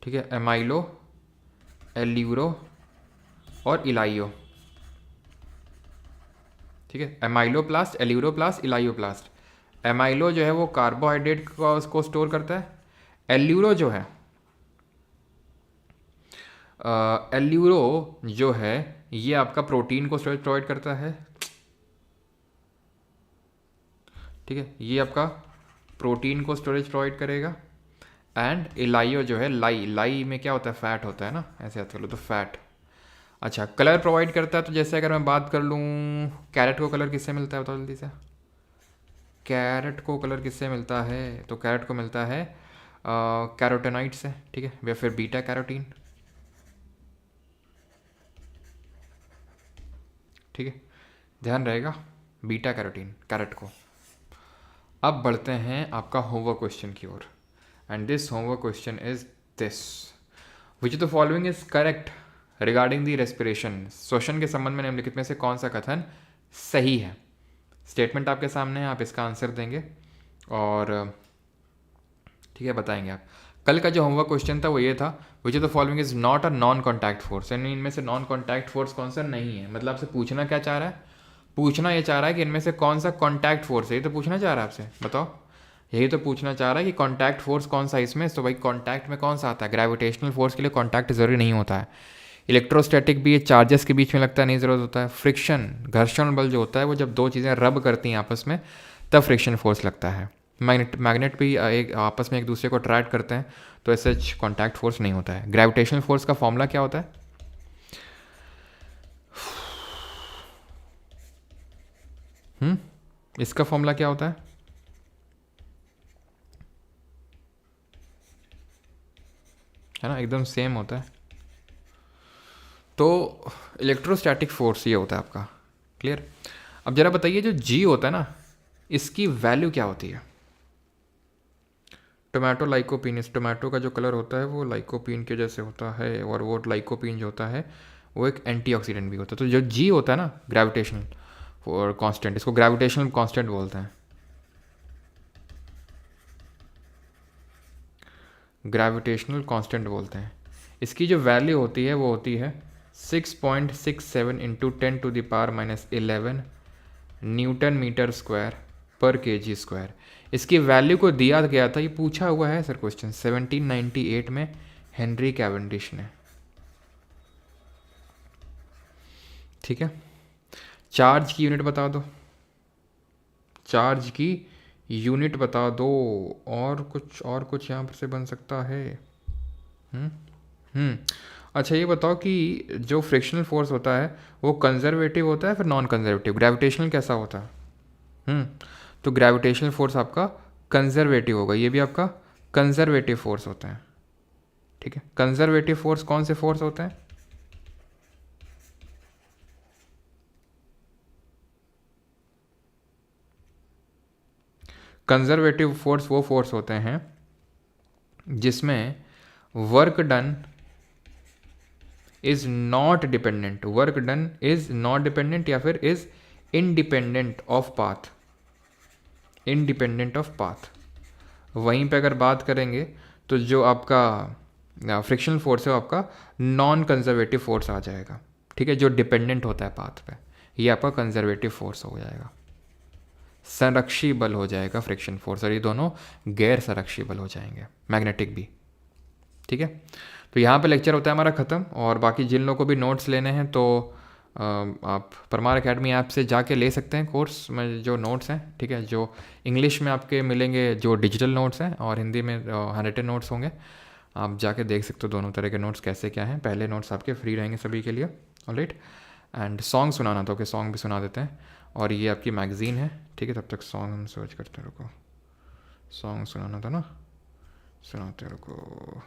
ठीक है, एमाइलो, एल्यूरो और इलाइयो, ठीक है। Amyloplast, aleuroplast, इलाइयोप्लास्ट। एमाइलो जो है वो कार्बोहाइड्रेट को उसको स्टोर करता है। एल्यूरो जो है, एल्यूरो जो है ये आपका प्रोटीन को स्टोरेज प्रोवाइड करता है, ठीक है, ये आपका प्रोटीन को स्टोरेज प्रोवाइड करेगा। एंड इलाइयो जो है, लाई में क्या होता है? फैट होता है ना, ऐसे याद कर लो तो फैट। अच्छा, कलर प्रोवाइड करता है, तो जैसे अगर मैं बात कर लूँ, कैरेट को कलर किससे मिलता है बताओ जल्दी से? कैरेट को कलर किससे मिलता है? तो कैरेट को मिलता है कैरोटेनॉइड से, ठीक है, या फिर बीटा कैरोटीन, ठीक है, ध्यान रहेगा, बीटा कैरोटीन कैरेट को। अब बढ़ते हैं आपका होमवर्क क्वेश्चन की ओर, and this homework question is this: which of the following is correct regarding the respiration? श्वसन के संबंध में निम्नलिखित में से कौन सा कथन सही है? स्टेटमेंट आपके सामने है, आप इसका आंसर देंगे। और ठीक है बताएंगे आप। कल का जो होमवर्क क्वेश्चन था वो ये था, विच of the following is not a non contact force, यानी इनमें से नॉन कॉन्टैक्ट फोर्स कौन सा नहीं है। मतलब आपसे पूछना क्या चाह रहा है, पूछना ये चाह रहा है कि इनमें से कौन सा कॉन्टैक्ट फोर्स है, ये तो पूछना चाह रहा है आपसे, बताओ। यही तो पूछना चाह रहा है कि कॉन्टैक्ट फोर्स कौन सा इसमें। तो भाई कॉन्टैक्ट में कौन सा आता है, ग्रेविटेशनल फोर्स के लिए कॉन्टैक्ट ज़रूरी नहीं होता है। इलेक्ट्रोस्टैटिक भी ये चार्जेस के बीच में लगता है, नहीं ज़रूरत होता है। फ्रिक्शन, घर्षण बल जो होता है वो जब दो चीज़ें रब करती हैं आपस में तब फ्रिक्शन फोर्स लगता है। मैग्नेट भी एक आपस में एक दूसरे को अट्रैक्ट करते हैं, तो ऐसे कॉन्टैक्ट फोर्स नहीं होता है। ग्रेविटेशनल फोर्स का फॉर्मूला क्या होता है, इसका फॉर्मूला क्या होता है ना, एकदम सेम होता है। तो इलेक्ट्रोस्टैटिक फोर्स ये होता है आपका, क्लियर। अब जरा बताइए जो जी होता है ना, इसकी वैल्यू क्या होती है। टोमेटो लाइकोपीन, इस टोमेटो का जो कलर होता है वो लाइकोपीन के जैसे होता है, और वो लाइकोपीन जो होता है वो एक एंटीऑक्सीडेंट भी होता है। तो जो जी होता है ना ग्रेविटेशनल और कांस्टेंट, इसको ग्रेविटेशनल कांस्टेंट बोलते हैं। ग्रेविटेशनल कांस्टेंट बोलते हैं। इसकी जो वैल्यू होती है वो होती है 6.67 इंटू 10⁻⁻11 न्यूटन मीटर स्क्वायर पर केजी स्क्वायर। इसकी वैल्यू को दिया गया था, ये पूछा हुआ है सर क्वेश्चन 1798 में हेनरी कैवेंडिश ने, ठीक है। चार्ज की यूनिट बता दो, चार्ज की यूनिट बता दो। और कुछ यहाँ पर से बन सकता है। हम्म हम्म अच्छा ये बताओ कि जो फ्रिक्शनल फोर्स होता है वो कंजर्वेटिव होता है फिर नॉन कंजर्वेटिव, ग्रेविटेशनल कैसा होता है। हम्म तो ग्रेविटेशनल फोर्स आपका कंजर्वेटिव होगा, ये भी आपका कंजर्वेटिव फोर्स होता है, ठीक है। कंजर्वेटिव फोर्स कौन से फोर्स होते हैं, कंजर्वेटिव फोर्स वो फोर्स होते हैं जिसमें work done is not dependent, work done is not dependent या फिर is independent of path, independent of path. वहीं पे अगर बात करेंगे तो जो आपका फ्रिक्शनल फोर्स है वो आपका नॉन कंजर्वेटिव फोर्स आ जाएगा, ठीक है, जो डिपेंडेंट होता है पाथ पे, ये आपका कंजर्वेटिव फोर्स हो जाएगा। संरक्षी बल हो जाएगा फ्रिक्शन फोर्स, और ये दोनों गैर संरक्षी बल हो जाएंगे, मैग्नेटिक भी, ठीक है। तो यहाँ पे लेक्चर होता है हमारा ख़त्म। और बाकी जिन लोगों को भी नोट्स लेने हैं तो आप परमार एकेडमी ऐप से जाके ले सकते हैं कोर्स में जो नोट्स हैं, ठीक है। जो इंग्लिश में आपके मिलेंगे जो डिजिटल नोट्स हैं, और हिंदी में हैंडरिटन नोट्स होंगे। आप जाके देख सकते हो दोनों तरह के नोट्स कैसे क्या हैं। पहले नोट्स आपके फ्री रहेंगे सभी के लिए, ऑलराइट। एंड सॉन्ग सुनाना था, ओके सॉन्ग भी सुना देते हैं। और ये आपकी मैगज़ीन है, ठीक है। तब तक सॉन्ग हम सर्च करते रुको, सॉन्ग सुनाना था ना, सुनाते रुको।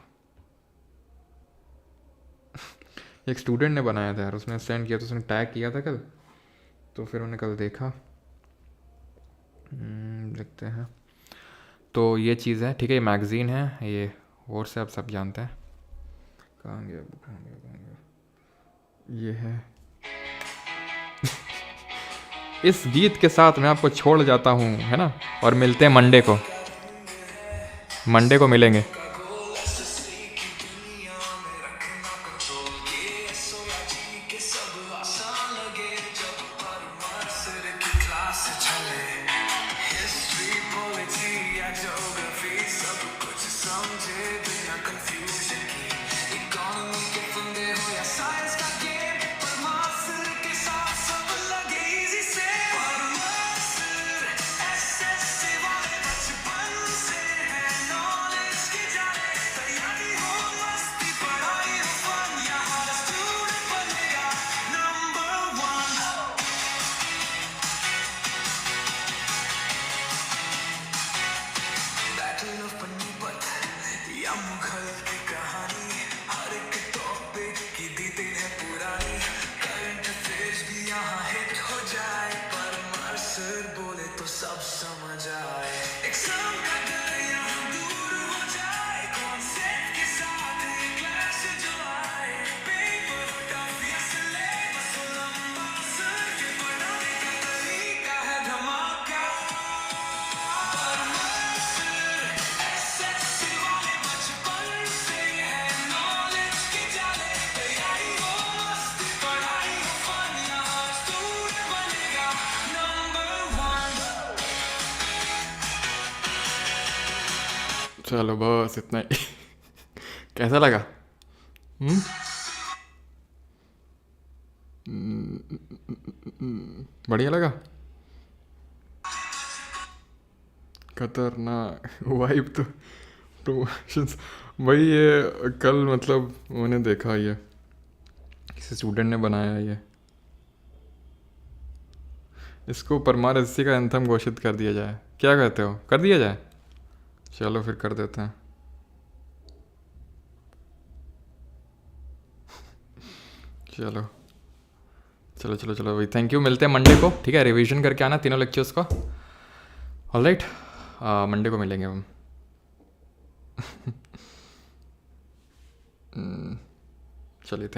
एक स्टूडेंट ने बनाया था यार, उसने सेंड किया, तो उसने टैग किया था कल, तो फिर उन्हें कल देखा। देखते हैं। तो ये चीज़ है, ठीक है, ये मैगज़ीन है, ये व्हाट्सएप सब जानते हैं। कहाँ गया ये है। इस गीत के साथ मैं आपको छोड़ जाता हूँ, है ना, और मिलते हैं मंडे को, मंडे को मिलेंगे। चलो बस इतना ही। कैसा लगा? हम्म? बढ़िया लगा। खतरनाक वाइब तो प्रमोशंस। भाई ये कल मतलब मैंने देखा, ये किसी स्टूडेंट ने बनाया ये, इसको परमार एससी का एंथम घोषित कर दिया जाए, क्या कहते हो? कर दिया जाए? चलो फिर कर देते हैं। चलो चलो चलो चलो भाई, थैंक यू। मिलते हैं मंडे को, ठीक है? रिवीजन करके आना तीनों लेक्चर्स का। ऑलराइट, मंडे को मिलेंगे हम। चलिए, थैंक